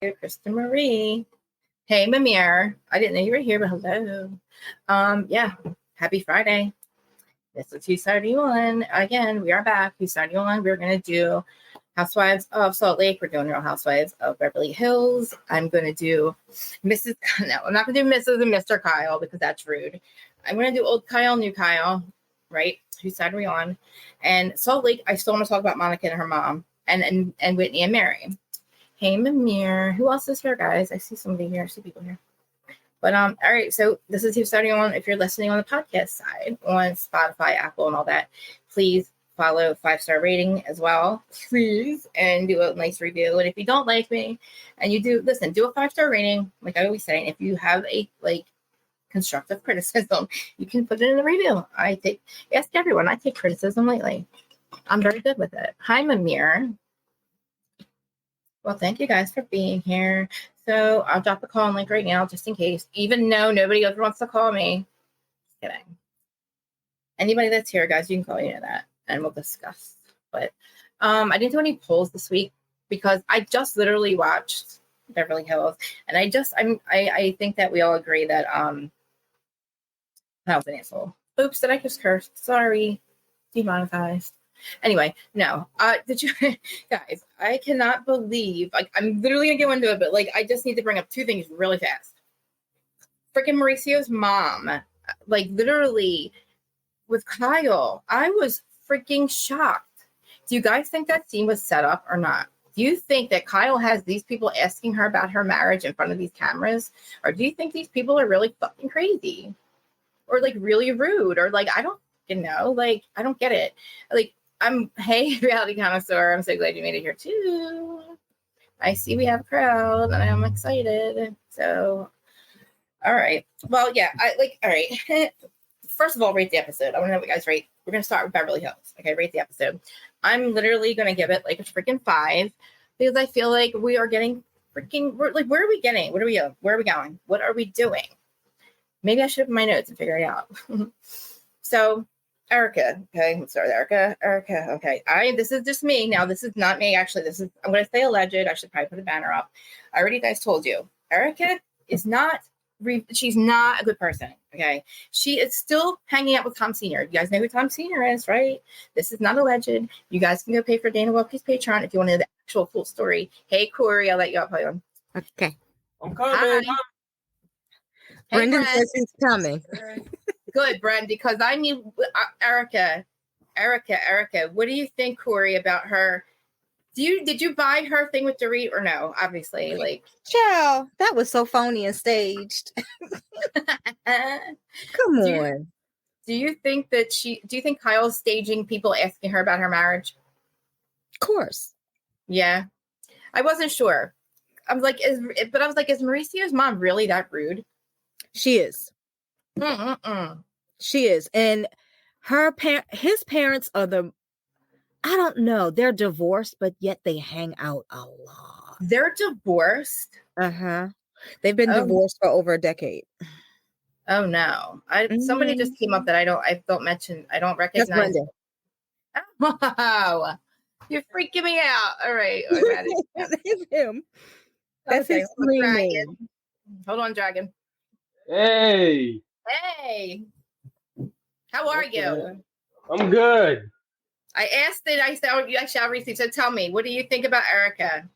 Krista Marie. Hey, Mamir. I didn't know you were here, but hello. Yeah, happy Friday. This is Who's 31. Again, we are back. Who's 31. We're going to do Housewives of Salt Lake. We're doing Real Housewives of Beverly Hills. I'm going to do Mrs. No, I'm not going to do Mrs. and Mr. Kyle because that's rude. I'm going to do old Kyle, new Kyle, right? Whose side are we on? And Salt Lake, I still want to talk about Monica and her mom and Whitney and Mary. Hey, Mamir. Who else is here, guys? I see somebody here. I see people here. But all right, so this is Who's starting on. If you're listening on the podcast side, on Spotify, Apple, and all that, please follow 5-star rating as well, please, and do a nice review. And if you don't like me, and you do, listen, do a 5-star rating, like I always say. And if you have a constructive criticism, you can put it in the review. Ask everyone. I take criticism lately. I'm very good with it. Hi, Mamir. Well, thank you guys for being here. So I'll drop a call link right now just in case, even though nobody else wants to call me. Just kidding. Anybody that's here, guys, you can call me that and we'll discuss. But I didn't do any polls this week because I just literally watched Beverly Hills. And I think that we all agree that that was an asshole. Oops, did I just curse? Sorry. Demonetized. Anyway, no. Did you guys? I cannot believe. I'm literally gonna go into it, but I just need to bring up two things really fast. Freaking Mauricio's mom, literally with Kyle, I was freaking shocked. Do you guys think that scene was set up or not? Do you think that Kyle has these people asking her about her marriage in front of these cameras, or do you think these people are really fucking crazy, or really rude, or I don't know, I don't get it, Hey, reality connoisseur, I'm so glad you made it here too. I see we have a crowd and I'm excited. So, all right. Well, yeah, all right. First of all, rate the episode. I want to know what you guys rate. We're going to start with Beverly Hills. Okay, rate the episode. I'm literally going to give it a freaking 5 because I feel like we are getting freaking, where are we getting? Where are we going? What are we doing? Maybe I should open my notes and figure it out. So, Erica, okay, let's start with Erica. Erica, okay. This is just me. Now, this is not me, actually. I'm going to say alleged. I should probably put a banner up. I already guys told you. Erica is not, she's not a good person, okay? She is still hanging out with Tom Sr. You guys know who Tom Sr. is, right? This is not alleged. You guys can go pay for Dana Wilkie's Patreon if you want to know the actual full story. Hey, Corey, I'll let you up. Okay. I'm coming. Hi. Hey, Brendan says he's coming. Good, Bren, because I need Erica, what do you think, Corey, about her? Did you buy her thing with Dorit or no? Obviously, Child, that was so phony and staged. Come on. Do you think Kyle's staging people asking her about her marriage? Of course. Yeah. I wasn't sure. I was like, is Mauricio's mom really that rude? She is. Mm-mm-mm. She is. And his parents are I don't know. They're divorced, but yet they hang out a lot. They're divorced? Uh-huh. They've been divorced for over a decade. Oh no. Somebody just came up that I don't mention. I don't recognize. That's Wow. You're freaking me out. All right. It's him. That's his dragon. Hold on, Dragon. Hey. How are you? I'm good. I asked it. I said, I shall receive. So tell me, what do you think about Erica?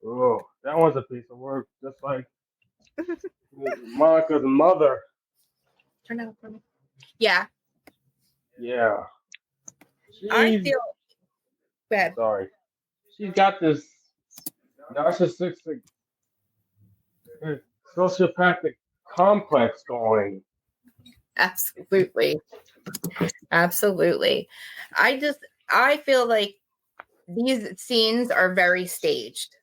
Oh, that was a piece of work. Just like Monica's mother. Turn that up for me. Yeah. Yeah. I feel bad. Sorry. She's got this narcissistic, sociopathic complex going. Absolutely. I feel like these scenes are very staged.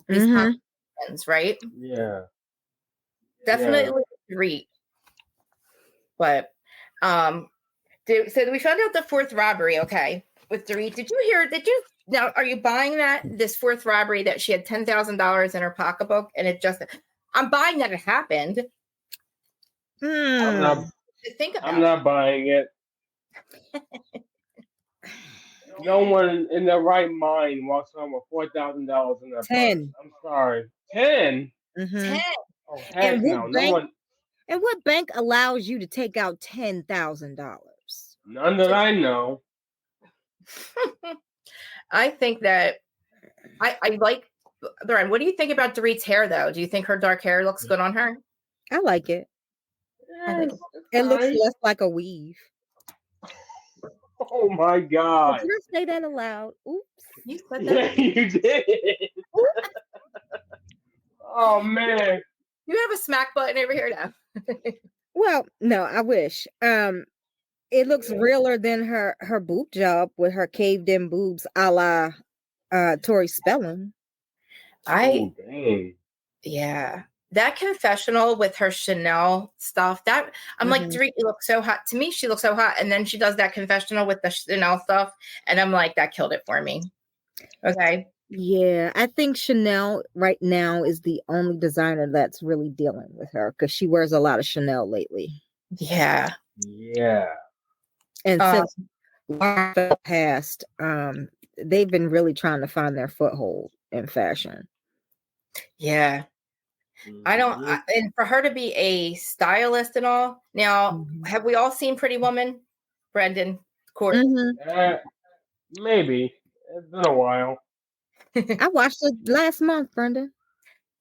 These conversations, right? Yeah. Definitely Dorit. But so we found out the fourth robbery, okay, with Dorit. Now, are you buying this fourth robbery that she had $10,000 in her pocketbook and I'm buying that it happened. I'm not buying it. No one in their right mind walks home with $4,000 in their purse. 10. I'm sorry. 10? Mm-hmm. 10. Oh, heck no. No one. And what bank allows you to take out $10,000? None that I know. I think that I like Lauren. What do you think about Dorit's hair, though? Do you think her dark hair looks good on her? I like it. I think It looks Alright. less like a weave. Oh my God. Did I say that aloud? Oops. you said that. Yeah, you did. Oh man. You have a smack button over here now. Well, no, I wish. It looks realer than her boob job with her caved in boobs, a la Tori Spelling. Oh dang. Yeah. That confessional with her Chanel stuff, that I'm like, Dorit, you look so hot. To me, she looks so hot. And then she does that confessional with the Chanel stuff. And I'm like, that killed it for me. Okay. Yeah, I think Chanel right now is the only designer that's really dealing with her because she wears a lot of Chanel lately. Yeah. Yeah. And since Laura fell past, they've been really trying to find their foothold in fashion. Yeah. I don't, and for her to be a stylist and all. Now, have we all seen Pretty Woman? Brendan, Court. Maybe. It's been a while. I watched it last month, Brenda.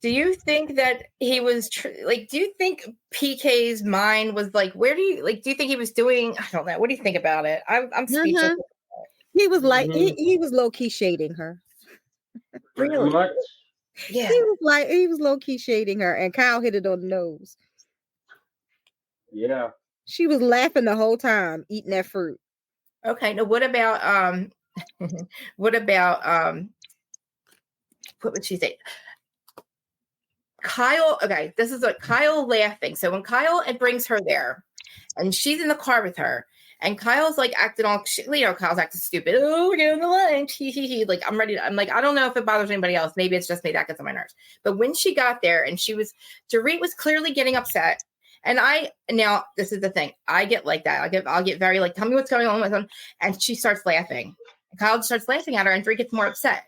Do you think that he was do you think PK's mind was like, where do you do you think he was doing? I don't know. What do you think about it? I'm speechless. He was like, he was low key shading her. Pretty much. Yeah. He was low key shading her, and Kyle hit it on the nose. Yeah. She was laughing the whole time eating that fruit. Okay. Now what about what would she say? Kyle, okay, this is Kyle laughing. So when Kyle brings her there and she's in the car with her and Kyle's like acting all, Kyle's acting stupid. Oh, we're getting on the line. Like, I'm ready. I'm like, I don't know if it bothers anybody else. Maybe it's just me that gets on my nerves. But when she got there and Dorit was clearly getting upset. And now this is the thing. I get like that. I'll get very like, tell me what's going on with him. And she starts laughing. And Kyle starts laughing at her and Dorit gets more upset.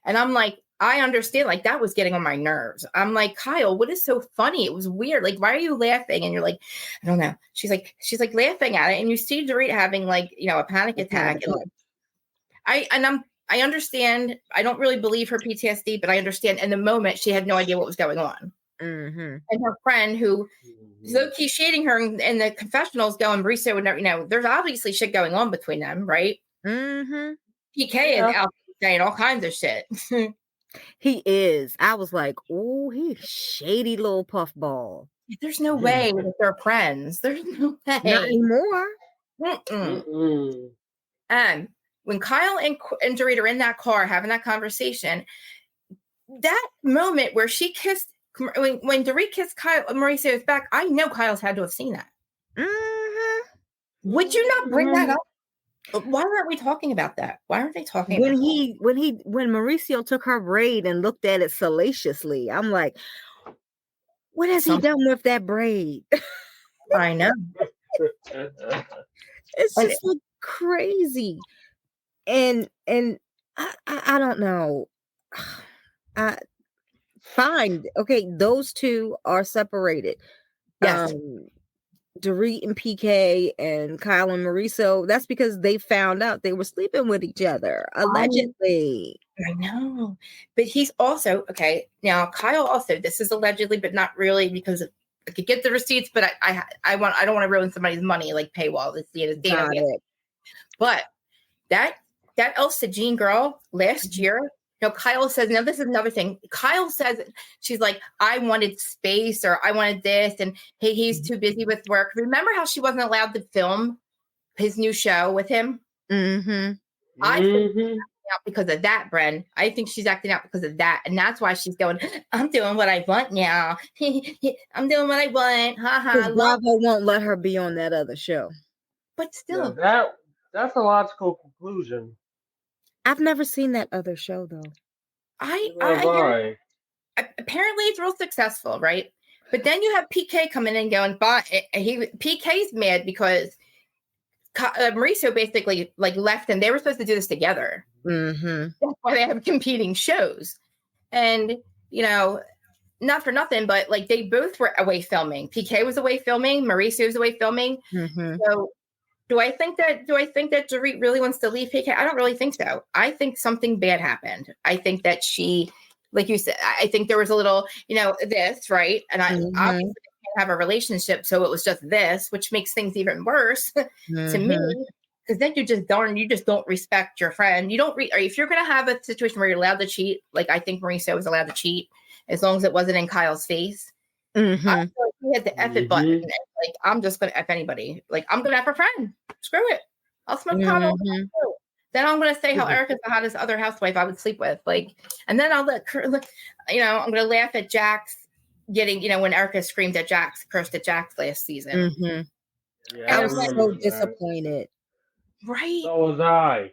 And I'm like, I understand, like, that was getting on my nerves. I'm like, Kyle, what is so funny? It was weird. Like, why are you laughing? And you're like, I don't know. She's like laughing at it. And you see Dorit having like, a panic attack. And I understand. I don't really believe her PTSD, but I understand in the moment she had no idea what was going on. And her friend who is low-key shading her in the confessionals going, Mauricio would never, there's obviously shit going on between them, right? PK is out saying all kinds of shit. He is. I was like, oh, he's shady little puffball. There's no way that they're friends. There's no way. Not anymore. And when Kyle and Dorit are in that car having that conversation, that moment where she kissed, when Dorit kissed Kyle, Mauricio's back, I know Kyle's had to have seen that. Would you not bring that up? Why aren't we talking about that? Why aren't they talking when Mauricio took her braid and looked at it salaciously? I'm like, what has he done with that braid? I know. It's just like crazy. And I don't know. Fine. Okay, those two are separated. Yes. Dorit and PK and Kyle and Mauricio, that's because they found out they were sleeping with each other, allegedly. I know. But he's also, okay, now Kyle also, this is allegedly, but not really, because I could get the receipts, but I don't want to ruin somebody's money, like paywall. It's the data. But that Elsa Jean girl last year, Kyle says, now this is another thing. Kyle says, she's like, I wanted space, or I wanted this, and hey, he's too busy with work. Remember how she wasn't allowed to film his new show with him? I think she's acting out because of that, Bren. I think she's acting out because of that. And that's why she's going, I'm doing what I want now. I'm doing what I want. Bravo won't let her be on that other show. But still. Yeah, that's a logical conclusion. I've never seen that other show, though. Apparently it's real successful, right? But then you have PK coming in and going, PK's mad because Mauricio basically like left, and they were supposed to do this together. Mm-hmm. That's why they have competing shows. And, you know, not for nothing, but like they both were away filming. PK was away filming, Mauricio was away filming. Mm-hmm. So do I think that Dorit really wants to leave PK? I don't really think so. I think something bad happened. I think that she, like you said, I think there was a little, you know, this, right? And I obviously can't have a relationship, so it was just this, which makes things even worse to me. Because then you just don't respect your friend. You don't, or if you're going to have a situation where you're allowed to cheat, like I think Mauricio was allowed to cheat, as long as it wasn't in Kyle's face. Mm-hmm. I feel like he had the F it button. And like, I'm just going to F anybody. Like, I'm going to F a friend. Screw it. I'll smoke pot all the time. Then I'm going to say how Erica's the hottest other housewife I would sleep with. Like, and then I'll you know, I'm going to laugh at Jax getting, you know, when Erica screamed at Jax, cursed at Jax last season. Mm-hmm. Yeah, I was so disappointed. Right. So was I.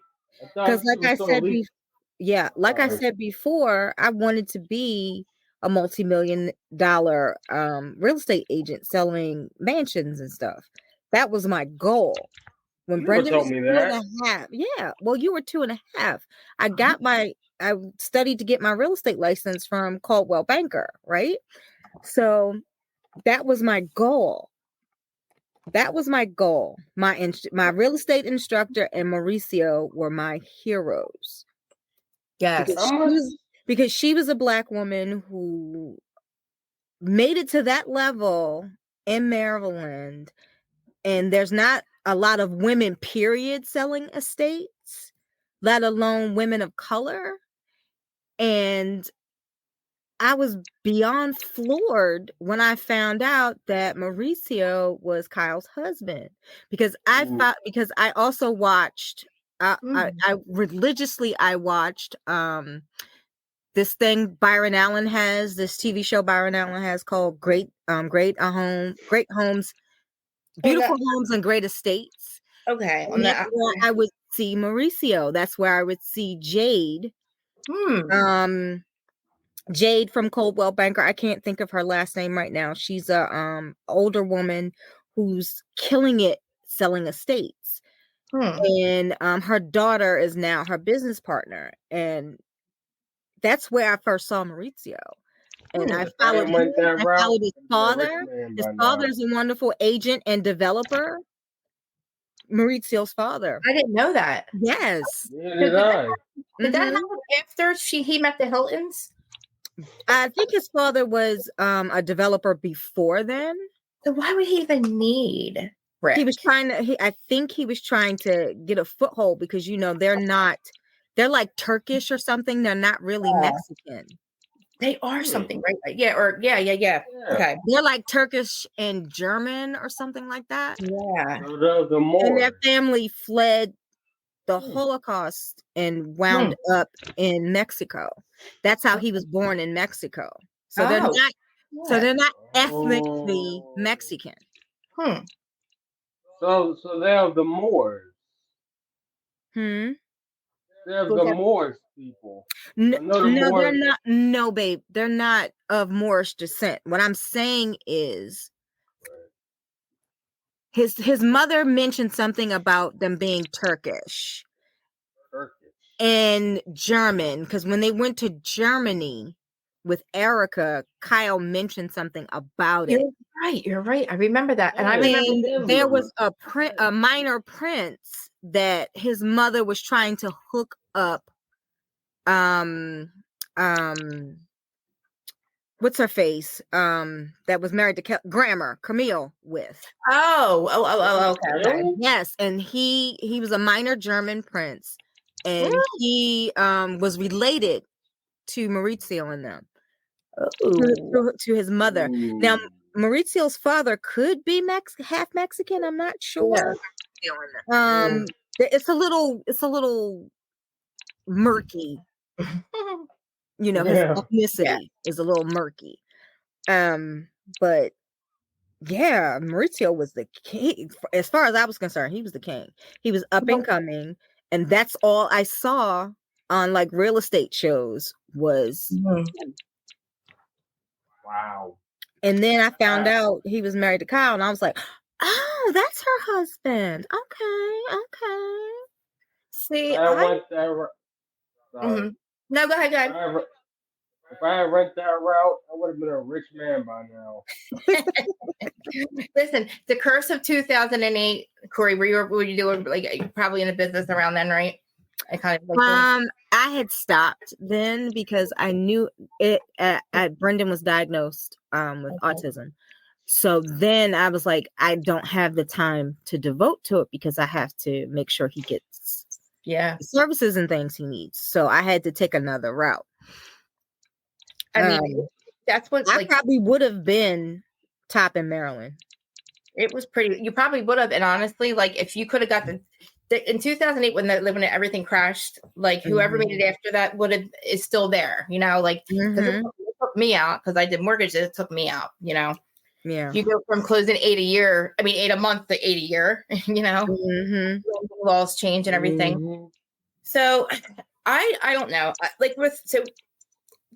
Because like I said before, I wanted to be a multi-million-dollar real estate agent selling mansions and stuff. That was my goal. When Brendan was 2.5. Yeah. Well, you were 2.5. I studied to get my real estate license from Coldwell Banker, right? So that was my goal. My real estate instructor and Mauricio were my heroes. Yes. Because she was a Black woman who made it to that level in Maryland. And there's not a lot of women, period, selling estates, let alone women of color. And I was beyond floored when I found out that Mauricio was Kyle's husband, because I also watched I religiously watched this thing Byron Allen has, this TV show Byron Allen has called Great Homes, Beautiful Homes and Great Estates. Okay. And that's where I would see Mauricio. That's where I would see Jade. Jade from Coldwell Banker. I can't think of her last name right now. She's a older woman who's killing it selling estates. And her daughter is now her business partner. And that's where I first saw Mauricio. And I followed him. I followed his father. His father's a wonderful agent and developer. Maurizio's father. I didn't know that. Yes. Did that happen after he met the Hiltons? I think his father was a developer before then. So why would he even need Rick? He was trying to. I think he was trying to get a foothold because they're not. They're like Turkish or something. They're not really Mexican. They are something, right? Yeah. Okay. They're like Turkish and German or something like that. Yeah. And their family fled the Holocaust and wound up in Mexico. That's how he was born in Mexico. So they're not. Yeah. So they're not ethnically Mexican. So they're the Moors. They're the Moors people. No, they're not. No, babe, they're not of Moorish descent. What I'm saying is, his mother mentioned something about them being Turkish and German, because when they went to Germany with Erica, Kyle mentioned something about it. You're right. I remember that. And I remember there was a minor prince that his mother was trying to hook up what's her face that was married to Camille with. Okay. Yes, and he was a minor German prince, and he was related to Maurizio and them. To his mother. Now Maurizio's father could be half Mexican. I'm not sure. It's a little murky. His ethnicity is a little murky. But yeah, Maurizio was the king. As far as I was concerned, he was the king. He was up and coming, and that's all I saw on like real estate shows was him. Wow. And then I found out he was married to Kyle, and I was like, oh, Oh, that's her husband. Okay. See, I went that route. Sorry. No, go ahead, go ahead. If I had went that route, I would have been a rich man by now. Listen, the curse of 2008, Corey, were you doing like probably in a business around then, right? I kind of like I had stopped then because I knew it. Brendan was diagnosed with autism, so then I was like, I don't have the time to devote to it because I have to make sure he gets the services and things he needs. So I had to take another route. I mean, that's what I probably would have been top in Maryland. It was pretty. You probably would have, and honestly, like if you could have got in 2008 when everything crashed, like whoever made it after that is still there. You know, like because it took me out because I did mortgages. It took me out. You know. Yeah. You go from closing 8 a month to 8 a year. You know. Laws change and everything. So I don't know.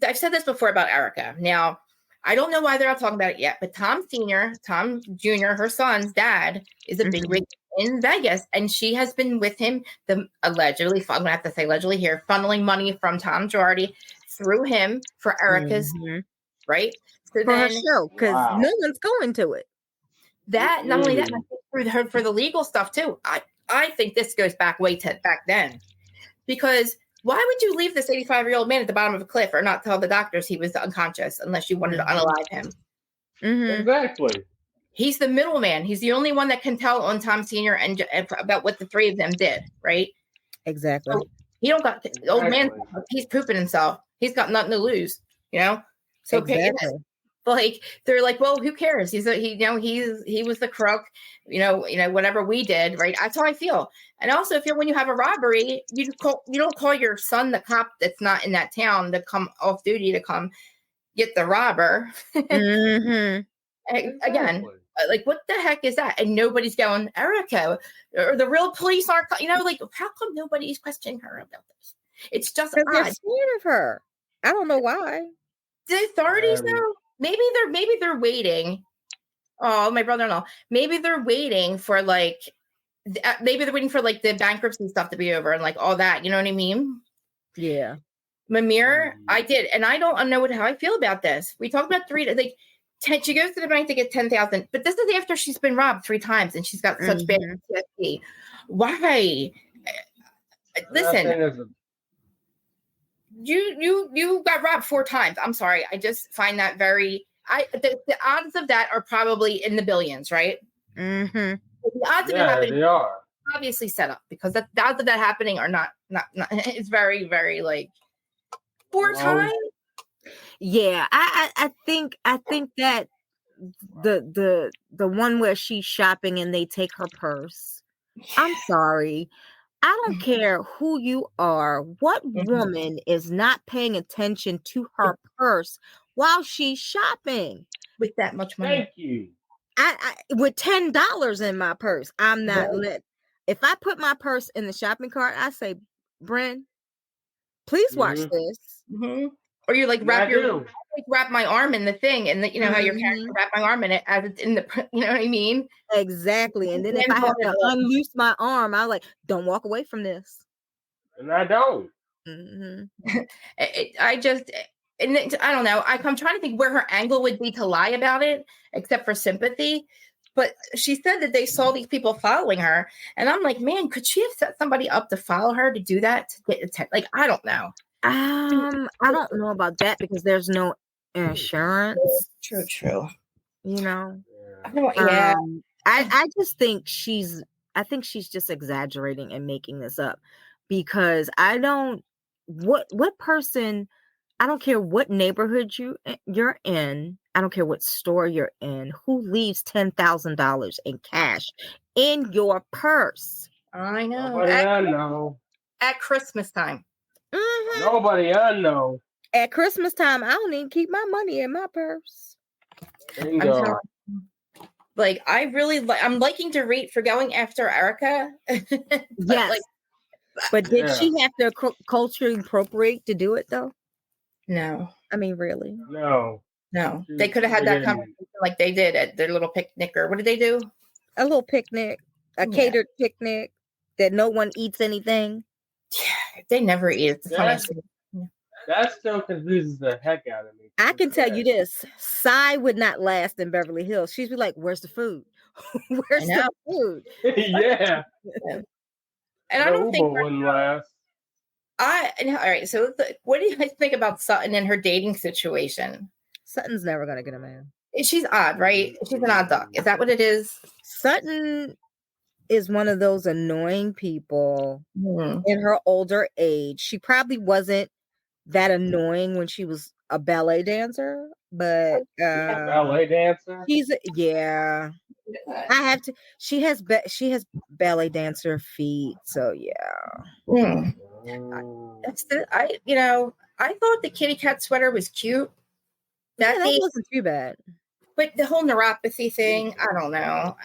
I've said this before about Erica. Now, I don't know why they're not talking about it yet, but Tom Jr., her son's dad, is a big rig in Vegas, and she has been with him, allegedly, I'm going to have to say allegedly here, funneling money from Tom Girardi through him for Erica's, right? So for her show, because no one's going to it. That, not only that, for the legal stuff too. I think this goes back back then, because why would you leave this 85-year-old man at the bottom of a cliff or not tell the doctors he was unconscious unless you wanted to unalive him? Exactly. He's the middleman. He's the only one that can tell on Tom Sr. and about what the three of them did, right? Exactly. So he don't got the old man. He's pooping himself. He's got nothing to lose, you know. So like they're like, well, who cares? He was the crook, you know, whatever we did, right? That's how I feel. And also, when you have a robbery, you don't call your son the cop that's not in that town to come off duty to come get the robber. Again, like what the heck is that? And nobody's going, Erica, or the real police aren't, like how come nobody's questioning her about this? It's just odd. They're scared of her. I don't know why. The authorities know. Maybe they're waiting. Oh, my brother-in-law. Maybe they're waiting for like the bankruptcy stuff to be over and like all that. You know what I mean? Yeah. Mimir, I did, and I don't know how I feel about this. We talked about she goes to the bank to get 10,000, but this is after she's been robbed 3 times and she's got such bad PTSD. Why? Listen. You got robbed 4 times. I'm sorry. I just find that the odds of that are probably in the billions, right? The odds of it happening, they are obviously set up because the odds of that happening are not it's very, very like 4 times. Yeah, I think that the one where she's shopping and they take her purse. I'm sorry. I don't care who you are. What woman is not paying attention to her purse while she's shopping? With that much money. Thank you. I with $10 in my purse, I'm not lit. If I put my purse in the shopping cart, I say, Bren, please watch this. Or you like wrap my arm in the thing, and you know how your parents wrap my arm in it as it's in the, you know what I mean? Exactly. And then if I have to unloose my arm, I like, don't walk away from this. And I don't. I don't know. I'm trying to think where her angle would be to lie about it, except for sympathy. But she said that they saw these people following her, and I'm like, man, could she have set somebody up to follow her to do that to get like I don't know. I don't know about that because there's no insurance. True. You know. I just think she's just exaggerating and making this up because what person, I don't care what neighborhood you're in, I don't care what store you're in, who leaves $10,000 in cash in your purse. I know. Nobody I know. At Christmas time. Nobody I know. At Christmas time, I don't even keep my money in my purse. Bingo. Like I'm liking Dorit for going after Erica. Yes. But did she have to culturally appropriate to do it though? No. I mean, really? No. They could have had that conversation like they did at their little picnic, or what did they do? A little picnic, a catered picnic that no one eats anything. Yeah, they never eat. It's the funniest thing. That still confuses the heck out of me. I can tell you this: Cy would not last in Beverly Hills. She'd be like, "Where's the food? Where's the food?" Yeah. And I don't think wouldn't last. all right. So, what do you guys think about Sutton and her dating situation? Sutton's never gonna get a man. She's odd, right? She's an odd duck. Is that what it is? Sutton is one of those annoying people Hmm. in her older age. She probably wasn't that annoying when she was a ballet dancer, but ballet dancer. I have to. She has ballet dancer feet, so yeah. Mm. I thought the kitty cat sweater was cute. That wasn't too bad. But the whole neuropathy thing, I don't know.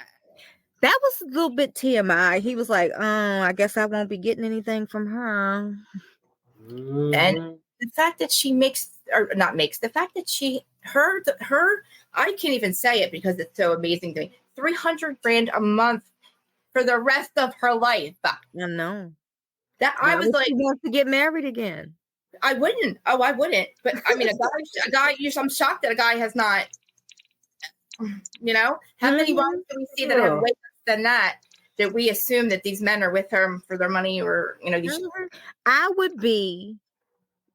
That was a little bit TMI. He was like, "Oh, I guess I won't be getting anything from her." Mm-hmm. And the fact that she the fact that her, I can't even say it because it's so amazing to me. $300,000 a month for the rest of her life. I know. That I was like, she wants to get married again. I wouldn't. Oh, I wouldn't. But I mean, a guy. I'm shocked that a guy has not. How many wives do we see that have way less than that? That we assume that these men are with her for their money, or I would be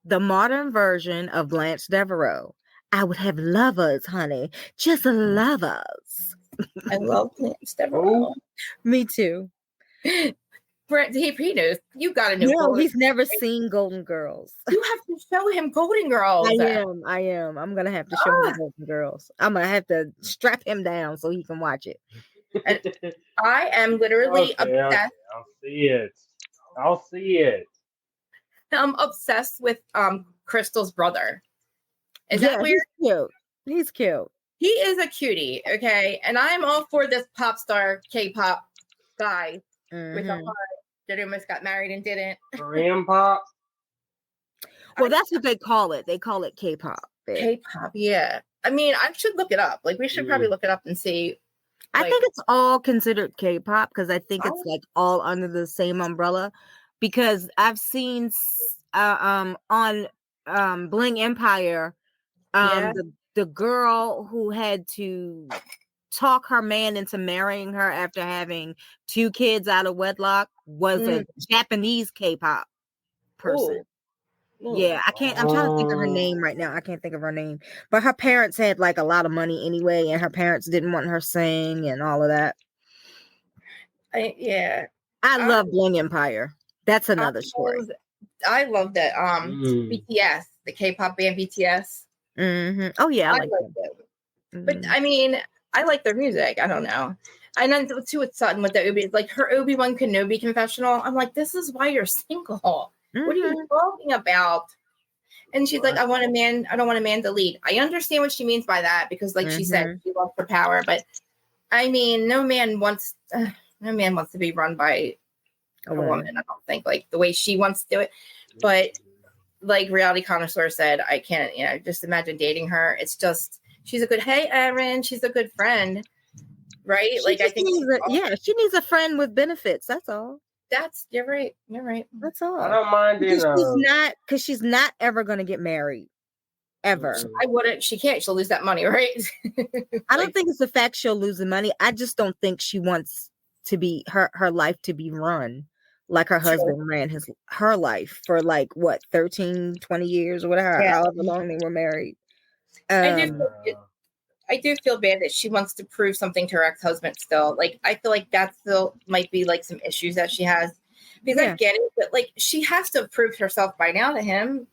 the modern version of Blanche Devereaux. I would have lovers, honey, just lovers. I love Blanche Devereaux. Me too. Brent, he knows. You got to know. No, he's never seen Golden Girls. You have to show him Golden Girls. I am. I'm gonna have to show him Golden Girls. I'm gonna have to strap him down so he can watch it. And I am literally obsessed. Okay, I'll see it. I'm obsessed with Crystal's brother. Is that weird? He's cute. He is a cutie, okay? And I'm all for this pop star K-pop guy with a heart that almost got married and didn't. Korean pop? Well, that's what they call it. They call it K-pop. K-pop, yeah. I mean, I should look it up. Like, we should probably look it up and see. I think it's all considered K-pop because I think it's like all under the same umbrella. Because I've seen on Bling Empire, the girl who had to talk her man into marrying her after having 2 kids out of wedlock was a Japanese K-pop person. Yeah, I'm trying to think of her name right now. I can't think of her name. But her parents had like a lot of money anyway, and her parents didn't want her sing and all of that. I love Bling Empire. That's another story. I love that BTS, the K-pop band BTS. Mm-hmm. Oh yeah, I like them. But I mean, I like their music. I don't know. And then too with Sutton with the Obi, like her Obi-Wan Kenobi confessional. I'm like, this is why you're single. What are you talking about? And she's like, I want a man. I don't want a man to lead. I understand what she means by that because, like she said, she loves for power. But I mean, no man wants to be run by a woman. I don't think like the way she wants to do it. But like Reality Connoisseur said, I can't. Just imagine dating her. It's just she's a good. Hey, Erin, she's a good friend, right? Like I think. She needs a friend with benefits. That's all. You're right. That's all. I don't mind because she's not ever going to get married. Ever. I wouldn't. She can't. She'll lose that money, right? I don't think it's the fact she'll lose the money. I just don't think she wants to be her life to be run like her husband ran her life for like what 13, 20 years or whatever, however long they were married. I do feel bad that she wants to prove something to her ex-husband still. Like, I feel like that still might be like some issues that she has. Because I get it, but like she has to have proved herself by now to him.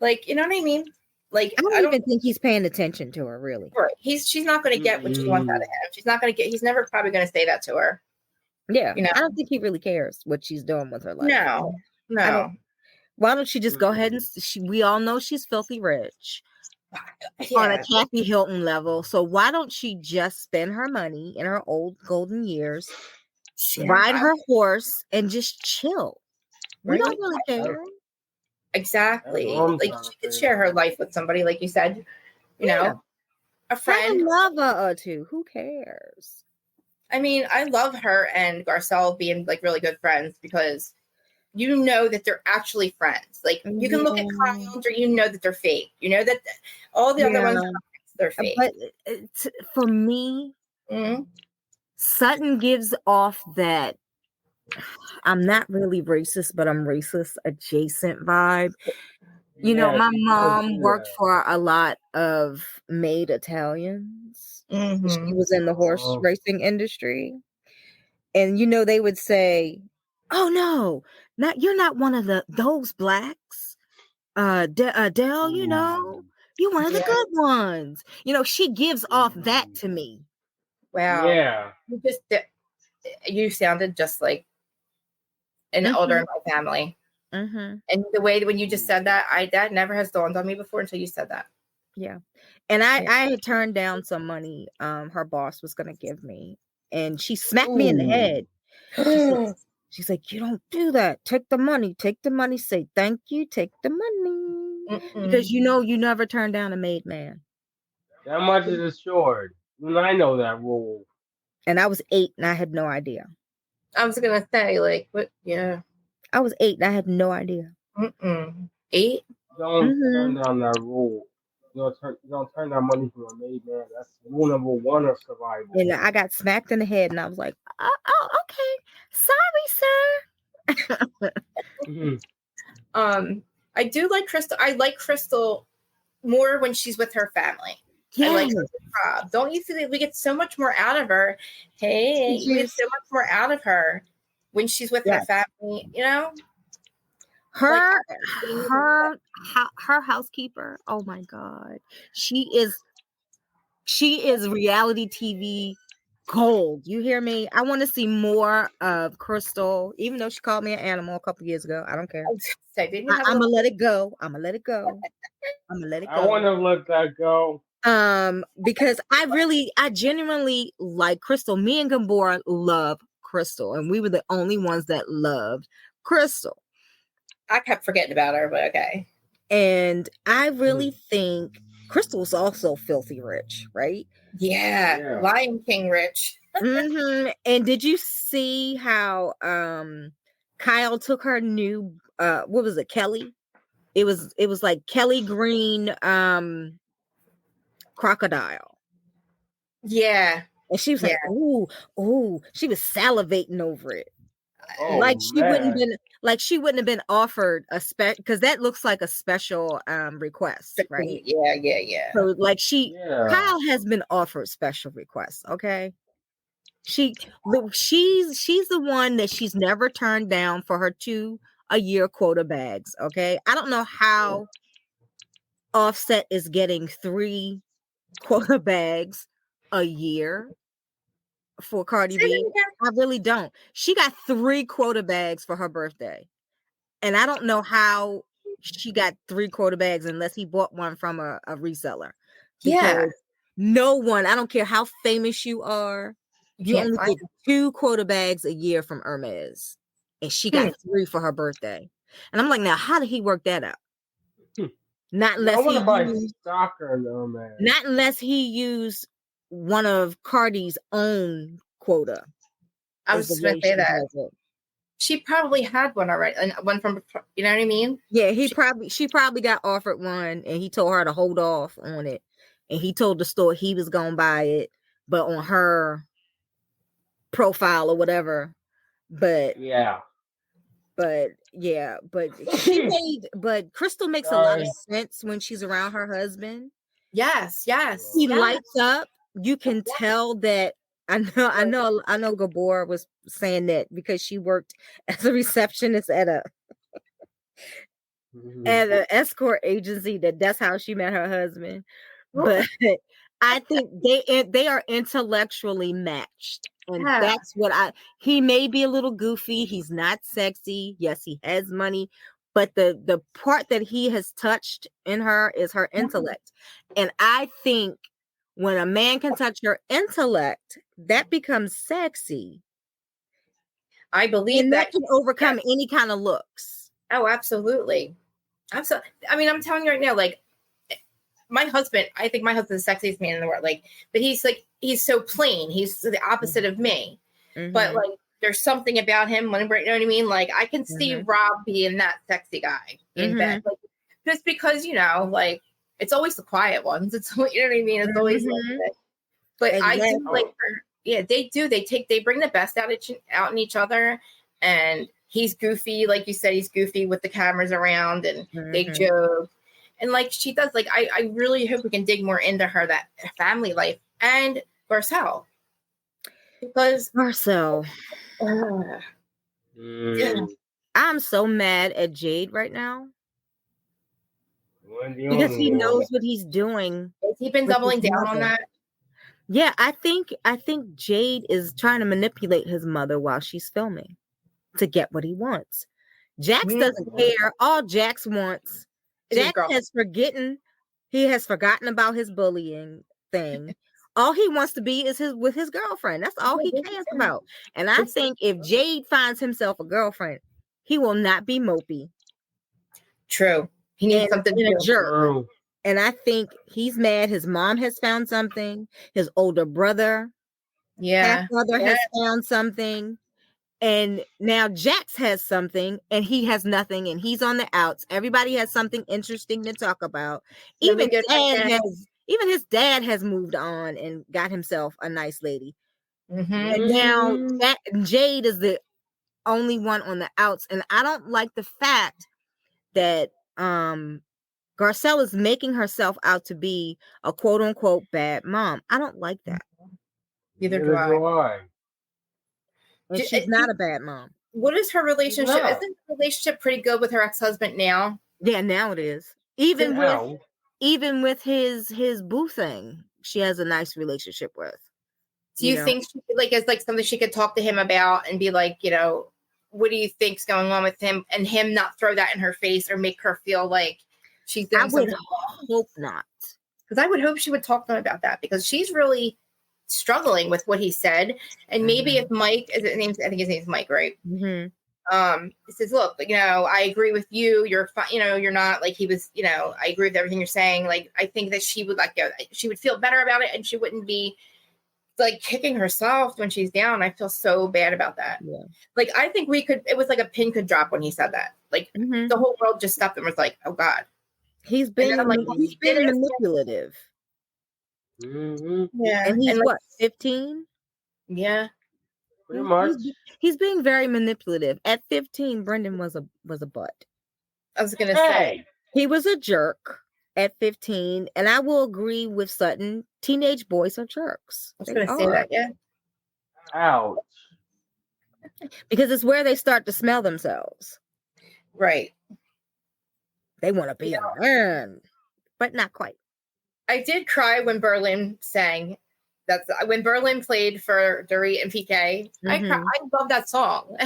Like, you know what I mean? Like I don't even think he's paying attention to her, really. Right. She's not going to get what she wants out of him. She's not going to get. He's never probably going to say that to her. Yeah, I don't think he really cares what she's doing with her life. No. Why don't she just go ahead and we all know she's filthy rich on a Kathy Hilton level. So why don't she just spend her money in her old golden years, ride her horse, and just chill? We don't really care. Exactly. Like she could share her life with somebody, like you said. You know, a friend, a lover or two. Who cares? I mean, I love her and Garcelle being like really good friends because you know that they're actually friends. Like you can look at Yeah. Kyle or you know that they're fake. You know that all the other ones they're fake. But for me, Mm-hmm. Sutton gives off that I'm not really racist, but I'm racist adjacent vibe. You know, Yeah, my she does mom do worked that. for a lot of maid Italians. She was in the horse Oh, racing industry. And you know, they would say, "Oh no, not you're not one of those blacks. Dell, you know, you're one of the Yeah. good ones." You know, she gives off that to me. Wow. yeah. You sounded just like an elder Mm-hmm. in my family. Mm-hmm. And the way that when you just said that never has dawned on me before until you said that. Yeah. And I Yeah. had turned down some money her boss was gonna give me. And she smacked me in the Ooh. head. She said, she's like, "You don't do that. Take the money. Take the money. Say thank you. Take the money." Because you know you never turn down a made man. That much is assured. And I know that rule. And I was 8 and I had no idea. I was gonna say like, what? Yeah. I was 8 and I had no idea. 8. Don't turn Mm-hmm. down that rule. Don't turn down money from a made man. That's rule number one of survival. And I got smacked in the head and I was like, oh okay. Sorry, sir. Mhm. I do like Crystal. I like Crystal more when she's with her family. I like Yes. her with Rob. Don't you think that we get so much more out of her? Hey, we get so much more out of her when she's with her Yes. family, you know? Her Like, her housekeeper, oh my god. She is reality TV gold. You hear me? I want to see more of Crystal, even though she called me an animal a couple years ago. I don't care. didn't you have a I'm gonna little let it go. I'm gonna let it go. I'm gonna let it I want go. to let that go. Because I genuinely like Crystal. Me and Gabor love Crystal, and we were the only ones that loved Crystal. I kept forgetting about her, but okay. And I really think Crystal's also filthy rich, right? Yeah. Yeah. Lion King Rich. Mm-hmm. And did you see how Kyle took her new what was it, Kelly? It was like Kelly Green crocodile. Yeah. And she was like, Yeah. ooh, she was salivating over it. Oh man. Like she wouldn't have been offered a because that looks like a special request, right? Yeah. So like Yeah. Kyle has been offered special requests, okay? She's the one that she's never turned down for her 2-a-year quota bags, okay? I don't know how Offset is getting 3 quota bags a year for Cardi Say that B. again. I really don't. She got 3 quota bags for her birthday. And I don't know how she got 3 quota bags unless he bought one from a reseller. Yeah. Because no one, I don't care how famous you are, You you can't only find get 2 quota bags a year from Hermes. And she got 3 for her birthday. And I'm like, now how did he work that out? Not Yeah, I unless want he to buy used soccer though, man. not unless he used one of Cardi's own quota. I Is was the just gonna way say she that. does it. She probably had one already, and one from, you know what I mean? Yeah, she probably got offered one and he told her to hold off on it. And he told the store he was gonna buy it, but on her profile or whatever. But Yeah. yeah, but Crystal makes a lot of Sorry. sense when she's around her husband. Yes. He Yeah. lights up. You can tell that I know Gabor was saying that because she worked as a receptionist at an escort agency that's how she met her husband. But I think they are intellectually matched. And Yeah. that's what he may be a little goofy. He's not sexy. Yes, he has money. But the part that he has touched in her is her intellect. And I think when a man can touch your intellect, that becomes sexy. I believe And that. that can overcome Yes. any kind of looks. Oh, absolutely. I mean, I'm telling you right now, like, my husband, I think my husband's the sexiest man in the world. Like, but he's so plain. He's the opposite of me. But like, there's something about him. You know what I mean? Like, I can see Rob being that sexy guy in bed, like, just because like it's always the quiet ones. It's you know what I mean? It's always like that. But exactly. I do like her. Yeah, they do. They bring the best out in each other, and he's goofy, like you said. He's goofy with the cameras around, and they joke. And like she does, like I really hope we can dig more into that family life and Garcelle, because Garcelle, I'm so mad at Jade right now because he knows what he's doing. Has he been doubling down on that? Yeah, I think Jade is trying to manipulate his mother while she's filming to get what he wants. Jax doesn't care. All Jax wants, Jax has forgotten about his bullying thing. All he wants to be is with his girlfriend. That's all he cares about. And I think if Jade finds himself a girlfriend, he will not be mopey. True. He needs something to a jerk. True. And I think he's mad. His mom has found something. His older brother, half-brother has found something. And now Jax has something and he has nothing and he's on the outs. Everybody has something interesting to talk about. Even his dad has moved on and got himself a nice lady. And now Jade is the only one on the outs. And I don't like the fact that Garcelle is making herself out to be a quote unquote bad mom. I don't like that. Neither do I. And she's not a bad mom. What is her relationship? Isn't the relationship pretty good with her ex-husband now? Yeah, now it is. Even with his boo thing, she has a nice relationship with. Do you think she is like something she could talk to him about and be like, what do you think's going on with him, and him not throw that in her face or make her feel like she's doing something wrong? Hope not. Because I would hope she would talk to him about that, because she's really struggling with what he said. And maybe if Mike, I think his name's Mike, right? He says, look, I agree with you. You're fine. You're not like he was, I agree with everything you're saying. Like, I think that she would she would feel better about it, and she wouldn't be like kicking herself when she's down. I feel so bad about that. Yeah. Like, I think it was like a pin could drop when he said that. Like the whole world just stopped and was like, oh God. He's been manipulative. Yeah. And he's what, 15? Yeah. Pretty much. He's being very manipulative. At 15, Brendan was a butt. I was gonna say he was a jerk at 15, and I will agree with Sutton. Teenage boys are jerks. I was gonna say that, yeah. Ouch. Because it's where they start to smell themselves. Right. They want to be a man, but not quite. I did cry when Berlin sang. That's when Berlin played for Dorit and PK. I love that song.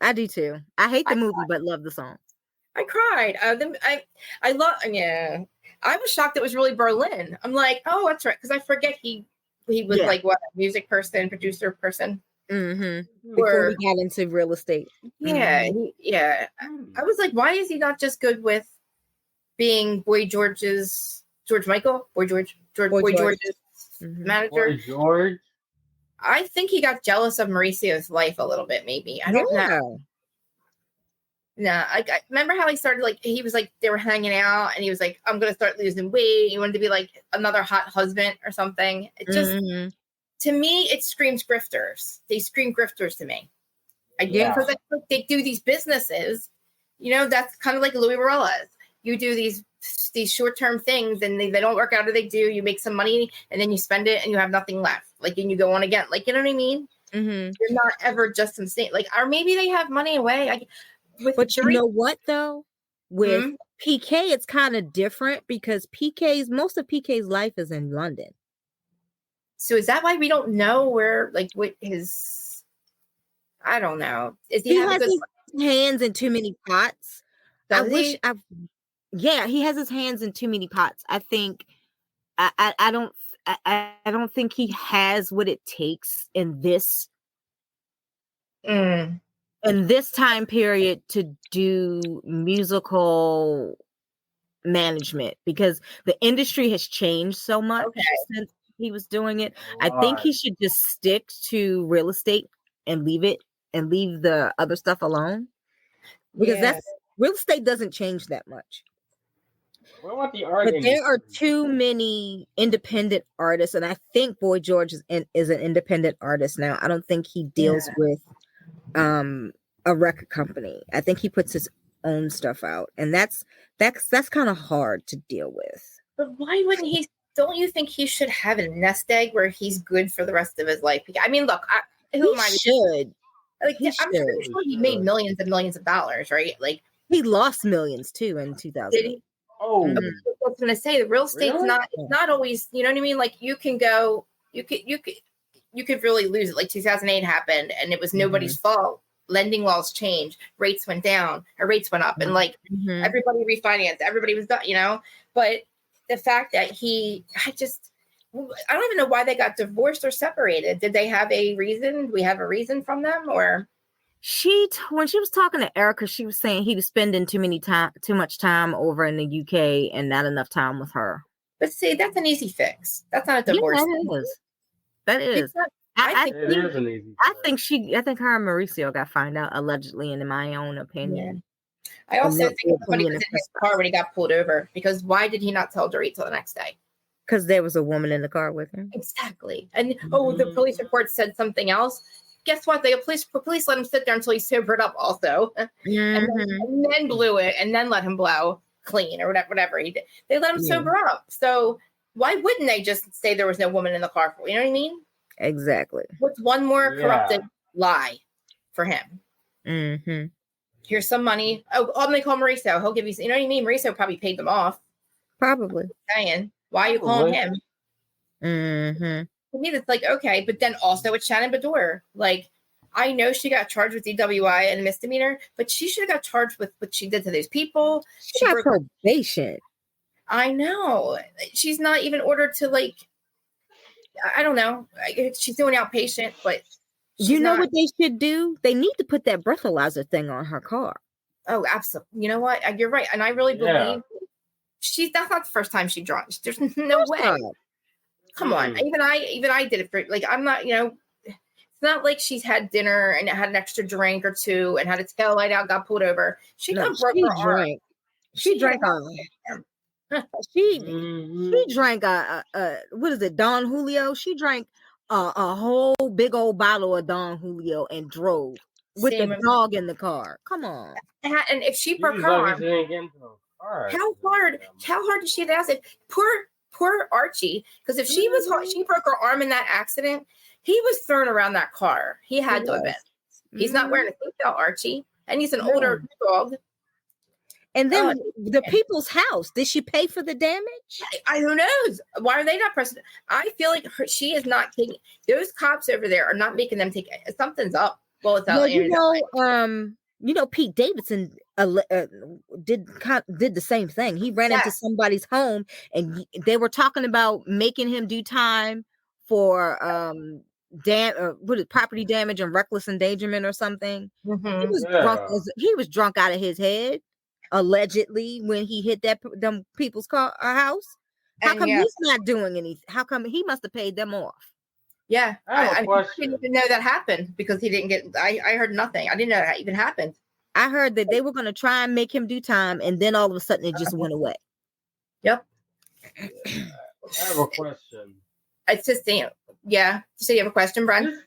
I do too. I hate the movie, but love the song. I cried. I love. Yeah, I was shocked it was really Berlin. I'm like, oh, that's right, because I forget he was like what, a music person, producer person. Before he got into real estate. Yeah, I was like, why is he not just good with being George's manager? Boy George. I think he got jealous of Mauricio's life a little bit, maybe. I don't know. No, I remember how he started, like, he was like, they were hanging out and he was like, I'm going to start losing weight. He wanted to be like another hot husband or something. It just, to me, it screams grifters. They scream grifters to me. Because they do these businesses, that's kind of like Louis Varela's. You do these short-term things and they don't work out, or they do, you make some money and then you spend it and you have nothing left. Like, and you go on again. Like, you know what I mean? You're not ever just some state. Like, or maybe they have money away. But you know what, though? With PK, it's kind of different because most of PK's life is in London. So is that why we don't know where, like, what his, I don't know. He has his hands in too many pots. He has his hands in too many pots. I think I don't think he has what it takes in this time period to do musical management because the industry has changed so much since he was doing it. I think he should just stick to real estate and leave the other stuff alone because that's real estate doesn't change that much. What about the art But industry? there are too many independent artists, and I think Boy George is an independent artist now. I don't think he deals with a record company. I think he puts his own stuff out, and that's kind of hard to deal with. But why wouldn't he? Don't you think he should have a nest egg where he's good for the rest of his life? I mean, look, who am I? Should. Like, I'm pretty sure he made millions and millions of dollars, right? Like, he lost millions too in 2000. Did he? Oh, I was going to say the real estate's not always. You know what I mean? Like, you can go, you could really lose it. Like 2008 happened, and it was nobody's fault. Lending laws changed, rates went down, or rates went up, and like everybody refinanced, everybody was done. You know, but the fact that I don't even know why they got divorced or separated. Did they have a reason? Do we have a reason from them, or? When she was talking to Erica, she was saying he was spending too much time over in the UK and not enough time with her. But see, that's an easy fix. That's not a divorce. Yeah, that is. I think her and Mauricio got found out allegedly, in my own opinion. I also think somebody was in his car when he got pulled over, because why did he not tell Dorit till the next day? Because there was a woman in the car with him. Exactly. And the police report said something else. Guess what? The police let him sit there until he sobered up also. And then blew it, and then let him blow clean or whatever he did. They let him sober up. So why wouldn't they just say there was no woman in the car? You know what I mean? Exactly. What's one more corrupted lie for him? Here's some money. Oh, I'm going to call Mauricio. He'll give you, you know what I mean? Mauricio probably paid them off. Probably. Saying, why are you calling him? To me, it's like, okay, but then also it's Shannon Bedore. Like, I know she got charged with DWI and a misdemeanor, but she should have got charged with what she did to those people. She got probation. I know. She's not even ordered to, like, I don't know. She's doing outpatient, but you know what they should do? They need to put that breathalyzer thing on her car. Oh, absolutely. You know what? You're right. And I really believe that's not the first time she drunk. There's no way. Come on. Even I did it for, like, I'm not, you know, it's not like she's had dinner and had an extra drink or two and had a tail light out, got pulled over. She broke her arm. She drank she drank what is it, Don Julio? She drank a whole big old bottle of Don Julio and drove with the dog in the car. Come on. And if she broke her arm, how hard did she have to ask? Poor Archie, because if she broke her arm in that accident, he was thrown around that car. He had to have been. He's not wearing a seatbelt, Archie, and he's an older dog. And then the people's house, did she pay for the damage? Who knows? Why are they not pressing? I feel like she is not taking, those cops over there are not making them take, something's up. Well, it's out. You know, Pete Davidson did the same thing. He ran into somebody's home, and they were talking about making him do time for property damage and reckless endangerment or something. He was drunk. He was drunk out of his head, allegedly, when he hit them people's house. How come he's not doing anything? How come he must have paid them off? Yeah, I didn't even know that happened because he didn't get. I heard nothing. I didn't know that even happened. I heard that they were going to try and make him do time, and then all of a sudden it just went away. Yep. I have a question. It's just saying, So you have a question, Brian?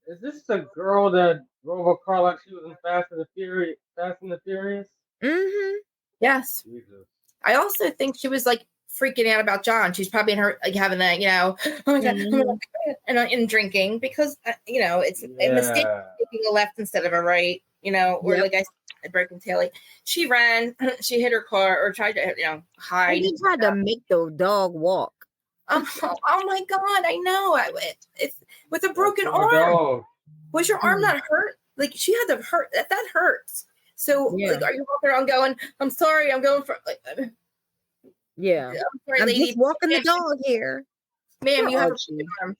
Is this the girl that drove a car like she was in Fast and the Furious? Mm-hmm. Yes. Jesus. I also think she was like freaking out about John. She's probably in her, like, having that, you know, oh my God, and drinking, because it's a mistake taking a left instead of a right, or like I said, a broken tail. Like, she ran, she hit her car, or tried to hide. He tried to make the dog walk. Oh my God, I know. It's with a broken arm. Was your arm not hurt? Like, she had to hurt. That hurts. So, like, are you walking around going, I'm sorry, I'm going for, like, yeah. I'm sorry, I'm lady. just walking the dog here. Ma'am, you have a broken arm.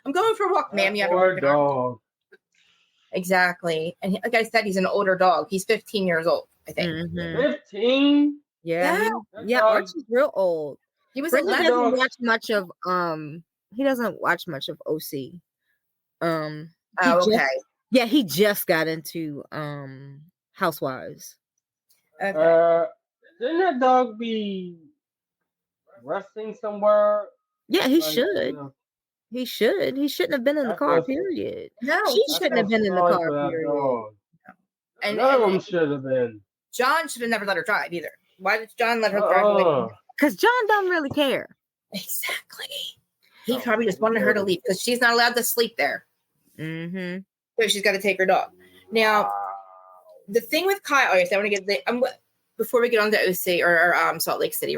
I'm going for a walk, ma'am. You have a broken arm. Exactly. And like I said, he's an older dog. He's 15 years old, I think. 15? Yeah, Yeah. That dog, Archie's real old. He was Brittany 11. doesn't watch much of he doesn't watch much of OC. Oh, okay. He just got into Housewives. Okay. didn't that dog be resting somewhere? Yeah, he Like, should. He should. He shouldn't have been in the I car, feel, period. No, She he I shouldn't feel have been in the sorry car, for that period. dog. And, None of and them should have been. John should have never let her drive either. Why did John let her drive away? Because John don't really care. Exactly. He Oh, probably just wanted her to leave because she's not allowed to sleep there. Mm-hmm. So she's got to take her dog. Now, the thing with Kyle, I want to get before we get on to OC or Salt Lake City,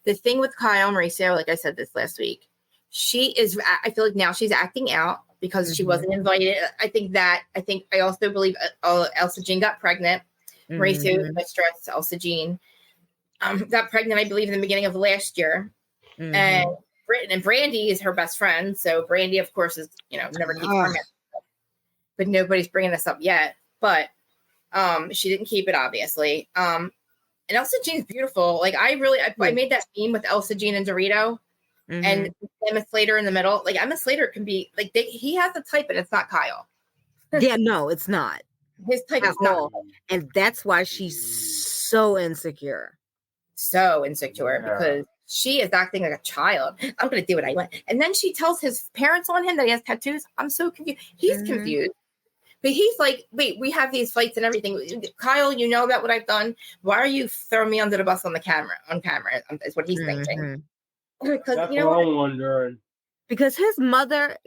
the thing with Kyle Mauricio, like I said this last week, I feel like now she's acting out because she wasn't invited. I also believe Elsa Jean got pregnant. Mauricio, mistress Elsa Jean, got pregnant, I believe, in the beginning of last year. And Brandy is her best friend. So Brandy, of course, is, never keeps her mouth. But nobody's bringing this up yet. But she didn't keep it, obviously. And Elsa Jean's beautiful. Like, I made that meme with Elsa Jean and Dorito and Emma Slater in the middle. Like, Emma Slater can be, like, he has a type, and it's not Kyle. Yeah, no, it's not. His type is not. And that's why she's so insecure. So insecure because she is acting like a child. I'm going to do what I want. And then she tells his parents on him that he has tattoos. I'm so confused. He's confused. But he's like, wait, we have these fights and everything. Kyle, you know about what I've done. Why are you throwing me under the bus on camera? Is what he's thinking. Because that's what I'm wondering. Because his mother,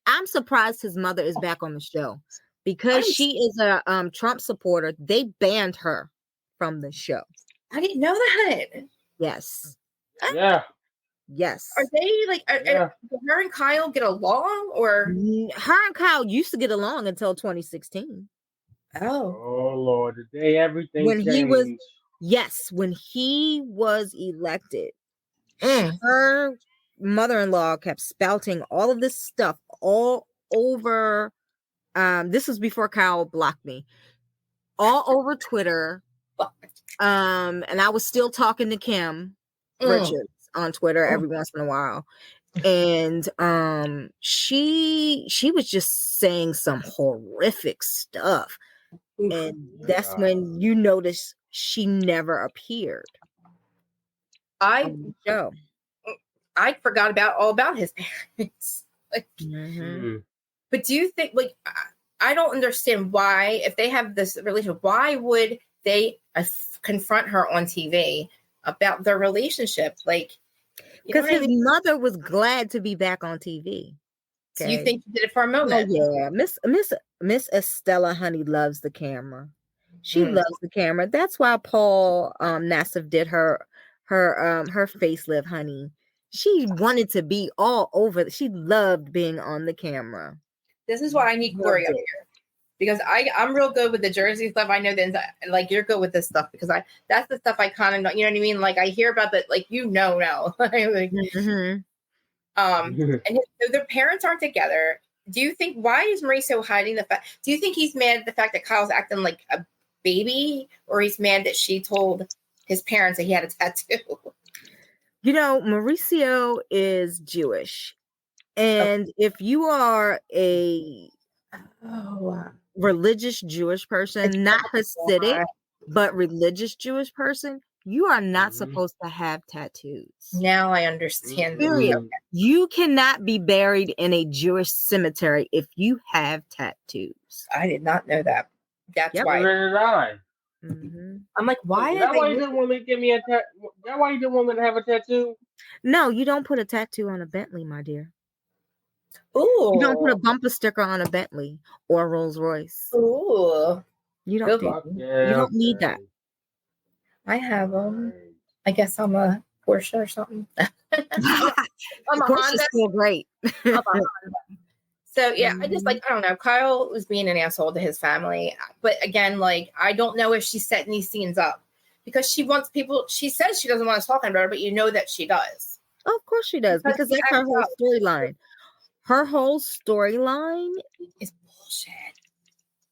I'm surprised his mother is back on the show. Because she is a Trump supporter, they banned her from the show. I didn't know that. Yes. Yeah. Yes. Are they like, her and Kyle get along, or? Her and Kyle used to get along until 2016. Oh Lord, the day everything when changed. When he was elected, her mother-in-law kept spouting all of this stuff all over. This was before Kyle blocked me. All over Twitter. And I was still talking to Kim Richards on Twitter every once in a while. And she was just saying some horrific stuff. And that's when you notice she never appeared. I forgot all about his parents. But do you think, like, I don't understand why, if they have this relationship, why would they confront her on TV about their relationship? Like, because his mother was glad to be back on TV. Okay? So you think he did it for a moment? Oh, yeah. Miss Estella Honey loves the camera. She loves the camera. That's why Paul Nassif did her facelift, honey. She wanted to be all over. She loved being on the camera. This is why I need Corey up here. Because I'm real good with the Jersey stuff. I know that, like, you're good with this stuff because that's the stuff I kind of know. You know what I mean? Like, I hear about that, like, now. Like, and so their parents aren't together. Do you think, why is Mauricio hiding the fact? Do you think he's mad at the fact that Kyle's acting like a baby, or he's mad that she told his parents that he had a tattoo? Mauricio is Jewish. And if you are a religious Jewish person, not Hasidic, but religious Jewish person, you are not supposed to have tattoos. Now I understand. Period. You cannot be buried in a Jewish cemetery if you have tattoos. I did not know that. That's why. I'm like, why? That why you didn't want me to give me a tattoo? That why you didn't want me to have a tattoo? No, you don't put a tattoo on a Bentley, my dear. Ooh. You don't put a bumper sticker on a Bentley or a Rolls Royce. Ooh. You don't need that. I have them. I guess I'm a Porsche or something. I'm a Porsche's still great. So yeah, I don't know. Kyle was being an asshole to his family, but again, like, I don't know if she's setting these scenes up because she wants people. She says she doesn't want us talking about her, but you know that she does. Oh, of course she does, because that's her whole storyline. Her whole storyline is bullshit.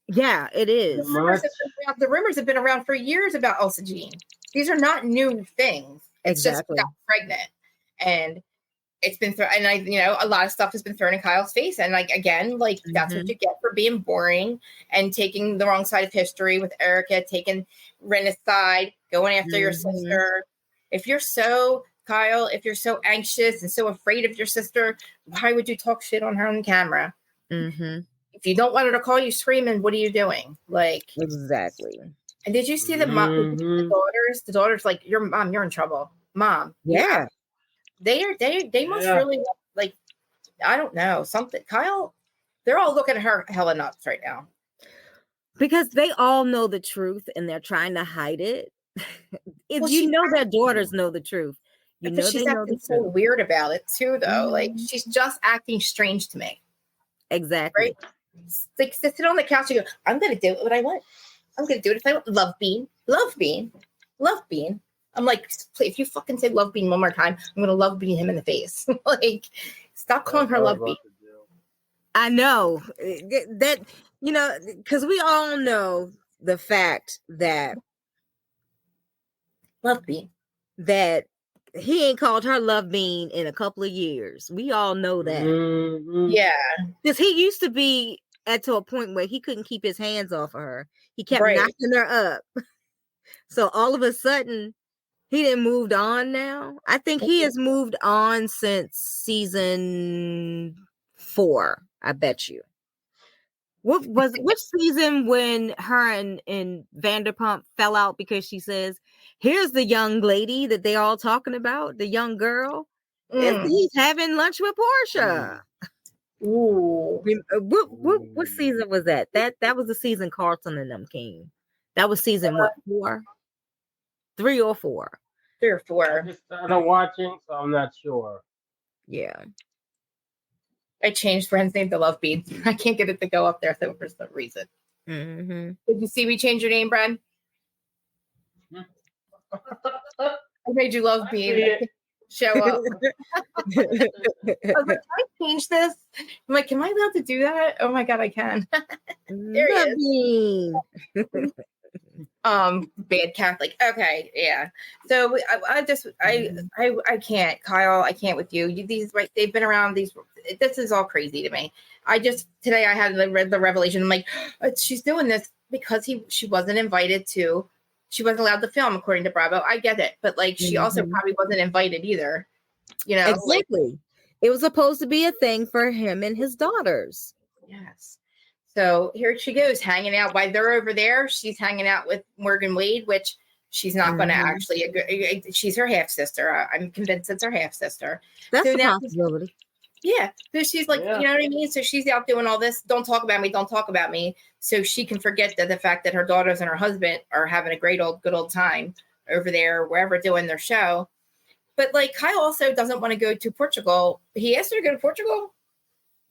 Yeah, it is. The rumors have been around for years about Elsa Jean. These are not new things. It's just Exactly. got pregnant, and it's been thrown. And a lot of stuff has been thrown in Kyle's face. And like again, like that's what you get for being boring and taking the wrong side of history with Erica, taking Rena's side, going after your sister. If you're so Kyle, if you're so anxious and so afraid of your sister, why would you talk shit on her on camera? If you don't want her to call you screaming, what are you doing? Like exactly. And did you see the daughters? The daughters like, your mom, you're in trouble, mom. Yeah. They must really like, I don't know, something. Kyle, they're all looking at her hella nuts right now because they all know the truth and they're trying to hide it. If their daughters know the truth, she's acting so weird about it too, though. Like she's just acting strange to me. Exactly. Right? Like sit on the couch and go, I'm gonna do what I want. I'm gonna do it if I want. Love Bean. I'm like, if you fucking say Love Bean one more time, I'm gonna Love Bean him in the face. Like, stop calling her Love Bean. I know that, because we all know the fact that Love Bean, that he ain't called her Love Bean in a couple of years. We all know that. Yeah, because he used to be to a point where he couldn't keep his hands off of her. He kept knocking her up. So all of a sudden, he didn't moved on now. I think he has moved on since season 4. I bet you. Which season when her and Vanderpump fell out because she says, here's the young lady that they all talking about, the young girl. He's having lunch with Portia. Ooh. What season was that? That was the season Carlton and them came. That was season what, 4? 3 or 4? 3 or 4. I just started watching, so I'm not sure. Yeah. I changed Friend's name to Love Bean. I can't get it to go up there for some reason. Did you see me change your name, Bren? I made you Love Bean. Show up. I was like, can I change this? I'm like, am I allowed to do that? Oh my god, I can. There he is. Bad Catholic. Okay, yeah. So I can't, Kyle. I can't with you. These they've been around these. This is all crazy to me. Today I had read the revelation. I'm like, she's doing this because she wasn't invited to. She wasn't allowed to film according to Bravo. I get it, but like she also probably wasn't invited either. Exactly. It was supposed to be a thing for him and his daughters. Yes. So here she goes, hanging out. While they're over there, she's hanging out with Morgan Wade, which she's not going to actually. She's her half sister. I'm convinced it's her half sister. That's a possibility. Yeah. So she's like, you know what I mean? So she's out doing all this. Don't talk about me. Don't talk about me. So she can forget that the fact that her daughters and her husband are having a good old time over there, wherever doing their show. But like Kyle also doesn't want to go to Portugal. He asked her to go to Portugal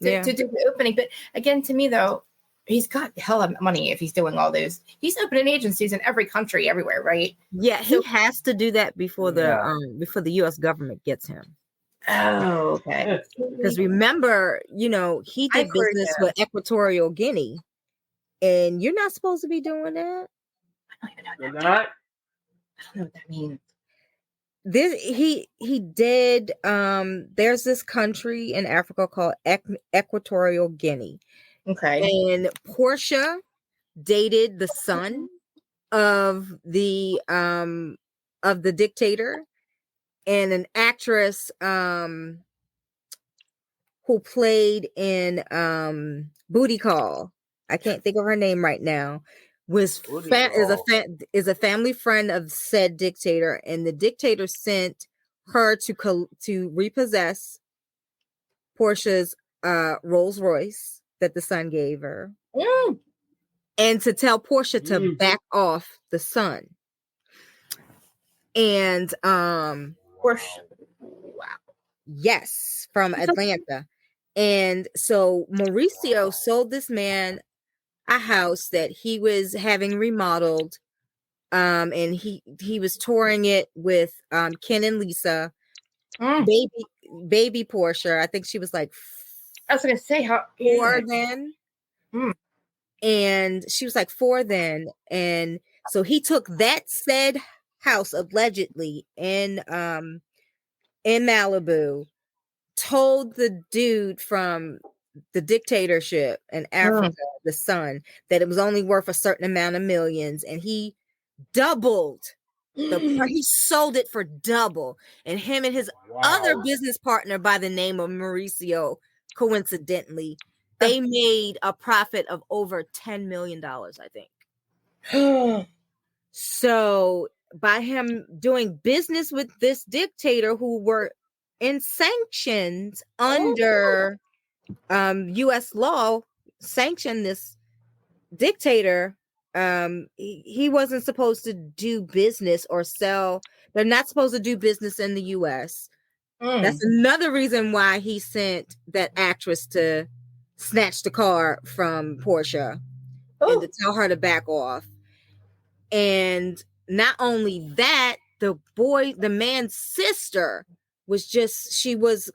to do the opening. But again, to me though, he's got hella money if he's doing all those. He's opening agencies in every country, everywhere, right? Yeah, he has to do that before the U.S. government gets him. Oh, okay. Because remember, he did business with Equatorial Guinea, and you're not supposed to be doing that. I don't even know. You're not? I don't know what that means. He did. There's this country in Africa called Equatorial Guinea. Okay. And Portia dated the son of the dictator, and an actress who played in Booty Call. I can't think of her name right now. Is a family friend of said dictator, and the dictator sent her to repossess Portia's Rolls Royce that the son gave her, and to tell Portia to back off the son. And Portia, wow, yes, from Atlanta. And so Mauricio sold this man a house that he was having remodeled, and he was touring it with Ken and Lisa, baby Portia. I think she was like, I was gonna say 4 then, and she was like 4 then, and so he took that said house allegedly in Malibu, told the dude from the dictatorship in Africa, the son, that it was only worth a certain amount of millions, and he doubled he sold it for double. And him and his other business partner by the name of Mauricio, coincidentally, they made a profit of over $10 million, I think. So by him doing business with this dictator who were in sanctions under US law, sanctioned this dictator, he wasn't supposed to do business or sell. They're not supposed to do business in the US. That's another reason why he sent that actress to snatch the car from Portia and to tell her to back off. And not only that, the man's sister she was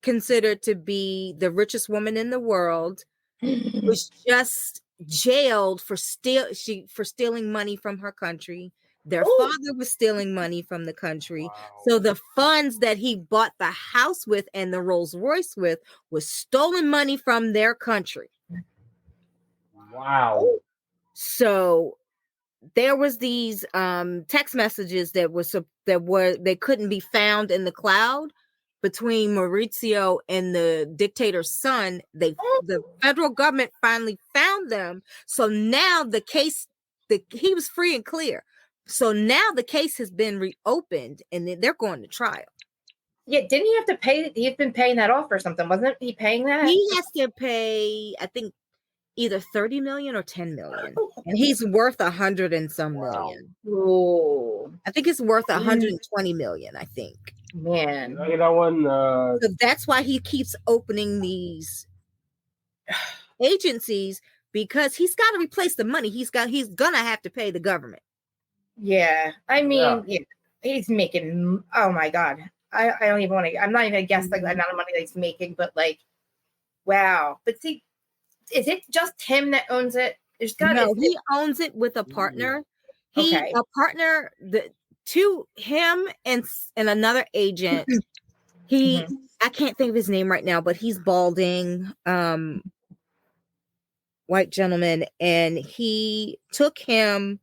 considered to be the richest woman in the world, was just jailed for stealing money from her country. Their father was stealing money from the country. So the funds that he bought the house with and the Rolls Royce with was stolen money from their country. Wow. So there was these text messages they couldn't be found in the cloud between Maurizio and the dictator's son. The federal government finally found them. So now he was free and clear. So now the case has been reopened and they're going to trial. Yeah, didn't he have to pay? He's been paying that off or something, wasn't he paying that? He has to pay, I think, either 30 million or 10 million. And he's worth 100 and some million. Ooh. I think it's worth 120 million, I think. Man. That one, so that's why he keeps opening these agencies, because he's got to replace the money. He's gonna have to pay the government. Yeah. I mean, yeah. He's making, oh my God. I don't even want to, I'm not even gonna guess like the amount of money that he's making, but like, wow. But see, is it just him that owns it? He owns it with a partner. A partner to him and another agent. I can't think of his name right now, but he's balding, white gentleman, and he took him.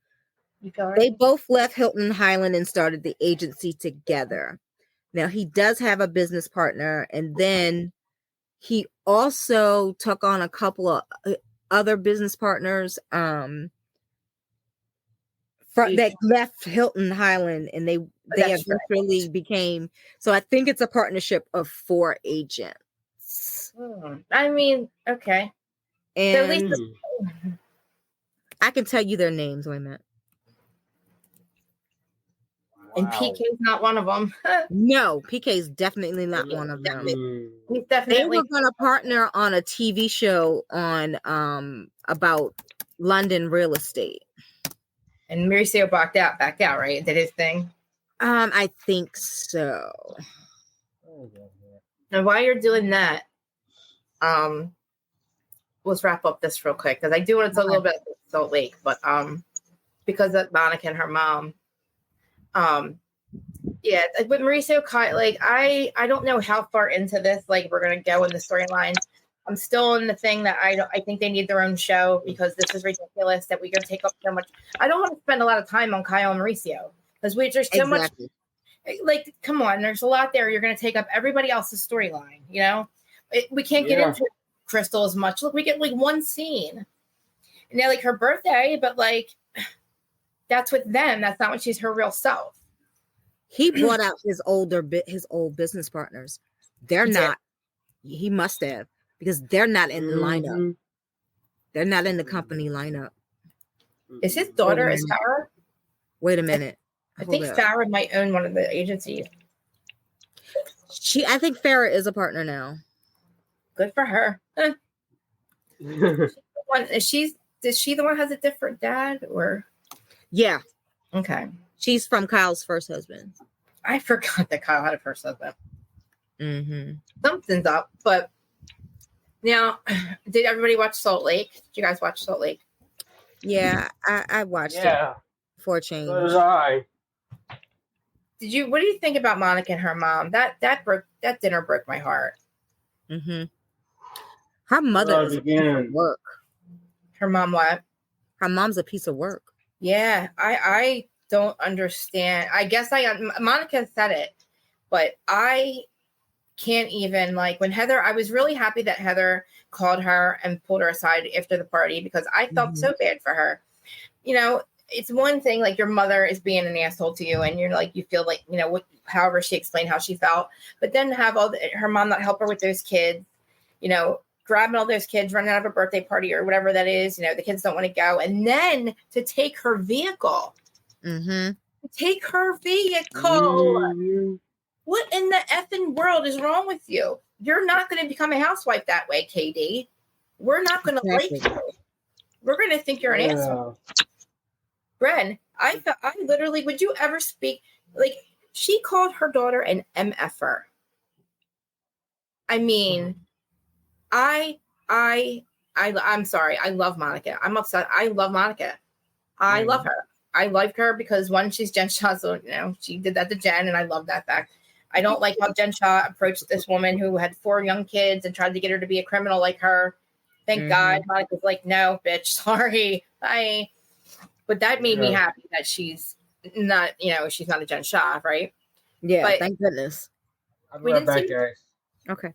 They both left Hilton Highland and started the agency together. Now he does have a business partner, and then he also took on a couple of other business partners that left Hilton Highland, and they eventually became. So I think it's a partnership of 4 agents. I mean, okay. And so at least I can tell you their names. Wait a minute. And PK's not one of them. No, PK's definitely not one of them. He's definitely. They were going to partner on a TV show on about London real estate. And Mauricio backed out, right? Did his thing. I think so. And while you're doing that, let's wrap up this real quick, because I do want to talk a little bit about Salt Lake, but because of Monica and her mom. Yeah, with Mauricio, like I don't know how far into this like we're gonna go in the storyline. I'm still in the thing that I think they need their own show, because this is ridiculous that we're gonna take up so much. I don't want to spend a lot of time on Kyle and Mauricio, because there's so much. Like, come on, there's a lot there. You're gonna take up everybody else's storyline. You know, we can't get into Crystal as much. Look, we get like one scene, and they're like her birthday, but like. That's with them. That's not when she's her real self. He brought out his old business partners. They're not. He must have, because they're not in the lineup. They're not in the company lineup. Is his daughter is Farrah? Wait a minute. I think Farrah might own one of the agencies. I think Farrah is a partner now. Good for her. Is she the one who has a different dad, or? Yeah. Okay. She's from Kyle's first husband. I forgot that Kyle had a first husband. Mm-hmm. Something's up, but now, did everybody watch Salt Lake? Did you guys watch Salt Lake? Yeah, I watched it for a change. So did I. What do you think about Monica and her mom? That dinner broke my heart. Mm-hmm. Her mother is a piece of work. Her mom what? Her mom's a piece of work. Yeah, I don't understand. I guess Monica said it, but I can't even, like, when Heather, I was really happy that Heather called her and pulled her aside after the party because I felt so bad for her. You know, it's one thing, like, your mother is being an asshole to you and you're like, you feel like, you know, however she explained how she felt, but then have her mom not help her with those kids, you know, grabbing all those kids, running out of a birthday party or whatever that is, you know, the kids don't want to go. And then to take her vehicle. Mm-hmm. Take her vehicle. Mm-hmm. What in the effing world is wrong with you? You're not going to become a housewife that way, KD. We're not going to like you. We're going to think you're an asshole. Bren, I literally, would you ever speak? Like, she called her daughter an MFer. I mean, I'm sorry. I love Monica. I'm upset. I love Monica. I love her. I like her because one, she's Jen Shaw, so you know she did that to Jen, and I love that fact. I don't like how Jen Shaw approached this woman who had 4 young kids and tried to get her to be a criminal like her. Thank God, Monica's like, no, bitch, sorry, bye. But that made me happy that she's not, you know, she's not a Jen Shaw, right? Yeah, but thank goodness. I'll be right back, guys. Okay.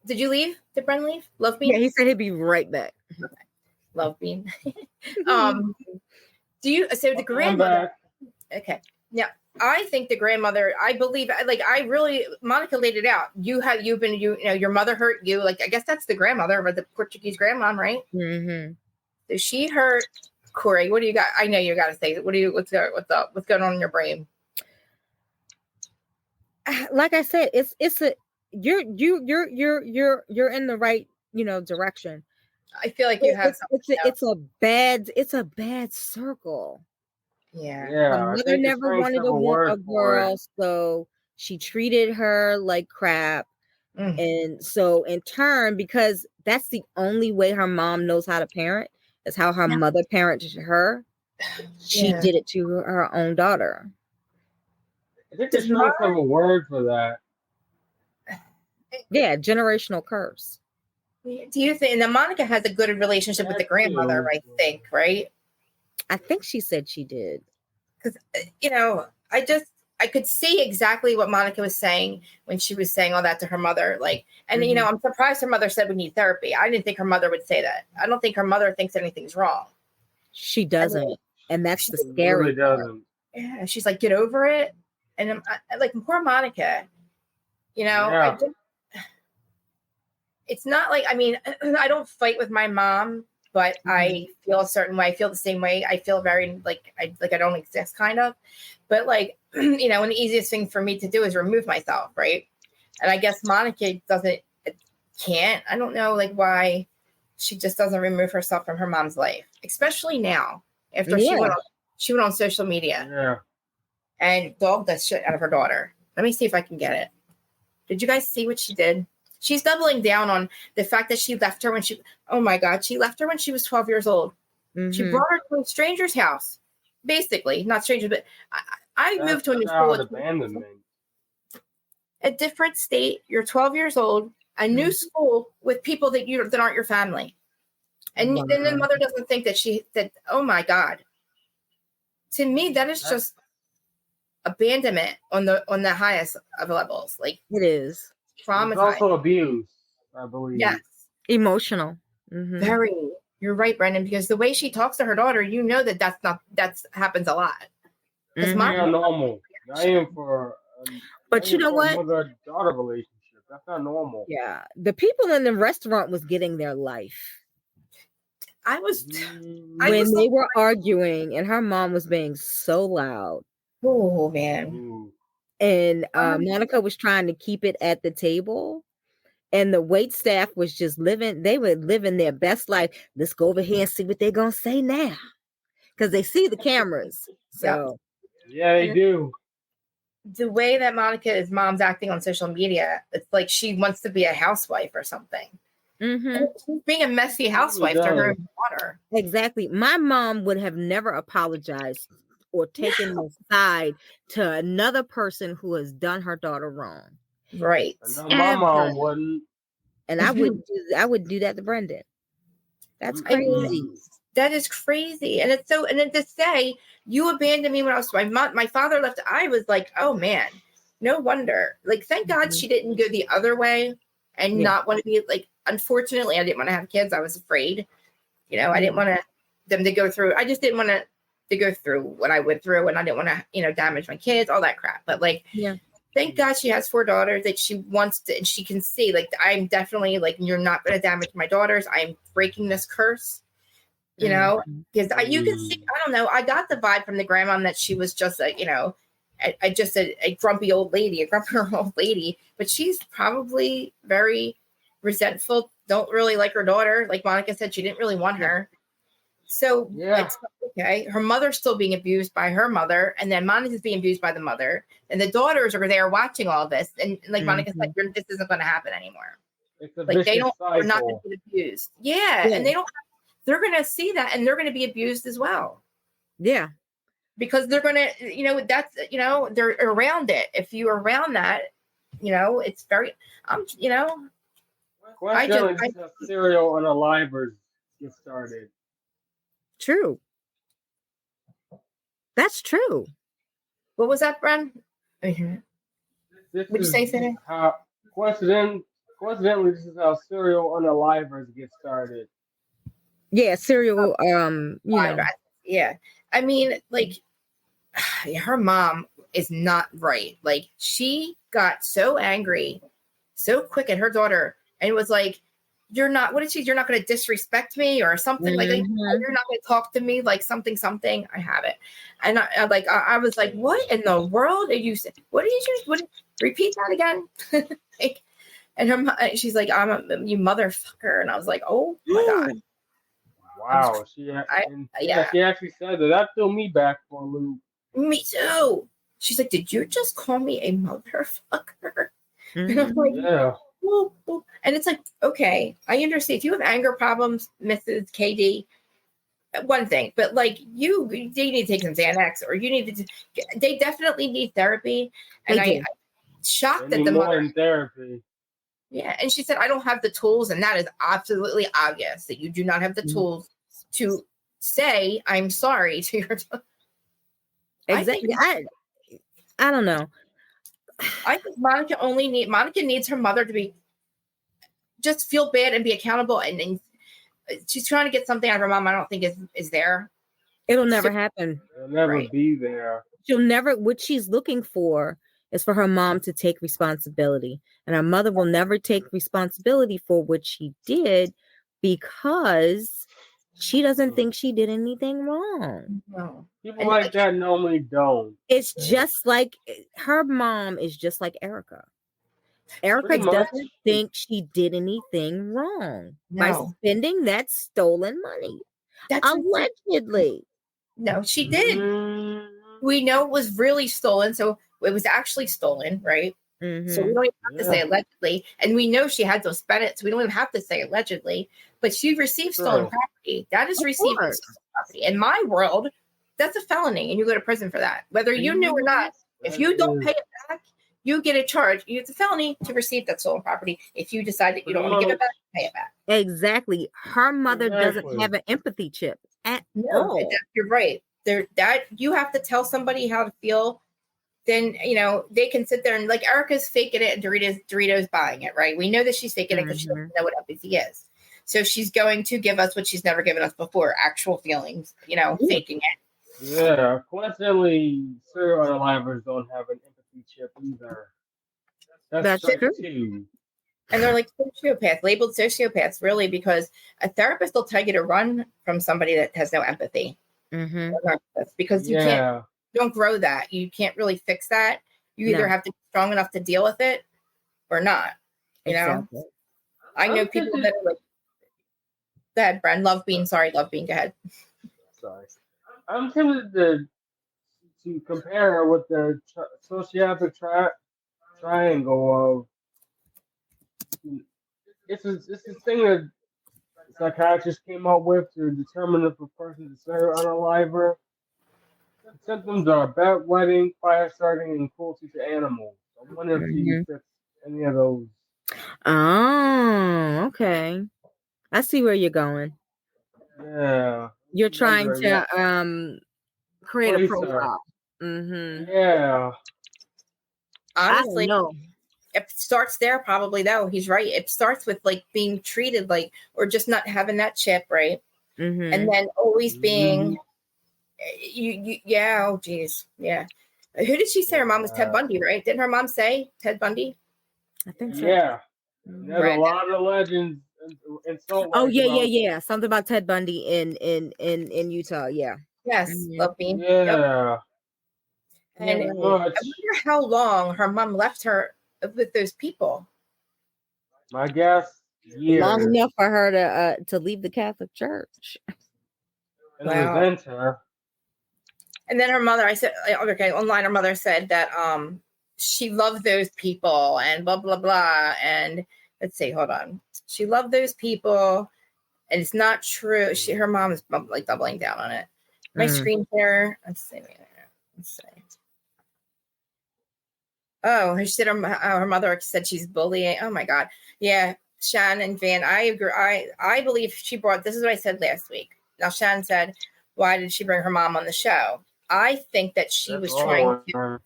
Did you leave? Did Bren leave? Love Bean? Yeah, he said he'd be right back. Okay. Love Bean. The grandmother? Okay. Yeah. I think the grandmother, I believe, Monica laid it out. Your mother hurt you. Like, I guess that's the grandmother, but the Portuguese grandmom, right? Mm-hmm. So she hurt Corey. What do you got? I know you got to say, what's going on in your brain? Like I said, you're in the right, direction. I feel like you have it's a bad circle. Yeah. Her mother never wanted a girl, so she treated her like crap. And so in turn, because that's the only way her mom knows how to parent, is how her mother parented her. She did it to her own daughter. I think there's no kind of a word for that. Yeah, generational curse. Do you think? And Monica has a good relationship with the grandmother, I think, right? I think she said she did. Because, I could see exactly what Monica was saying when she was saying all that to her mother. Like, and, I'm surprised her mother said we need therapy. I didn't think her mother would say that. I don't think her mother thinks anything's wrong. She doesn't. And that's the scary part. Yeah. She's like, get over it. And I'm like, poor Monica, it's not like, I don't fight with my mom, but I feel a certain way. I feel the same way. I feel very I don't exist, kind of. But and the easiest thing for me to do is remove myself, right? And I guess Monica can't. I don't know why she just doesn't remove herself from her mom's life, especially now after she went on social media and dogged the shit out of her daughter. Let me see if I can get it. Did you guys see what she did? She's doubling down on the fact that she left her she left her when she was 12 years old. Mm-hmm. She brought her to a stranger's house. Basically, not strangers, but I moved to a new school. Abandonment. A different state. You're 12 years old, a new school with people that aren't your family. And then the mother doesn't think that, oh my God. To me, that is just abandonment on the highest of levels. It is. Traumatized. It's also abuse, I believe. Yes. Emotional. Mm-hmm. Very. You're right, Brendan, because the way she talks to her daughter, that happens a lot. It's not normal. Not even for but you know what? Mother-daughter relationship. That's not normal. Yeah. The people in the restaurant was getting their life. When they were arguing and her mom was being so loud. Oh, man. And Monica was trying to keep it at the table. And the wait staff was just living their best life. Let's go over here and see what they're going to say now. Because they see the cameras. So, yeah, they do. The way that Monica's mom's acting on social media, it's like she wants to be a housewife or something. Mm-hmm. She's being a messy housewife to her daughter. Exactly. My mom would have never apologized or taking the side to another person who has done her daughter wrong. Right. I know my mom wouldn't. And I would do that to Brendan. That's I mean, crazy. that is crazy. And it's so, and then to say you abandoned me when I was my father left, I was like, oh man, no wonder. Like, thank God she didn't go the other way and not want to be like, unfortunately, I didn't want to have kids. I was afraid. You know, I didn't want them to go through. I just didn't want to go through what I went through, and I didn't want to, you know, damage my kids, all that crap. But like, thank God she has 4 daughters that she wants to, and she can see, like, I'm definitely like, you're not going to damage my daughters. I'm breaking this curse, you know, because you can see, I don't know, I got the vibe from the grandma that she was just like, you know, just a grumpy old lady, but she's probably very resentful, don't really like her daughter. Like Monica said, she didn't really want her. So it's okay. Her mother's still being abused by her mother, and then Monica's being abused by the mother, and the daughters are there watching all this. And like Monica said, this isn't going to happen anymore. It's a like vicious they're not going cycle. to get abused. And they don't. They're going to see that, and they're going to be abused as well. Yeah, because they're going to, you know, that's, you know, they're around it. If you're around that, you know, it's very, you know. Question: serial unalivers get started. True. That's true. What was that, Bren? Would you say something? Coincidentally, this is how serial unalivers get started. Yeah, serial. You know. Yeah, I mean, like, her mom is not right. Like, she got so angry so quick at her daughter, and it was like, you're not, what did she, you're not going to disrespect me or something like you're not going to talk to me like something. I have it. And I was like, what in the world are you saying? What did you, repeat that again? Like, and she's like, you motherfucker. And I was like, oh my God. Wow. She actually said that threw me back for a loop. Me too. She's like, did you just call me a motherfucker? And I'm like, yeah. Whoop, whoop. And it's like, okay, I understand if you have anger problems, Mrs. KD, one thing, but like you need to take some Xanax, or you need to. They definitely need therapy, and I'm shocked that the mother in therapy. Yeah, and she said, I don't have the tools, and that is absolutely obvious that you do not have the tools to say I'm sorry to your. Exactly. I don't know. I think Monica needs her mother to just feel bad and be accountable, and she's trying to get something out of her mom. I don't think is there. It'll never happen. It'll never be there. She'll never. What she's looking for is for her mom to take responsibility, and her mother will never take responsibility for what she did because she doesn't think she did anything wrong. No. People like that normally don't. It's just like her mom is just like Erica. Erica doesn't think she did anything wrong by spending that stolen money. Allegedly. No, she did. We know it was really stolen, so it was actually stolen, right? So we don't even have to say allegedly, and we know she had to spend it, so we don't even have to say allegedly. But she received stolen property. That is receiving stolen property. In my world, that's a felony, and you go to prison for that, whether you knew or not. If you don't pay it back, you get a charge. It's a felony to receive that stolen property. If you decide that you don't want to give it back, pay it back. Exactly. Her mother doesn't have an empathy chip at all. You're right. That you have to tell somebody how to feel. Then, you know, they can sit there and, like, Erica's faking it and Doritos buying it, right? We know that she's faking it because she doesn't know what empathy is. So she's going to give us what she's never given us before, actual feelings, you know, faking it. Yeah, coincidentally, serial unalivers don't have an empathy chip either. That's true. Too. And they're like sociopaths, labeled sociopaths, really, because a therapist will tell you to run from somebody that has no empathy. Because you don't grow that. You can't really fix that. You either have to be strong enough to deal with it or not. You know? I know people that are like, go ahead, Bren. Love Bean. Sorry, Love Bean. Go ahead. Sorry. I'm tempted to compare with the sociopathic triangle of it's this thing that psychiatrists came up with to determine if a person is serial unaliver. Symptoms are bedwetting, fire starting, and cruelty to animals. I wonder if she Mhm. fits any of those. Oh, okay. I see where you're going. Yeah, You're I'm trying wondering that. to create a Place her. profile. Mm-hmm. Yeah. I don't Honestly, know. it starts there probably though. He's right. It starts with like being treated like, or just not having that chip, right? And Mm-hmm. then always Mm-hmm. being yeah, oh geez. Yeah. Who did she say her mom was? Ted Yeah. Bundy, right? Didn't her mom say Ted Bundy? I think so. Yeah. And there's a Right. lot of legends and Oh stories yeah, yeah, about. yeah. Something about Ted Bundy in Utah. Yeah. Yes, Mm-hmm. love me. Yep. Yeah. And Pretty Right. much. I wonder how long her mom left her with those people. My guess, Long years. enough for her to leave the Catholic Church. And Wow. resent her. And then her mother, I said, okay, online, her mother said that she loved those people and blah blah blah. And let's see, hold on, she loved those people, and it's not true. Her mom is like doubling down on it. My Mm. screen share. Let's see. Let's see. Oh, she said her mother said she's bullying. Oh my God, yeah, Shan and Van. I agree. I believe she brought. This is what I said last week. Now Shan said, "Why did she bring her mom on the show?" I think that she That's was all I trying to want.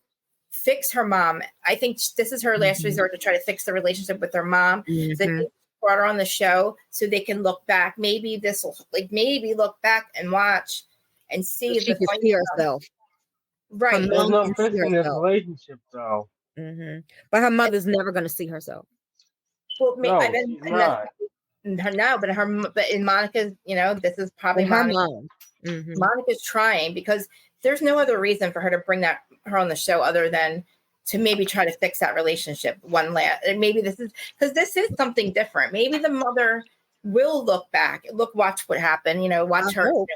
fix her mom. I think this is her last Mhm. resort to try to fix the relationship with her mom. So Mhm. they brought her on the show so they can look back. Maybe this will maybe look back and watch and So see she the can fight. see herself. Her Right. There's mom no can see fixing this herself. relationship, though. But her mother's never going to see herself. Well, I No, mean, she's and that's not. no, but in Monica's, this is probably But her Monica. mom. Monica's trying because there's no other reason for her to bring her on the show other than to maybe try to fix that relationship one last. And maybe this is because this is something different. Maybe the mother will look back, watch what happened. I Watch her. hope.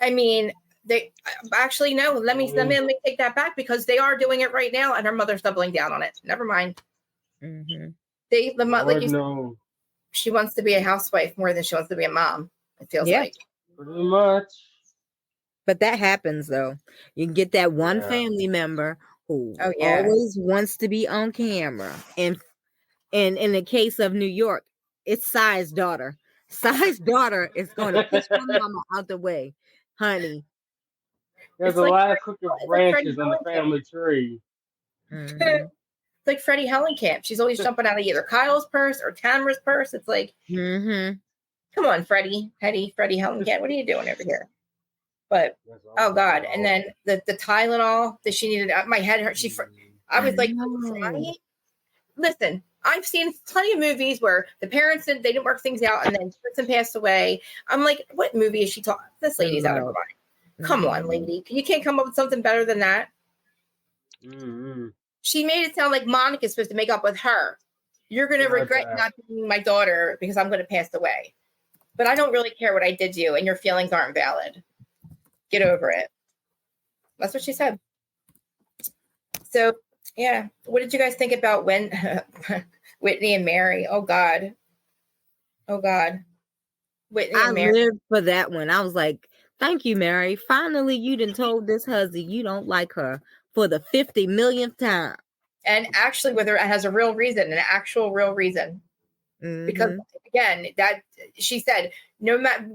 I mean, they actually no. Let me take that back because they are doing it right now, and her mother's doubling down on it. Never mind. Like Lord you said, knows. she wants to be a housewife more than she wants to be a mom. It feels Yeah. like. Pretty much. But that happens though. You get that one Yeah. family member who Oh yeah. always wants to be on camera. And in the case of New York, it's Sai's daughter. Sai's daughter is going to push her mama out the way, honey. There's It's a like lot of crooked Freddie branches on the Hillenkamp. family tree. Mhm. It's like Freddie Hillenkamp. She's always jumping out of either Kyle's purse or Tamara's purse. It's like, Mhm. come on, Freddie Hillenkamp. What are you doing over here? But oh God! And then the Tylenol that she needed. My head hurt. I was like crying. Listen, I've seen plenty of movies where the parents they didn't work things out, and then the person passed away. I'm like, what movie is she talking? This lady's out of her mind. Come on, lady. You can't come up with something better than that. Mm-hmm. She made it sound like Monica's supposed to make up with her. You're going to regret not being my daughter because I'm going to pass away. But I don't really care what I did to you, and your feelings aren't valid. Get over it. That's what she said. So, yeah. What did you guys think about when Whitney and Mary? Oh, God. Oh, God. Whitney I and Mary. lived for that one. I was like, thank you, Mary. Finally, you done told this hussy you don't like her for the 50 millionth time. And actually, whether it has a real reason, an actual real reason. Because, again, that she said, no matter,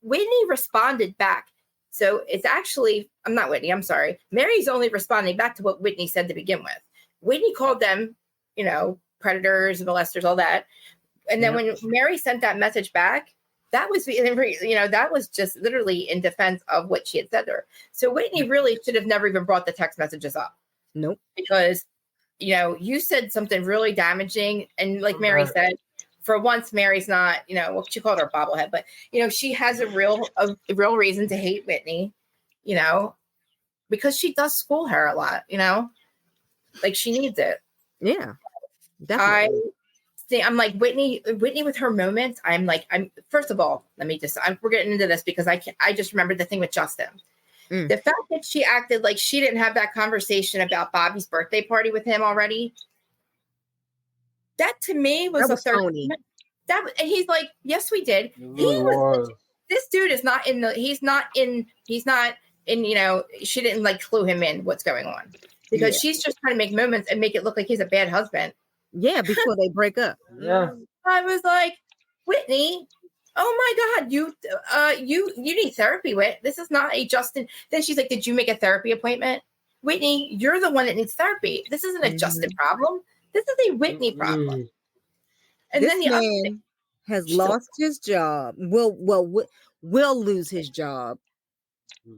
Whitney responded back. So it's actually, I'm not Whitney, I'm sorry. Mary's only responding back to what Whitney said to begin with. Whitney called them, predators, molesters, all that. And then when Mary sent that message back, that was, that was just literally in defense of what she had said to her. So Whitney really should have never even brought the text messages up. Nope. Because, you said something really damaging. And like Mary said, for once, Mary's not, what she called her bobblehead, but she has a real reason to hate Whitney, because she does school her a lot, like she needs it. Yeah, definitely. I'm like Whitney with her moments. I'm first of all, we're getting into this because I just remembered the thing with Justin. The fact that she acted like she didn't have that conversation about Bobby's birthday party with him already. That to me was a third. And he's like, yes, we did. This dude is not in the. He's not and she didn't like clue him in what's going on, because she's just trying to make moments and make it look like he's a bad husband. Yeah, before they break up. Yeah. I was like, Whitney, oh my God, you need therapy, Whit. This is not a Justin. Then she's like, did you make a therapy appointment? Whitney, you're the one that needs therapy. This isn't a Justin problem. This is a Whitney problem. And this then the man other thing, has lost his job. Will lose his job.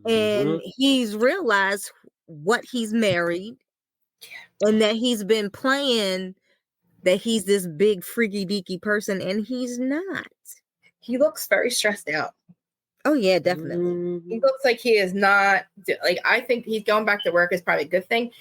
And he's realized what he's married, and that he's been playing that he's this big freaky deaky person, and he's not. He looks very stressed out. Oh yeah, definitely. He looks like he is not like. I think he's going back to work is probably a good thing.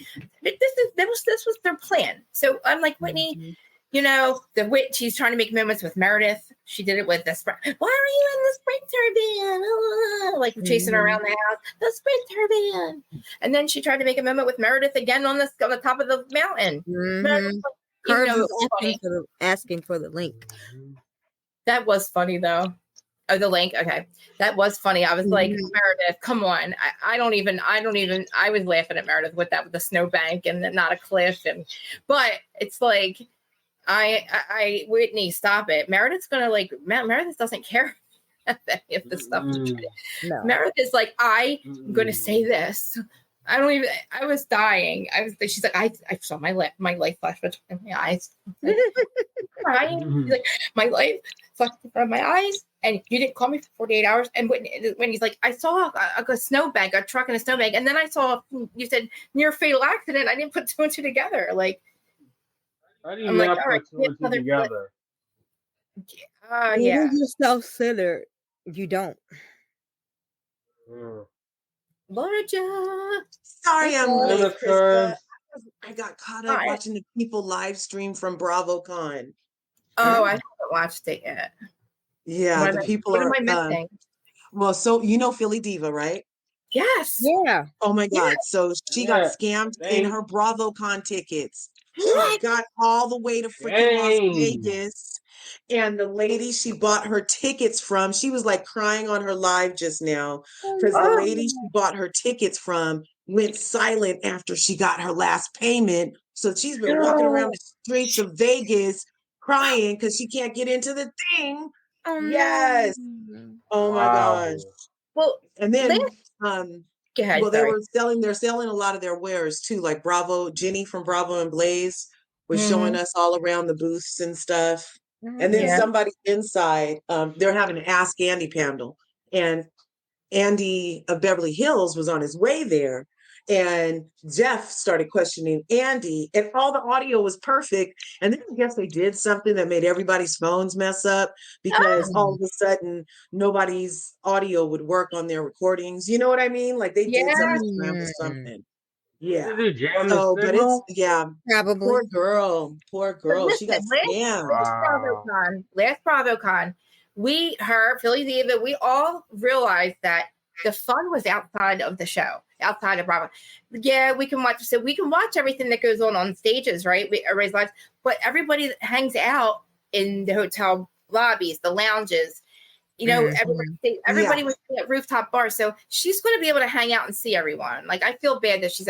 But this was their plan. So I'm like, Whitney, the witch. She's trying to make moments with Meredith. She did it with the sprint. Why are you in the sprinter van? Like chasing her around the house. The sprinter van. And then she tried to make a moment with Meredith again on the top of the mountain. Asking for the link. That was funny though. Oh, the link. Okay. That was funny. I was like, Meredith, come on. I was laughing at Meredith with the snowbank and not a cliff. But it's like, Whitney, stop it. Meredith's going to Meredith doesn't care if the stuff. No. Meredith is like, I'm going to say this. I was dying. She's like, I saw my life flash between my eyes. Crying. She's like, my life flashed in front of my eyes, and you didn't call me for 48 hours. And when he's like, I saw a snowbank, a truck and a snowbank, and then I saw, you said near fatal accident. I didn't put two and two together. Like, I didn't put two and two together. Yeah. You're self-centered. You don't. Larja. Sorry, I'm late, Krista. I got caught up watching the people live stream from BravoCon. Oh, I haven't watched it yet. Yeah, the people are. What am I missing? Well, so Philly Diva, right? Yes. Yeah. Oh my God. So she got scammed in her BravoCon tickets. She got all the way to freaking Las Vegas. And the lady she bought her tickets from, she was like crying on her live just now because the lady she bought her tickets from went silent after she got her last payment. So she's been walking around the streets of Vegas crying because she can't get into the thing. Yes. Oh my gosh. Well, and then ahead, they're selling a lot of their wares too, like Jenny from Bravo and Blaze was showing us all around the booths and stuff. And then somebody inside, they're having an Ask Andy panel, and Andy of Beverly Hills was on his way there, and Jeff started questioning Andy, and all the audio was perfect. And then I guess they did something that made everybody's phones mess up, because all of a sudden nobody's audio would work on their recordings. You know what I mean? Like they did something. Yeah. So, but it's probably poor girl. Listen, she got scammed. Last BravoCon, Philly Diva, we all realized that the fun was outside of the show, outside of Bravo. Yeah, we can watch everything that goes on stages, right? Everybody's lives, but everybody that hangs out in the hotel lobbies, the lounges, everybody was at rooftop bars. So she's going to be able to hang out and see everyone. Like, I feel bad that she's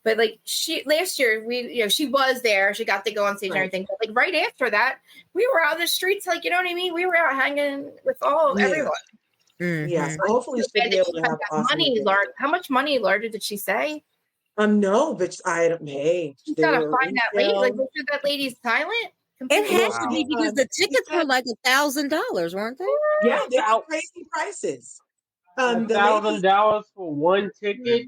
but like last year she was there. She got to go on stage and everything. But like right after that, we were out in the streets. Like, you know what I mean? We were out hanging with everyone. Yeah. So hopefully she'll be able to have money. How much money, Larja, did she say? No, but I don't. Hey, you gotta find that lady. Like, make sure that lady's silent. It has to be, because the tickets were like $1,000, weren't they? Yeah, they are crazy prices. $1,000 for one ticket.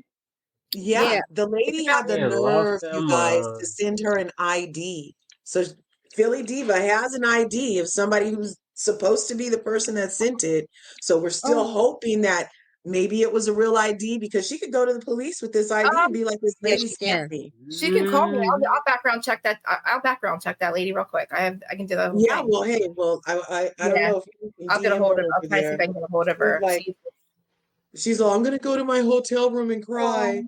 Yeah, the lady had the nerve, you guys, to send her an ID. So Philly Diva has an ID of somebody who's supposed to be the person that sent it. So we're still hoping that maybe it was a real ID, because she could go to the police with this ID and be like, "This lady scammed me." She can call me. I'll background check that. I'll background check that lady real quick. I can do that. Yeah. Well, hey. Well, I don't know if I'll get a hold of her. I'll try to see if I can get a hold of her. She's all, "I'm gonna go to my hotel room and cry."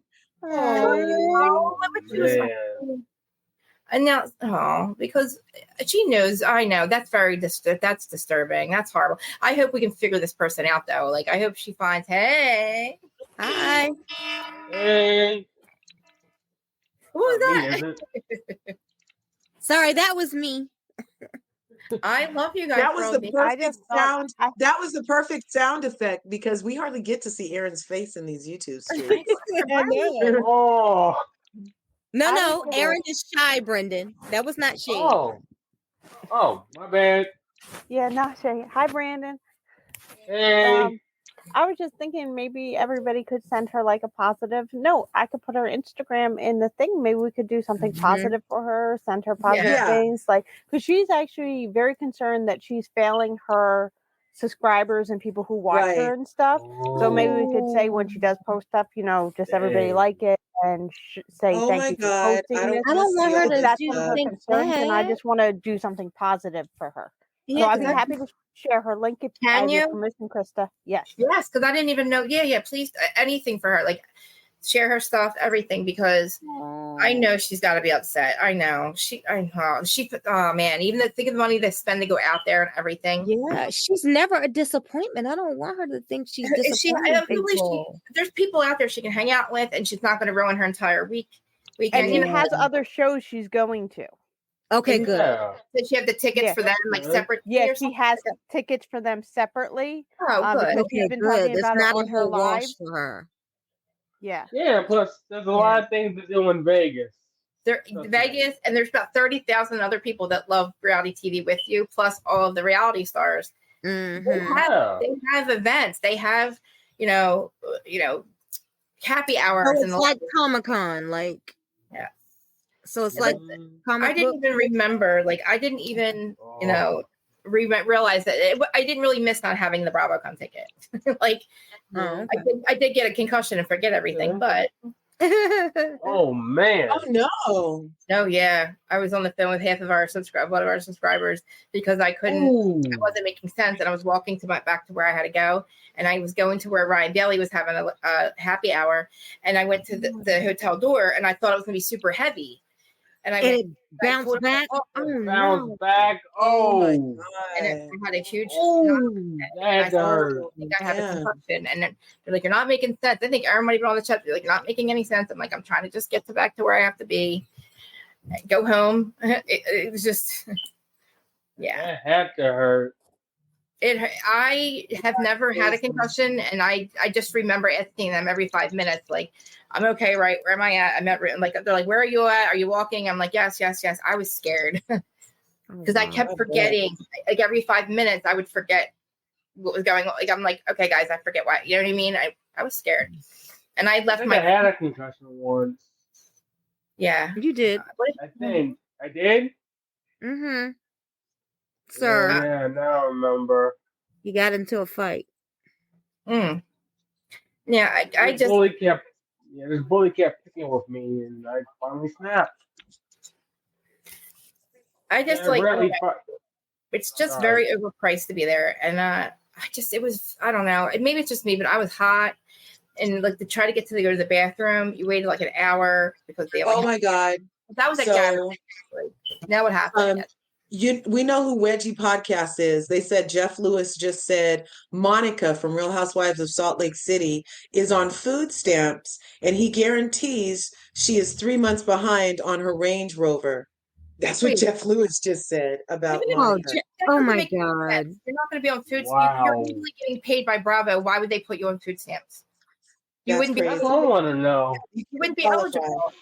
And now, because she knows, I know that's that's disturbing. That's horrible. I hope we can figure this person out, though. Like, I hope she finds, hey, Hi. Hey. Who was Not me, that? is it? Sorry, that was me. I love you guys. That was for the all being- perfect sound. That was the perfect sound effect because we hardly get to see Aaron's face in these YouTube streams. I know. Oh. No, Aaron is shy, Brendan. That was not shade. Oh, my bad. Yeah, not shade. Hi, Brandon. Hey. I was just thinking maybe everybody could send her like a positive note. I could put her Instagram in the thing. Maybe we could do something positive for her, send her positive Yeah. things. Like, because she's actually very concerned that she's failing her subscribers and people who watch her and stuff. So maybe we could say when she does post stuff, just everybody like it and say Oh thank my you for God, posting I don't this. don't want her Because to that's do one of her something concerns, and I bad. just want to do something positive for her. Yeah, So I'd be 'cause I- happy to share her link if I Can have your you? permission, Krista. Yes. Yes, because I didn't even know. Yeah, please, anything for her. Like, share her stuff, everything, because I know she's got to be upset. I know oh man, even think of the money they spend to go out there and everything. Yeah, she's never a disappointment. I don't want her to think she's disappointing people. There's people out there she can hang out with, and she's not going to ruin her entire weekend. And she has other shows she's going to. Okay, good. Did she have the tickets for them, like separate? Yeah, she has tickets for them separately. Oh, good. Because she's been talking It's about it not on a her whole wash live. for her. Yeah. Yeah, plus there's a lot of things to do in Vegas. Vegas, and there's about 30,000 other people that love reality TV with you, plus all of the reality stars. Mm-hmm. They have events. They have, happy hours. So it's like Comic-Con, like. Yeah. So it's like I didn't even remember. Like, I didn't even, realize that I didn't really miss not having the BravoCon ticket. Like, I did get a concussion and forget everything, but. Oh man! Oh no! No, yeah, I was on the phone with one of our subscribers because I wasn't making sense, and I was walking back to where I had to go, and I was going to where Ryan Daly was having a happy hour, and I went to the hotel door, and I thought it was gonna be super heavy, and it bounced back. Bounced back. Oh my God! And I had a huge. That hurt. I think I have a concussion, and they're like, "You're not making sense." I think everybody on the chat, they're like, "Not making any sense." I'm like, "I'm trying to just get back to where I have to be, go home." It was just, yeah. That had to hurt. I have never had a concussion, and I just remember asking them every 5 minutes, like, "I'm okay, right? Where am I at?" I'm at, like, they're like, "Where are you at? Are you walking?" I'm like, yes. I was scared because I kept forgetting. Like every 5 minutes, I would forget what was going on. Like, I'm like, "Okay, guys, I forget why." You know what I mean? I was scared, and I left I had a concussion once. Yeah, you did. I think I did. Mm-hmm. Sir. Yeah, now I remember. You got into a fight. Yeah, I this bully kept picking with me, and I finally snapped. I just it's just very overpriced to be there, and I don't know. Maybe it's just me, but I was hot, and like to try to go to the bathroom, you waited like an hour because they. Oh my God! That was now what happened? We know who Wedgie Podcast is. They said Jeff Lewis just said Monica from Real Housewives of Salt Lake City is on food stamps, and he guarantees she is 3 months behind on her Range Rover. That's what Jeff Lewis just said about Monica. Oh my God! You're not going to be on food stamps. Wow. You're usually getting paid by Bravo. Why would they put you on food stamps? You wouldn't be. I don't want to know. You wouldn't be eligible.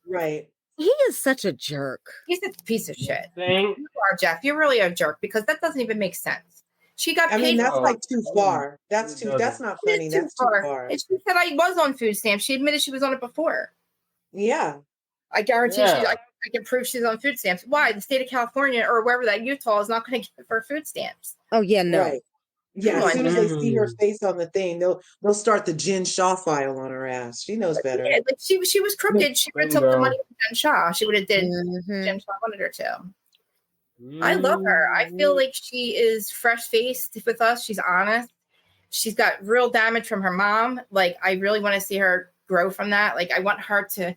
Right. He is such a jerk. He's a piece of shit. You are, Jeff. You're really a jerk because that doesn't even make sense. She got paid. I mean, that's like too far. That's not funny. That's too far. And she said I was on food stamps. She admitted she was on it before. Yeah. I guarantee I can prove she's on food stamps. Why? The state of California or wherever that Utah is not going to give her food stamps. Oh, yeah, no. Right. Yeah, as soon as they see her face on the thing, they'll start the Jen Shaw file on her ass. She knows better. Yeah, like she was crooked. She would have took the money from Jen Shaw. She would have did Jen Shaw wanted her to. I love her. I feel like she is fresh faced with us. She's honest. She's got real damage from her mom. Like I really want to see her grow from that. Like I want her to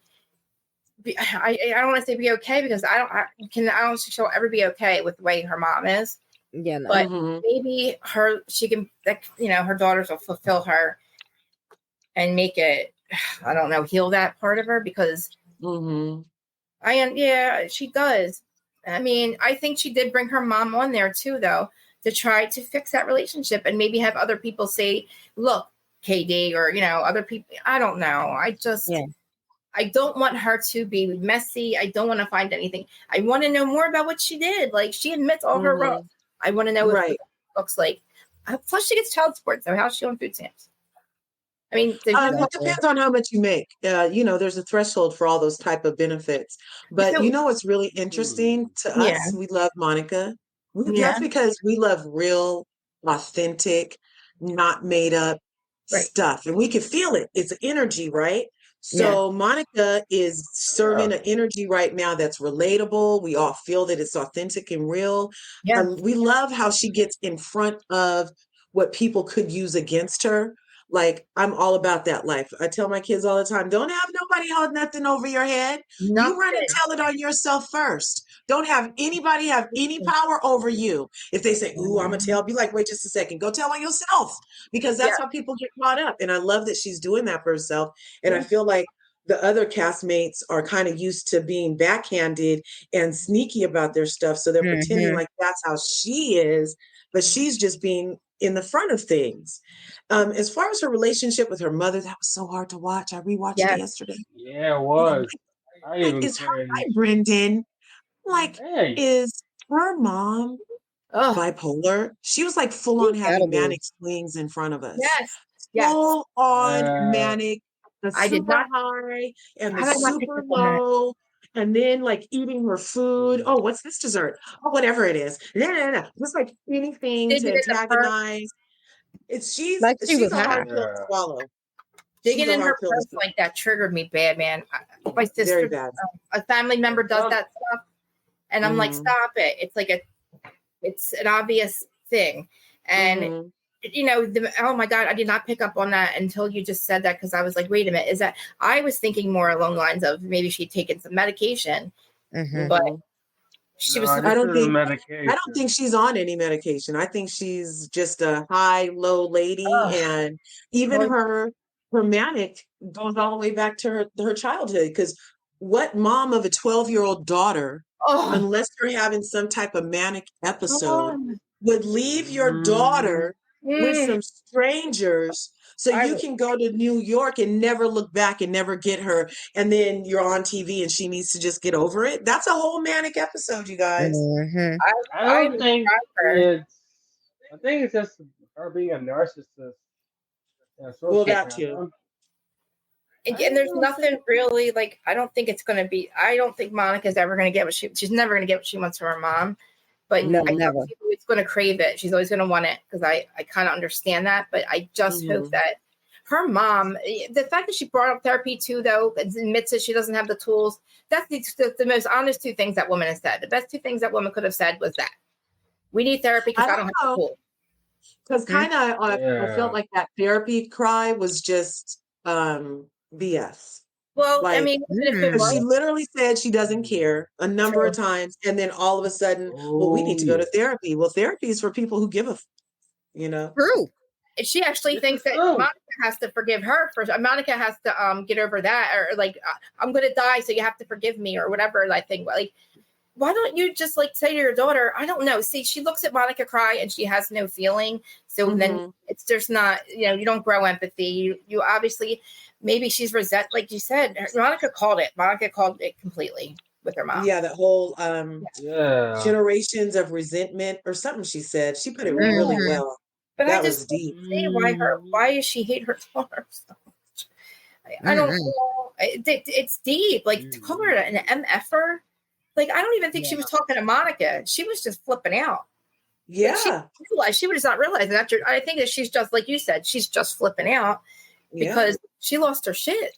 be. I don't want to say be okay because I don't think she'll ever be okay with the way her mom is. Yeah, no. But maybe her daughters will fulfill her and make it, I don't know, heal that part of her, because she does. I mean, I think she did bring her mom on there too, though, to try to fix that relationship and maybe have other people say, look, KD, or, other people. I don't know. I don't want her to be messy. I don't want to find anything. I want to know more about what she did. Like, she admits all her wrongs. I want to know what it looks like. Plus, she gets child support. So how's she on food stamps? I mean, it depends on how much you make. There's a threshold for all those type of benefits. But what's really interesting to us? We love Monica. That's because we love real, authentic, not made up stuff. And we can feel it. It's energy, right? So Monica is serving an energy right now that's relatable. We all feel that it's authentic and real. We love how she gets in front of what people could use against her. Like, I'm all about that life. I tell my kids all the time, don't have nobody hold nothing over your head. You run and tell it on yourself first. Don't have anybody have any power over you. If they say, ooh, I'm going to tell, be like, wait just a second. Go tell on yourself, because that's how people get caught up. And I love that she's doing that for herself. And I feel like the other castmates are kind of used to being backhanded and sneaky about their stuff. So they're pretending like that's how she is, but she's just being in the front of things. As far as her relationship with her mother, that was so hard to watch. I rewatched it yesterday. Yeah, it was. Is her, hi, Brendan. Is her mom bipolar? She was like full on having manic swings in front of us. Full on manic, the super high and the super low. And then like eating her food. Oh, what's this dessert? Oh, whatever it is. No. Just like anything to antagonize. She's a hard pill to swallow. Digging in her purse like that triggered me bad, man. My sister, a family member does that stuff, and I'm like, stop it. It's like it's an obvious thing. And oh my God, I did not pick up on that until you just said that, because I was like, wait a minute, is that, I was thinking more along the lines of maybe she'd taken some medication, but she was. I don't think she's on any medication. I think she's just a high, low lady, and even her manic goes all the way back to her childhood. Because what mom of a 12-year-old daughter, unless you're having some type of manic episode, would leave your daughter with some strangers so you can go to New York and never look back and never get her, and then you're on TV and she needs to just get over it? That's a whole manic episode, you guys. I think it's just her being a narcissist. Well, that too. And there's nothing really, like, I don't think Monica's ever going to get she's never going to get what she wants from her mom. But no, I never. She's always going to crave it. She's always going to want it, because I kind of understand that. But I just hope that her mom, the fact that she brought up therapy too, though, and admits that she doesn't have the tools, that's the most honest two things that woman has said. The best two things that woman could have said was that we need therapy because I don't have the tools. Because kind of, I felt like that therapy cry was just BS. Well, I mean, she literally said she doesn't care a number of times, and then all of a sudden, well, we need to go to therapy. Well, therapy is for people who give a, True. She actually thinks that Monica has to forgive her first. Monica has to get over that, or like, I'm going to die, so you have to forgive me, or whatever. I think, like, why don't you just like say to your daughter, I don't know. See, she looks at Monica cry and she has no feeling. So then it's just not, you don't grow empathy. You obviously, maybe she's like you said, Monica called it completely with her mom. Yeah, that whole generations of resentment or something she said. She put it really well. But that was deep. Why does she hate her daughter so much? I don't know. It's deep. Like, to call her an MFer. Like, I don't even think she was talking to Monica. She was just flipping out. Yeah. She would just not realize that. I think that she's just, like you said, she's just flipping out because she lost her shit.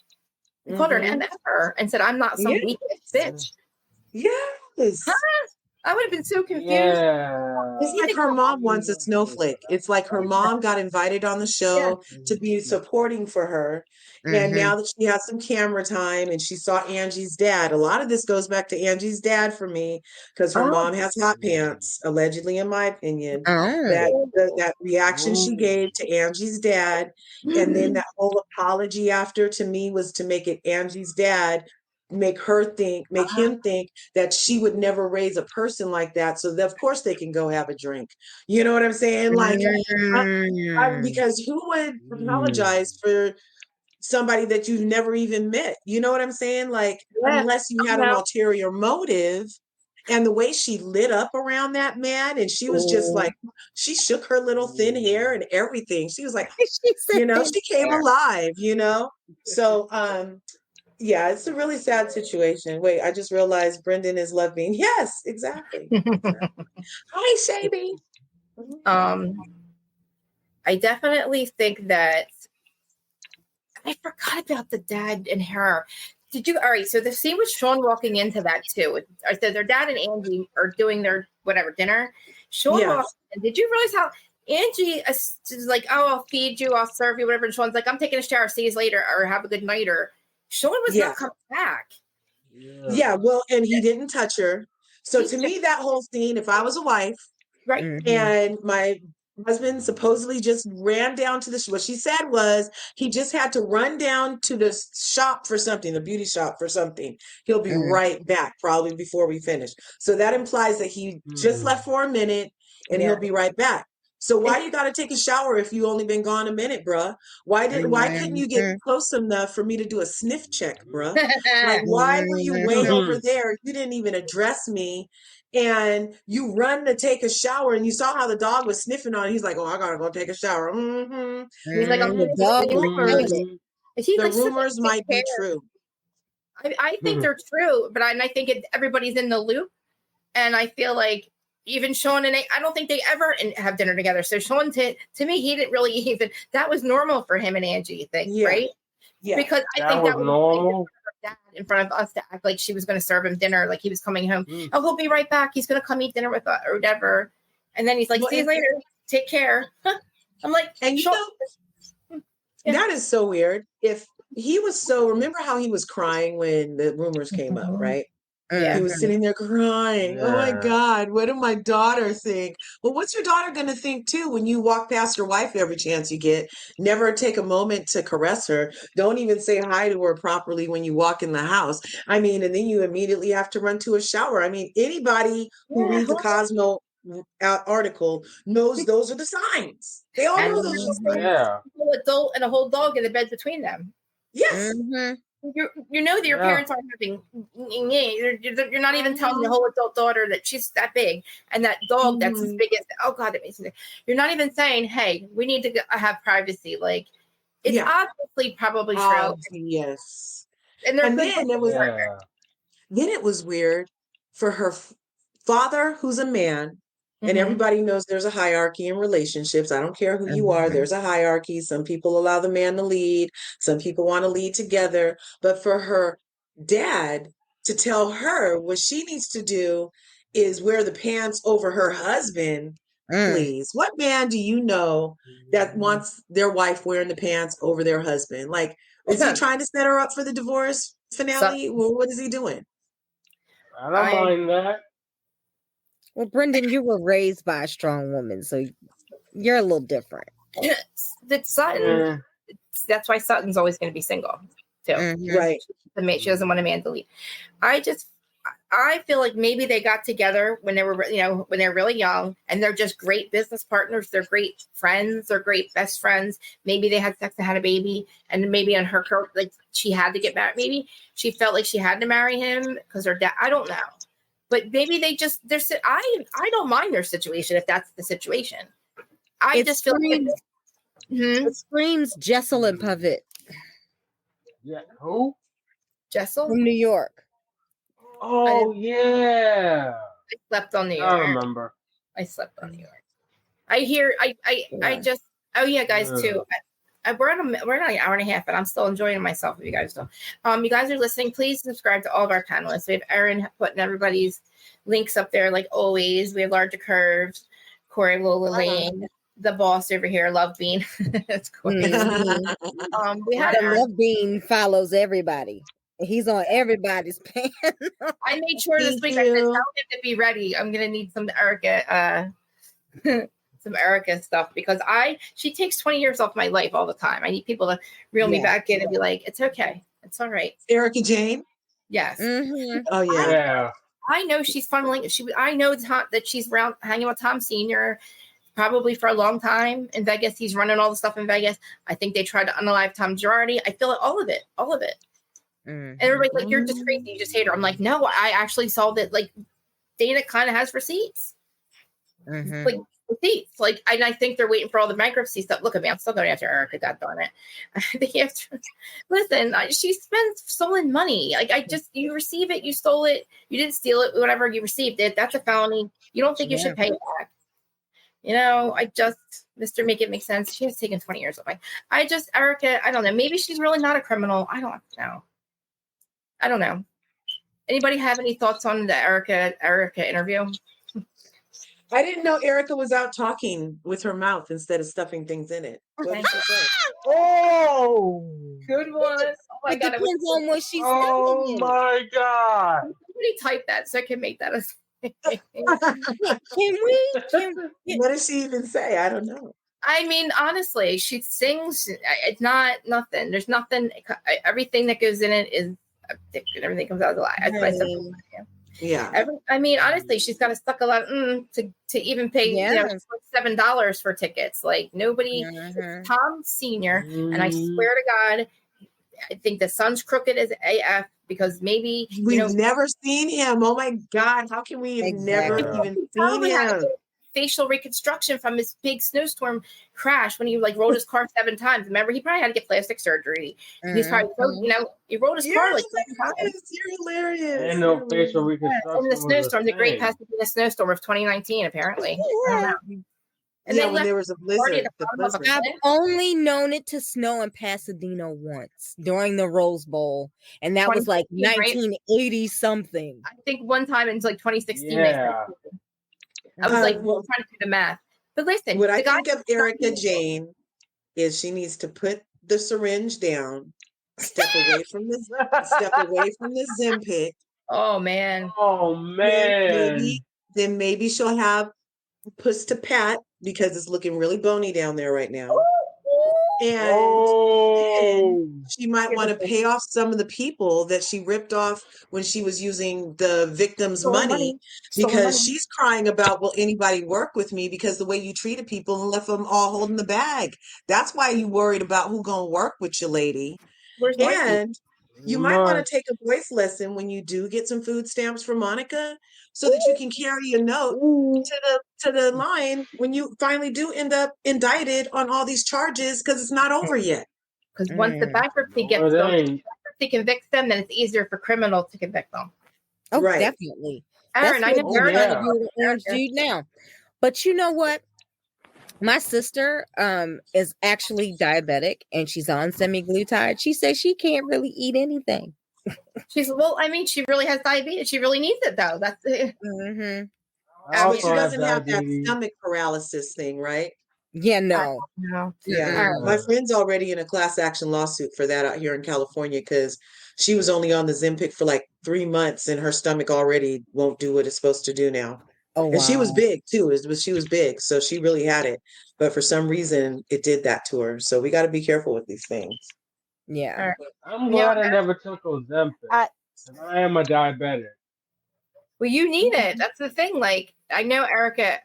They called her an MFer and said, I'm not some weak bitch. Yes. Huh? I would have been so confused. Yeah. It's like her mom wants a snowflake. It's like her mom got invited on the show to be supporting for her. And now that she has some camera time and she saw Angie's dad, a lot of this goes back to Angie's dad for me because her mom has hot pants, allegedly, in my opinion. That reaction she gave to Angie's dad, and then that whole apology after, to me, was to make it Angie's dad, make him think that she would never raise a person like that. So of course they can go have a drink. You know what I'm saying? Like, because who would apologize for somebody that you've never even met? You know what I'm saying? Like, unless you had an ulterior motive. And the way she lit up around that man, and she was just like, she shook her little thin hair and everything. She was like, she came alive, So, yeah, it's a really sad situation. Wait, I just realized Brendan is loving. Yes, exactly. Hi, Shabby. I definitely think that I forgot about the dad and her. Did you? All right. So the scene with Sean walking into that too. So their dad and Angie are doing their whatever dinner. Sean walks in. Did you realize how Angie is like, "Oh, I'll feed you, I'll serve you, whatever." And Sean's like, "I'm taking a shower. See you later, or have a good night." Or Sean was not coming back. Yeah. Well, and he didn't touch her. So to me, that whole scene, if I was a wife, right, and my husband supposedly just ran down to what she said was he just had to run down to the shop for something, the beauty shop for something. He'll be right back probably before we finish. So that implies that he just left for a minute and he'll be right back. So why you got to take a shower if you only been gone a minute, bruh? Why couldn't you get close enough for me to do a sniff check, bruh? Like, why were you way over there? You didn't even address me. And you run to take a shower, and you saw how the dog was sniffing on it. He's like, "Oh, I gotta go take a shower." He's like, the rumors might be true. I think they're true, but I think everybody's in the loop, and I feel like even Sean and I don't think they ever have dinner together. So Sean, to me, he didn't really even. That was normal for him and Angie, right? Yeah, because I think that was normal. Dad in front of us to act like she was going to serve him dinner, like he was coming home. Oh, he'll be right back. He's going to come eat dinner with us or whatever. And then he's like, "See you later. Take care." I'm like, and that is so weird. If he was remember how he was crying when the rumors came up, right? Yeah. He was sitting there crying. Yeah. Oh my God, what did my daughter think? Well, what's your daughter going to think too when you walk past your wife every chance you get? Never take a moment to caress her. Don't even say hi to her properly when you walk in the house. I mean, and then you immediately have to run to a shower. I mean, anybody who reads a Cosmo article knows those are the signs. They all know those are the signs. Yeah. A whole adult and a whole dog in the bed between them. Yes. You know that your parents aren't having. You're not even telling the whole adult daughter that she's that big and that dog that's as big as. Oh God, that makes me. You're not even saying, "Hey, we need to have privacy." Like it's obviously probably true. Yes. And then it was. Then it was weird for her father, who's a man. And everybody knows there's a hierarchy in relationships. I don't care who you are. There's a hierarchy. Some people allow the man to lead. Some people want to lead together. But for her dad to tell her what she needs to do is wear the pants over her husband, please. What man do you know that wants their wife wearing the pants over their husband? Like, is he trying to set her up for the divorce finale? Well, what is he doing? I don't mind that. Well, Brendan, you were raised by a strong woman, so you're a little different. That Sutton, that's why Sutton's always going to be single, too. Right. She doesn't want a man to lead. I feel like maybe they got together when they were, when they're really young, and they're just great business partners. They're great friends. They're great best friends. Maybe they had sex and had a baby, and maybe on her, like she had to get married. Maybe she felt like she had to marry him because her dad. I don't know. But maybe I don't mind their situation if that's the situation. I just feel like it screams Jessel and Pavitt. Yeah, who? Jessel from New York. Oh yeah. I slept on New York. I remember. I slept on New York. I hear. I just. Oh yeah, guys too. we're at an hour and a half, and I'm still enjoying myself. If you guys don't, you guys are listening, please subscribe to all of our panelists. We have Erin putting everybody's links up there, like always. We have Larger Curves, Corey Lola Lane, the boss over here, Love Bean. That's cool. We have the Love Bean follows everybody. He's on everybody's panel. I made sure this week I said, tell him to be ready. I'm gonna need some Erica. Some Erica stuff because she takes 20 years off my life all the time. I need people to reel me back in and be like, it's okay. It's all right. Erica Jane? Yes. Mm-hmm. Oh, yeah. I know she's funneling. I know that she's around hanging with Tom Sr. probably for a long time in Vegas. He's running all the stuff in Vegas. I think they tried to unalive Tom Girardi. I feel all of it. Mm-hmm. And everybody's like, you're just crazy. You just hate her. I'm like, no, I actually saw that like Dana kind of has receipts. Mm-hmm. Like, receipts. Like, and I think they're waiting for all the bankruptcy stuff. Look at me, I'm still going after Erica. God darn it! They have to listen. She spends stolen money. Like, you receive it, you stole it, you didn't steal it, whatever. You received it. That's a felony. You don't think you should pay it back? You know, Mr. Make It Make Sense. She has taken 20 years away. Erica. I don't know. Maybe she's really not a criminal. I don't know. Anybody have any thoughts on the Erica interview? I didn't know Erica was out talking with her mouth instead of stuffing things in it. What did she say? Oh, good one. Oh my God. Depends on what she's oh my God. Somebody type that so I can make that Can we? What does she even say? I don't know. I mean, honestly, she sings. It's not nothing. There's nothing. Everything that goes in it is everything comes out of the lie. That's what I said. Yeah. I mean, honestly, she's got to suck a lot to even pay $7 for tickets. Like nobody. Tom Sr. And I swear to God, I think the son's crooked as AF because maybe we've never seen him. Oh my God, how can we have never even seen him? Facial reconstruction from his big snowstorm crash when he like rolled his car 7 times. Remember, he probably had to get plastic surgery. He's probably he rolled his car like 7 times. You're hilarious. And no facial reconstruction. In the snowstorm, the Great Pasadena snowstorm of 2019, apparently. I don't know. And then when there was a blizzard, I've only known it to snow in Pasadena once during the Rose Bowl, and that was like 1980 something. I think one time in like 2016. Yeah. I was like trying to do the math. But listen, what I think of Erica Jane is she needs to put the syringe down, step away from the Zempic. Oh man. Then maybe she'll have Puss to Pat because it's looking really bony down there right now. And she might want to pay off some of the people that she ripped off when she was using the victim's money because she's crying about, will anybody work with me? Because the way you treated people and left them all holding the bag. That's why you worried about who gonna work with you, lady. And you might want to take a voice lesson when you do get some food stamps for Monica so that you can carry a note to the line when you finally do end up indicted on all these charges because it's not over yet. Because once the bankruptcy gets them, bankruptcy convicts them, then it's easier for criminals to convict them. Oh, definitely. Aaron, I know Aaron trying to do with Orange Jude now. But you know what? My sister is actually diabetic and she's on semaglutide. She says she can't really eat anything. She really has diabetes. She really needs it though. That's it. But she doesn't have that stomach paralysis thing, right? Yeah, no. Yeah. My friend's already in a class action lawsuit for that out here in California because she was only on the Zempic for like 3 months and her stomach already won't do what it's supposed to do now. Oh, wow. And she was big too. She was big, so she really had it. But for some reason, it did that to her. So we got to be careful with these things. Yeah. I'm glad I never took Ozempic. I am a diabetic. Well, you need it. That's the thing. Like, I know Aaron,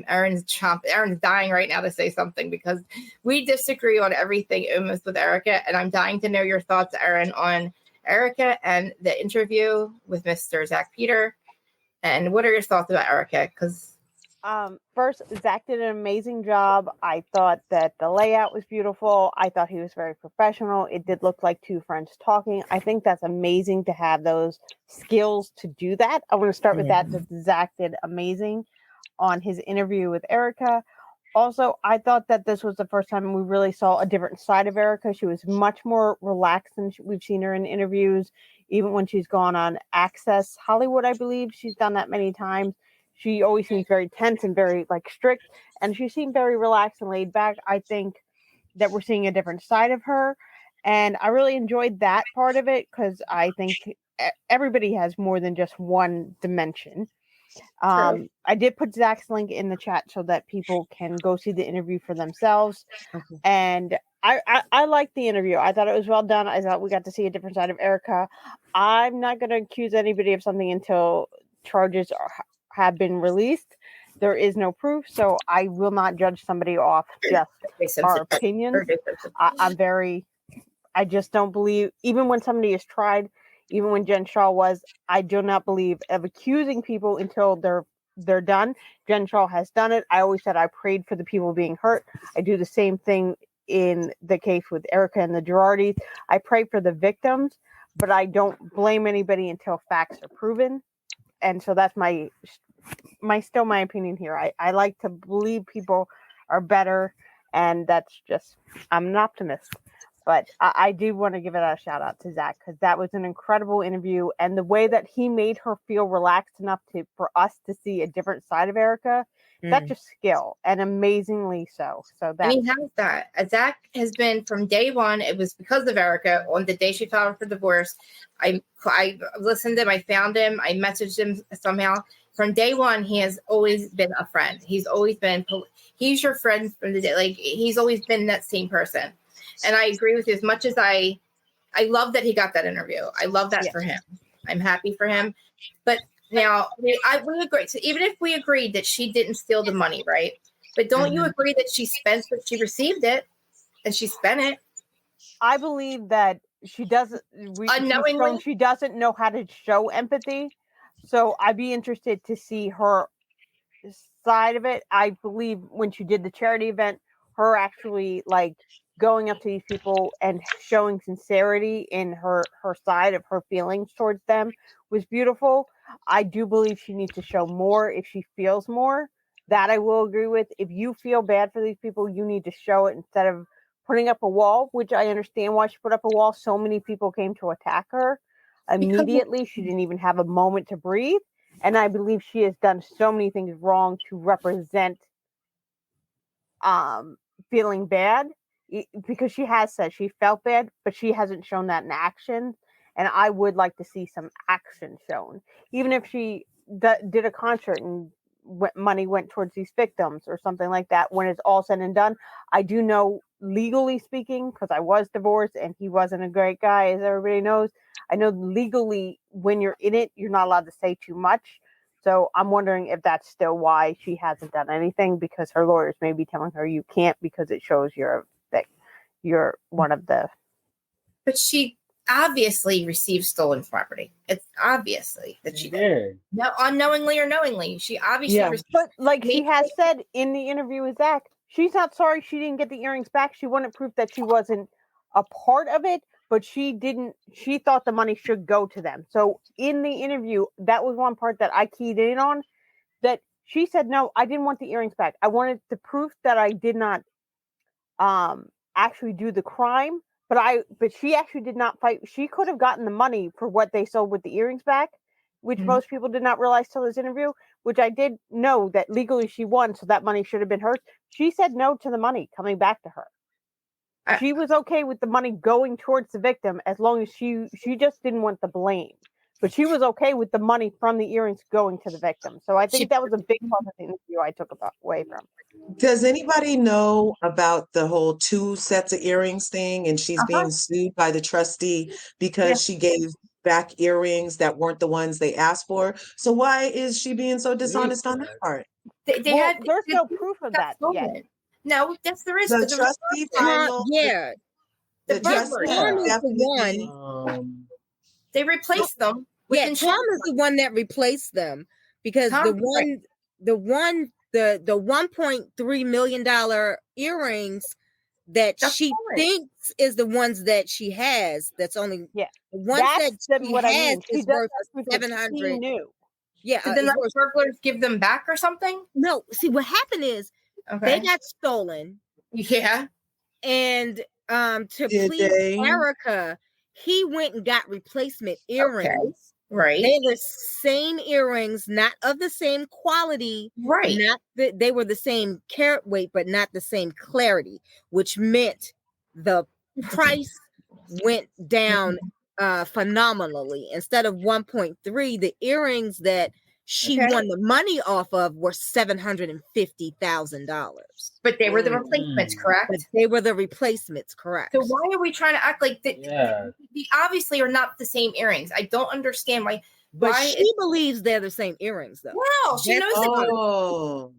Aaron's dying right now to say something because we disagree on everything almost with Erica. And I'm dying to know your thoughts, Aaron, on Erica and the interview with Mr. Zach Peter. And what are your thoughts about Erica? Because first, Zach did an amazing job. I thought that the layout was beautiful. I thought he was very professional. It did look like two friends talking. I think that's amazing to have those skills to do that. I want to start with that. Zach did amazing on his interview with Erica. Also, I thought that this was the first time we really saw a different side of Erica. She was much more relaxed than we've seen her in interviews, even when she's gone on Access Hollywood, I believe. She's done that many times. She always seems very tense and very like strict, and she seemed very relaxed and laid back. I think that we're seeing a different side of her, and I really enjoyed that part of it because I think everybody has more than just one dimension. I did put Zach's link in the chat so that people can go see the interview for themselves. Okay. And I liked the interview. I thought it was well done. I thought we got to see a different side of Erica. I'm not going to accuse anybody of something until charges have been released. There is no proof, so I will not judge somebody off just our opinions. I just don't believe, even when somebody is tried, even when Jen Shaw was, I do not believe of accusing people until they're done. Jen Shaw has done it. I always said I prayed for the people being hurt. I do the same thing in the case with Erica and the Girardis. I pray for the victims, but I don't blame anybody until facts are proven. And so that's my opinion here. I like to believe people are better, and that's just, I'm an optimist. But I do want to give it a shout out to Zach because that was an incredible interview. And the way that he made her feel relaxed enough for us to see a different side of Erica, that's just skill, and amazingly so. And he has that. Zach has been from day one. It was because of Erica. On the day she filed for divorce, I listened to him. I found him. I messaged him somehow. From day one, he has always been a friend. He's your friend from the day. Like, he's always been that same person. And I agree with you. As much as I love that he got that interview. I love that for him. I'm happy for him. But now we agree. So even if we agreed that she didn't steal the money, right? But don't you agree that she spent what she received it and she spent it? I believe that she doesn't. Unknowingly, she doesn't know how to show empathy. So I'd be interested to see her side of it. I believe when she did the charity event, her actually like going up to these people and showing sincerity in her side of her feelings towards them was beautiful. I do believe she needs to show more if she feels more. That I will agree with. If you feel bad for these people, you need to show it instead of putting up a wall, which I understand why she put up a wall. So many people came to attack her immediately. She didn't even have a moment to breathe. And I believe she has done so many things wrong to represent feeling bad, because she has said she felt bad, but she hasn't shown that in action. And I would like to see some action shown, even if she did a concert and money went towards these victims or something like that. When it's all said and done, I do know, legally speaking, because I was divorced and he wasn't a great guy, as everybody knows. I know legally when you're in it, you're not allowed to say too much. So I'm wondering if that's still why she hasn't done anything, because her lawyers may be telling her you can't because it shows you're one of the. But she obviously received stolen property. It's obviously that she did. No, unknowingly or knowingly. She obviously received. But like she has said in the interview with Zach, she's not sorry she didn't get the earrings back. She wanted proof that she wasn't a part of it, but she thought the money should go to them. So in the interview, that was one part that I keyed in on, that she said, no, I didn't want the earrings back. I wanted the proof that I did not actually do the crime, but she actually did not fight. She could have gotten the money for what they sold with the earrings back, which most people did not realize till this interview, which I did know that legally she won, so that money should have been hers. She said no to the money coming back to her. She was okay with the money going towards the victim as long as she just didn't want the blame. But she was okay with the money from the earrings going to the victim. So I think that was a big part of the interview I took away from. Does anybody know about the whole 2 sets of earrings thing? And she's being sued by the trustee because she gave back earrings that weren't the ones they asked for. So why is she being so dishonest on that part? There's no proof of that yet. No, yes, there is. The trustee final. The trustee Tom is definitely. the one. They replaced them. Yeah, Tom is the one that replaced them, because the $1.3 million earrings that she thinks is the ones that she has. That's only the ones that she has is worth 700. Yeah, did then the burglars give them back or something? No. See, what happened is They got stolen. Yeah. And to Did please they? Erica, he went and got replacement earrings. Okay. Right. They were the same earrings, not of the same quality. Right. They were the same carat weight, but not the same clarity, which meant the price went down phenomenally. Instead of 1.3, the earrings that she won the money off of were $750,000. But they were the replacements, correct? But they were the replacements, correct? So why are we trying to act like they obviously are not the same earrings? I don't understand why. But she believes they're the same earrings, though. Wow, she knows Oh,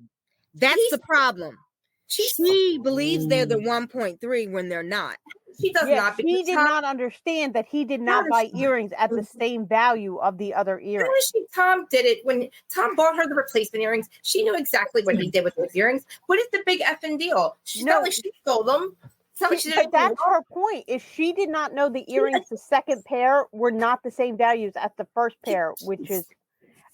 that's the problem. She believes they're the 1.3 when they're not. She does not. She did not understand that he did not buy earrings at the same value of the other earrings. Tom did it when Tom bought her the replacement earrings. She knew exactly what he did with those earrings. What is the big effing deal? She's not like she stole them. But that's her point. Is she did not know the earrings, the second pair, were not the same values as the first pair, which is.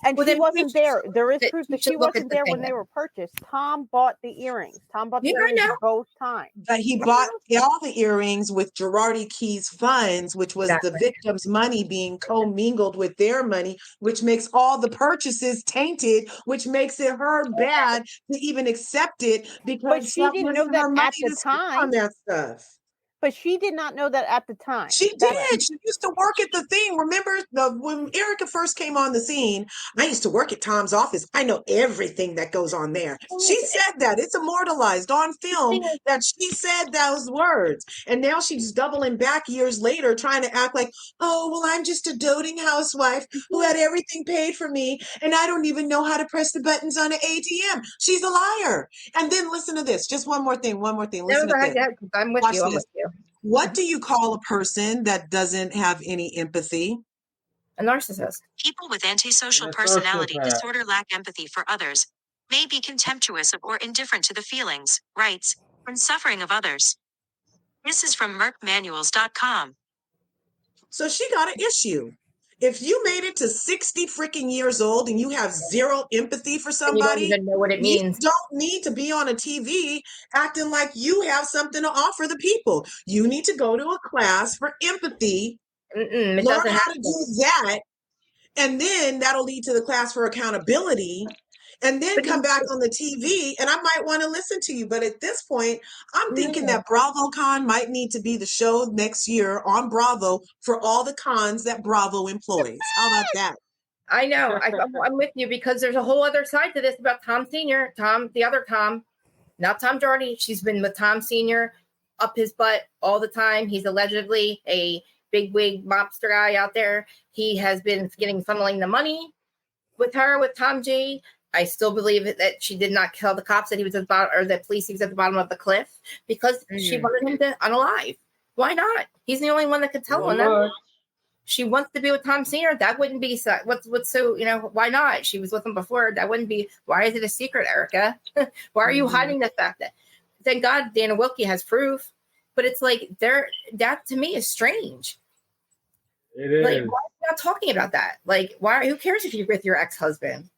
And she wasn't there. There is proof that she wasn't there when they were purchased. Tom bought the earrings. Tom bought the earrings both times. But he bought all the earrings with Girardi Key's funds, which was the victim's money being commingled with their money, which makes all the purchases tainted, which makes it her bad to even accept it because but she didn't know that at the time. On that stuff. But she did not know that at the time. She did. She used to work at the thing. Remember when Erica first came on the scene, I used to work at Tom's office. I know everything that goes on there. She said that. It's immortalized on film that she said those words. And now she's doubling back years later trying to act like, oh, well, I'm just a doting housewife who had everything paid for me. And I don't even know how to press the buttons on an ATM. She's a liar. And then listen to this. Just one more thing. Listen to this. I'm with Watch you. I'm this. with you. What do you call a person that doesn't have any empathy? A narcissist. People with antisocial personality disorder lack empathy for others, may be contemptuous of or indifferent to the feelings, rights, and suffering of others. This is from mercmanuals.com. So she got an issue. If you made it to 60 freaking years old and you have zero empathy for somebody, you don't even know what it means. You don't need to be on a TV acting like you have something to offer the people. You need to go to a class for empathy, learn how to do that, and then that'll lead to the class for accountability, and then come back on the TV, and I might want to listen to you. But at this point, I'm thinking that BravoCon might need to be the show next year on Bravo for all the cons that Bravo employs. How about that? I know. I'm with you because there's a whole other side to this about Tom Sr., the other Tom, not Tom Girardi. She's been with Tom Sr. up his butt all the time. He's allegedly a bigwig mobster guy out there. He has been funneling the money with her, with Tom G. I still believe that she did not kill the cops, that he was at the bottom, or the police, he was at the bottom of the cliff because she wanted him to unalive. Why not? He's the only one that could tell him. She wants to be with Tom Sr. That wouldn't be what's so, why not? She was with him before. That wouldn't be. Why is it a secret, Erica? Why are you hiding the fact that? Thank God Dana Wilkie has proof, but it's like that to me is strange. It is. Like, why are you not talking about that? Like, who cares if you're with your ex-husband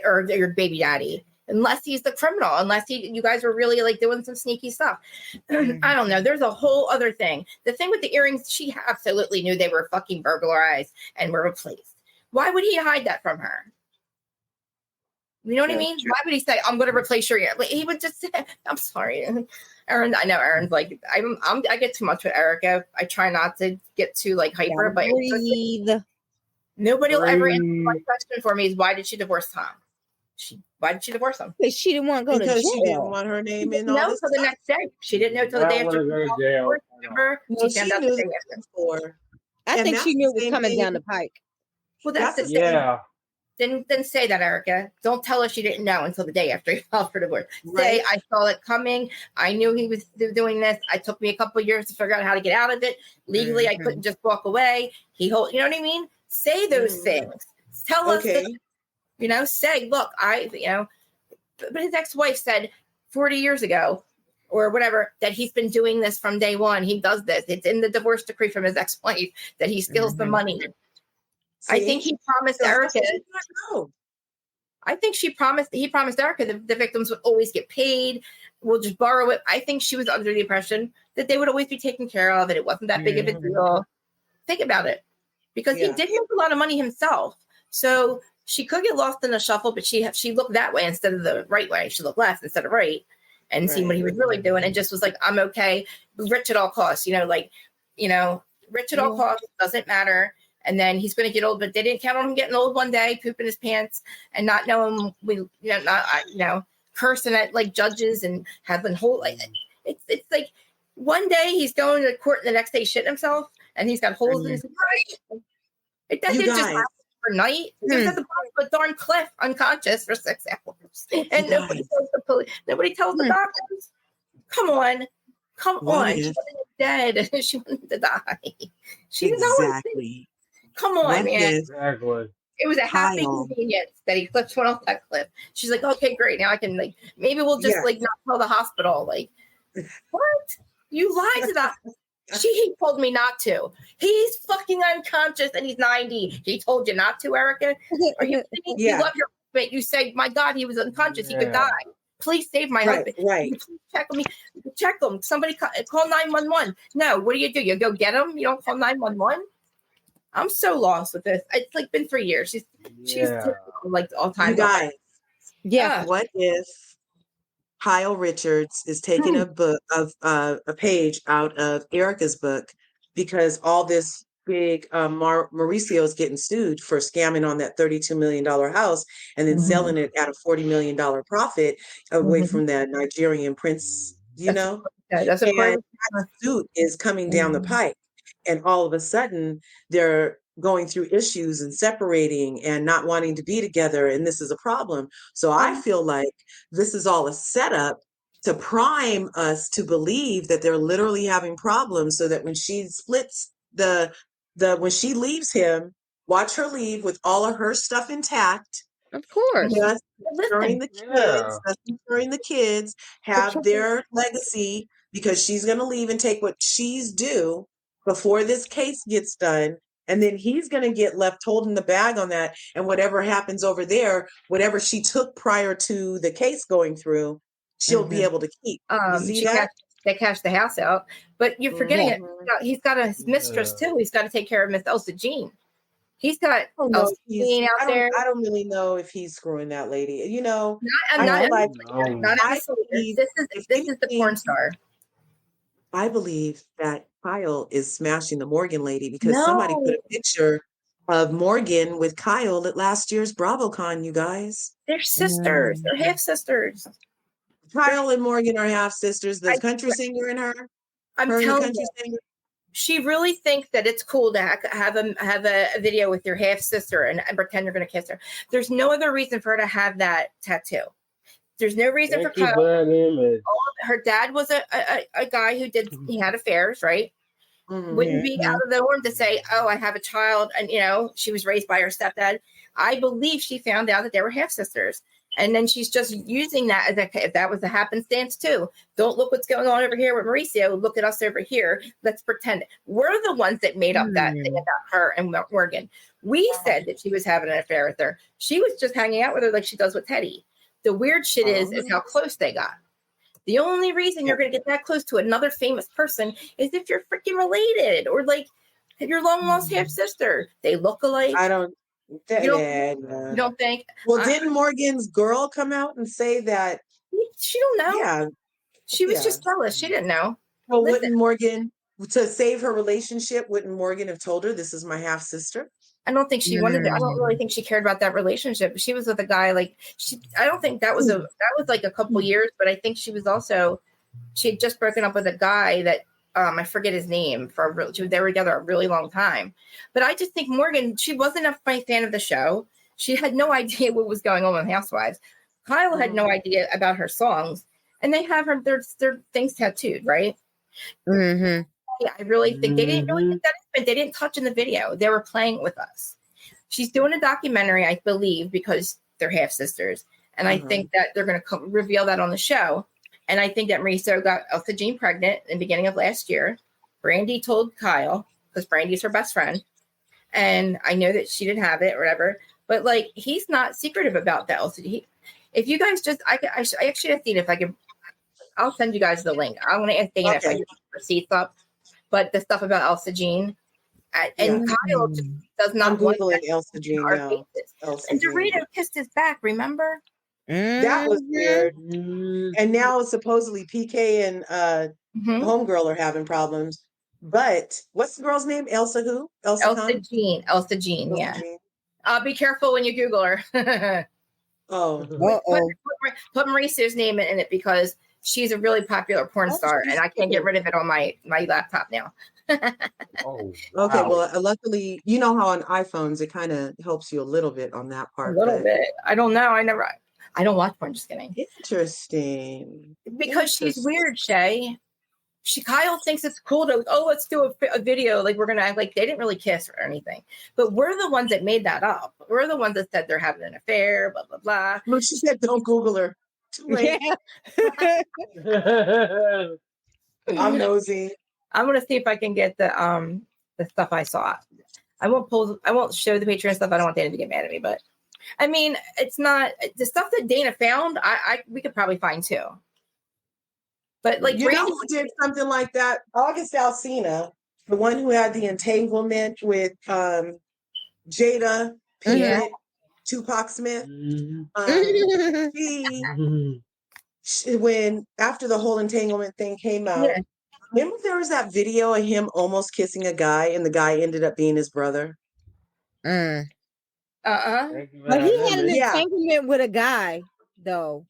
or your baby daddy? Unless he's the criminal, unless you guys were really like doing some sneaky stuff. I don't know. There's a whole other thing. The thing with the earrings, she absolutely knew they were fucking burglarized and were replaced. Why would he hide that from her? You know what I mean? Why would he say, I'm going to replace your ear? Like, he would just say, I'm sorry. Aaron, I know Aaron's like, I get too much with Erica. I try not to get too like hyper, but nobody will ever answer my question for me is why did she divorce Tom? Why did she divorce him? Because she didn't want to go to jail. She didn't want her name in all this until the next day. She didn't know until the day after. Remember? No, she knew the day before. I think she knew it was coming down the pike. Well, that's the thing. Yeah. Then say that, Erica. Don't tell her she didn't know until the day after he filed for divorce. Say, I saw it coming. I knew he was doing this. It took me a couple of years to figure out how to get out of it. Legally, I couldn't just walk away. You know what I mean? Say those things. Tell us that, say, look, but his ex-wife said 40 years ago or whatever, that he's been doing this from day one. He does this. It's in the divorce decree from his ex-wife that he steals the money. See? I think he promised Erica. I think he promised Erica that the victims would always get paid. We'll just borrow it. I think she was under the impression that they would always be taken care of, and it wasn't that big of a deal. Think about it. Because he did make a lot of money himself. So she could get lost in the shuffle, but she looked that way instead of the right way. She looked left instead of right and seen what he was really doing and just was like, I'm okay. Rich at all costs, rich at all costs, doesn't matter. And then he's going to get old, but they didn't count on him getting old one day, pooping his pants and not knowing, cursing at like judges and having whole, it's like one day he's going to court and the next day shitting himself and he's got holes in his brain. It didn't just happen overnight. He was at the bottom of a darn cliff, unconscious for 6 hours, and nobody tells the police. Nobody tells the doctors. Come on. She wasn't dead. She wanted to die. She didn't know. Come on, man. Exactly. It was a happy convenience that he went off that cliff. She's like, okay, great. Now I can maybe we'll just not tell the hospital. Like, what? You lied to that. He told me not to. He's fucking unconscious and he's 90. He told you not to, Erica? Are you kidding? You love your husband. You say, my God, he was unconscious. He could die. Please save my husband. Right. Please check me. Check him. Somebody call 911. No, what do? You go get him? You don't call 911? I'm so lost with this. It's like been for years. She's like all time. You guys. Yeah. What if Kyle Richards is taking a book of a page out of Erica's book because all this big Mauricio is getting sued for scamming on that $32 million house and then selling it at a $40 million profit away from that Nigerian prince, That's a and that suit is coming down the pike. And all of a sudden they're going through issues and separating and not wanting to be together. And this is a problem. So I feel like this is all a setup to prime us to believe that they're literally having problems so that when she splits when she leaves him, watch her leave with all of her stuff intact. Of course. Just ensuring the kids have their legacy because she's going to leave and take what she's due before this case gets done. And then he's going to get left holding the bag on that. And whatever happens over there, whatever she took prior to the case going through, she'll be able to keep. You see that? They cashed the house out. But you're forgetting it. He's got a mistress, too. He's got to take care of Miss Elsa Jean. He's got Elsa Jean out there. I don't really know if he's screwing that lady. Not this is the porn star. I believe that Kyle is smashing the Morgan lady because somebody put a picture of Morgan with Kyle at last year's BravoCon, you guys. They're sisters. They're half sisters. Kyle and Morgan are half sisters. The country singer and her. I'm telling you, she really thinks that it's cool to have a video with your half sister and pretend you're going to kiss her. There's no other reason for her to have that tattoo. There's no reason for Kyle. Her dad was a guy who he had affairs, right? Wouldn't be out of the norm to say, oh, I have a child. And, she was raised by her stepdad. I believe she found out that they were half sisters. And then she's just using that as if that was a happenstance too. Don't look what's going on over here with Mauricio. Look at us over here. Let's pretend we're the ones that made up that thing about her and Morgan. We said that she was having an affair with her. She was just hanging out with her like she does with Teddy. The weird shit is how close they got. The only reason you're going to get that close to another famous person is if you're freaking related or like your long lost half sister. They look alike. You don't think? Well, didn't Morgan's girl come out and say that? She don't know. Yeah. She was just jealous. She didn't know. Well, wouldn't Morgan, to save her relationship, wouldn't Morgan have told her this is my half sister? I don't think she wanted to. I don't really think she cared about that relationship. She was with a guy I don't think that was like a couple years, but I think she had just broken up with a guy that I forget his name they were together a really long time. But I just think Morgan, she wasn't a fan of the show. She had no idea what was going on with Housewives. Kyle had no idea about her songs, and they have their things tattooed, right? Mm-hmm. Yeah, I really think they didn't really think that in. They didn't touch in the video. They were playing with us. She's doing a documentary, I believe, because they're half sisters, and I think that they're going to reveal that on the show. And I think that Mauricio got Elsa Jean pregnant in the beginning of last year. Brandy told Kyle because Brandy's her best friend, and I know that she didn't have it or whatever. But like, he's not secretive about that. Also, if you guys just, I actually have seen if I can, I'll send you guys the link. I want to ask Dana if I can put receipts up. But the stuff about Elsa Jean and Kyle just does not. I'm googling Elsa Jean now. And Dorito kissed his back. Remember? That was weird. And now supposedly PK and Homegirl are having problems. But what's the girl's name? Elsa who? Elsa Jean. Elsa Jean. Yeah. Be careful when you Google her. Put Mauricio's name in it because she's a really popular porn star, and I can't get rid of it on my laptop now. Okay, well, luckily, you know how on iPhones it kind of helps you a little bit on that part. A little bit. I don't know. I don't watch porn. Just kidding. Interesting. Because she's weird, Shay. Kyle thinks it's cool to, let's do a video. Like, we're going to act like they didn't really kiss or anything. But we're the ones that made that up. We're the ones that said they're having an affair, blah, blah, blah. Look, she said, don't Google her. Too late. I'm nosy. I'm going to see if I can get the stuff I saw. I won't show the Patreon stuff. I don't want Dana to get mad at me. But, I mean, it's not, the stuff that Dana found, we could probably find too. But like, you know who did something like that? August Alsina, the one who had the entanglement with Jada Pinkett, Tupac Smith. When after the whole entanglement thing came out, remember there was that video of him almost kissing a guy, and the guy ended up being his brother. But he had an entanglement with a guy, though.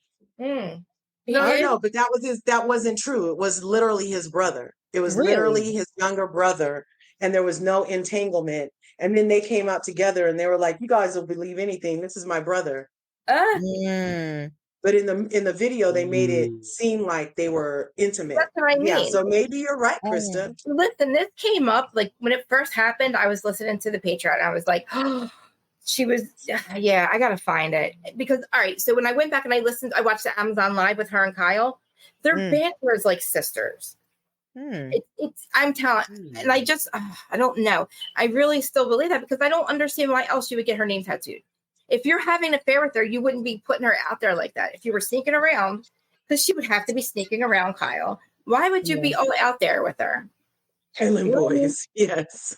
No, but that wasn't true. It was literally his brother. It was literally his younger brother, and there was no entanglement. And then they came out together, and they were like, "You guys will believe anything. This is my brother." But in the video, they made it seem like they were intimate. That's what I mean. Yeah, so maybe you're right, Krista. Listen, this came up like when it first happened. I was listening to the Patreon, and I was like, "Oh." She was, I got to find it because, all right. So when I went back and I watched the Amazon Live with her and Kyle, their banter is like sisters. I'm telling, and I just, I don't know. I really still believe that because I don't understand why else you would get her name tattooed. If you're having an affair with her, you wouldn't be putting her out there like that. If you were sneaking around, because she would have to be sneaking around Kyle. Why would you be all out there with her? Helen boys, yes.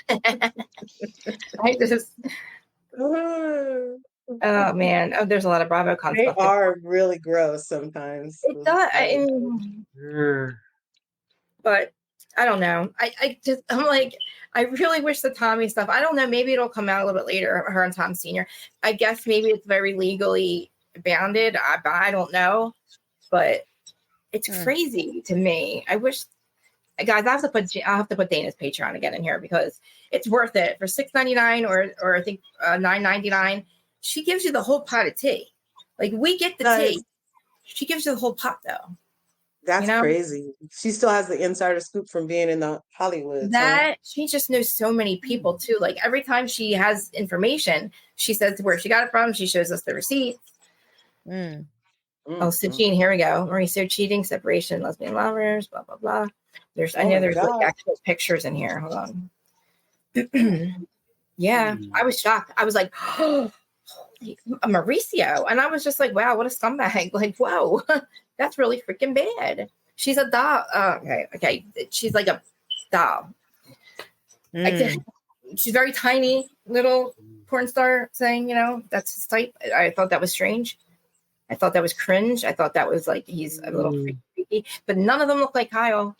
I just... Oh man! Oh, there's a lot of BravoCon They stuff. They are really gross sometimes. It does, but I don't know. I'm like, I really wish the Tommy stuff. I don't know. Maybe it'll come out a little bit later. Her and Tom Senior. I guess maybe it's very legally bounded. I don't know, but it's crazy to me. I wish. Guys, I'll have to put Dana's Patreon again in here because it's worth it for $6.99 or I think $9.99. She gives you the whole pot of tea. Like we get the tea, she gives you the whole pot though. That's crazy. She still has the insider scoop from being in the Hollywood. She just knows so many people too. Like every time she has information, she says where she got it from. She shows us the receipts. So Jean, here we go. Mauricio cheating, separation, lesbian lovers, blah blah blah. I know there's like actual pictures in here. Hold on. I was shocked. I was like, oh, Mauricio. And I was just like, wow, what a scumbag. Like, whoa, that's really freaking bad. She's a doll. Okay. She's like a doll. She's very tiny, little porn star saying, that's his type. I thought that was strange. I thought that was cringe. I thought that was like, he's a little freaky. But none of them look like Kyle.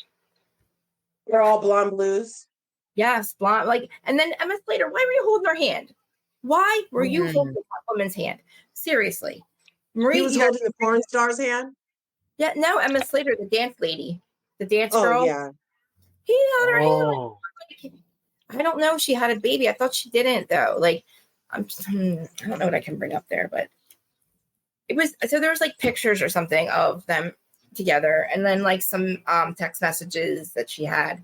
They're all blonde blues. Yes, blonde. Like, and then Emma Slater, why were you holding her hand? Why were you holding that woman's hand? Seriously. He was holding the porn star's hand? Yeah, no, Emma Slater, the dance lady. The dance girl. Yeah. He had her hand. Like, I don't know. She had a baby. I thought she didn't, though. Like, I don't know what I can bring up there, but it was, so there was like pictures or something of them together, and then like some text messages that she had,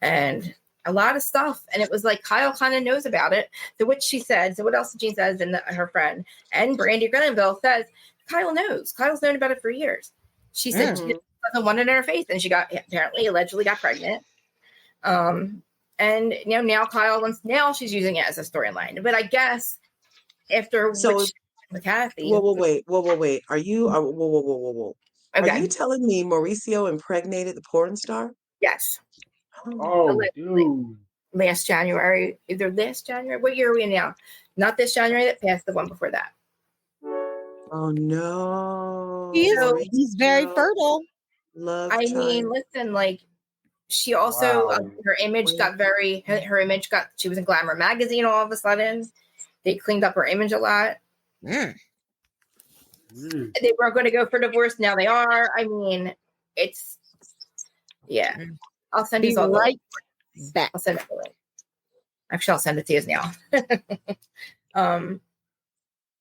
and a lot of stuff. And it was like Kyle kind of knows about it. So what she said, so what else Jean says, and her friend and Brandy Grenville says Kyle knows. Kyle's known about it for years. She said she doesn't want it in her face, and she allegedly got pregnant. And now Kyle wants, now she's using it as a storyline. But I guess after So, which with Kathy. wait. Are you, whoa. Are you Okay. telling me Mauricio impregnated the porn star? Yes. Oh, dude. Last January. Either last January. What year are we in now? Not this January that passed, the one before that. Oh no. He's very Mauricio, fertile. love I mean, child. listen, like she also Wow. her image got she was in Glamour magazine all of a sudden. They cleaned up her image a lot. Mm. Mm. They weren't going to go for divorce. Now they are. I mean, it's yeah. I'll send Be you all the right link. back. I'll send it the link. Actually, I'll send it to you now.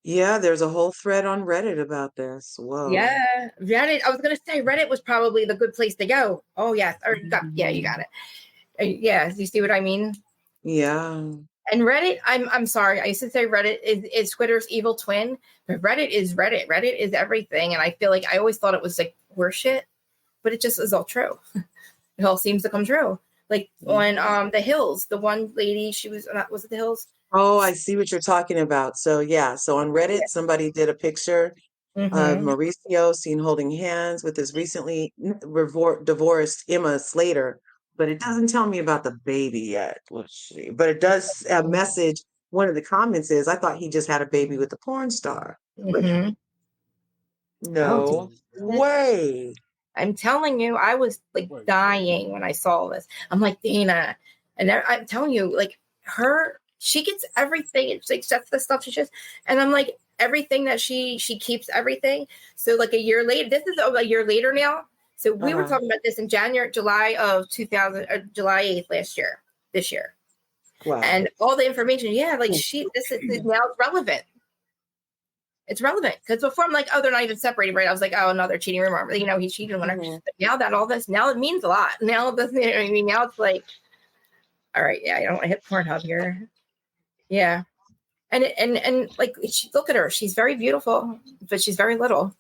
Yeah, there's a whole thread on Reddit about this. Whoa. Yeah, Reddit. I was gonna say Reddit was probably the good place to go. Oh yes, or you got it. Yeah, you see what I mean? Yeah. And Reddit, I'm sorry, I used to say Reddit is Twitter's evil twin, but Reddit is Reddit. Reddit is everything, and I feel like I always thought it was like horseshit, but it just is all true. It all seems to come true. Like on the Hills, the one lady, she was it the Hills? Oh, I see what you're talking about. So yeah, so on Reddit, somebody did a picture of Mm-hmm. Mauricio seen holding hands with his recently divorced Emma Slater, but it doesn't tell me about the baby yet. Let's see. But it does a message. One of the comments is, I thought he just had a baby with the porn star. Mm-hmm. No way. I'm telling you, I was like dying when I saw this. I'm like, Dana, and I'm telling you, like she gets everything. It's like that's the stuff she just, and I'm like, everything that she keeps everything. So like a year later, this is a year later now. So we were talking about this in July of 2000, or July 8th this year. Wow. And all the information, this is now relevant. It's relevant because before I'm like, oh, they're not even separated, right? I was like, oh, another cheating rumor. He's cheating on her. But now that all this, now it means a lot. Now now it's like, all right, yeah, I don't want to hit Pornhub here. Yeah, and like, look at her. She's very beautiful, but she's very little.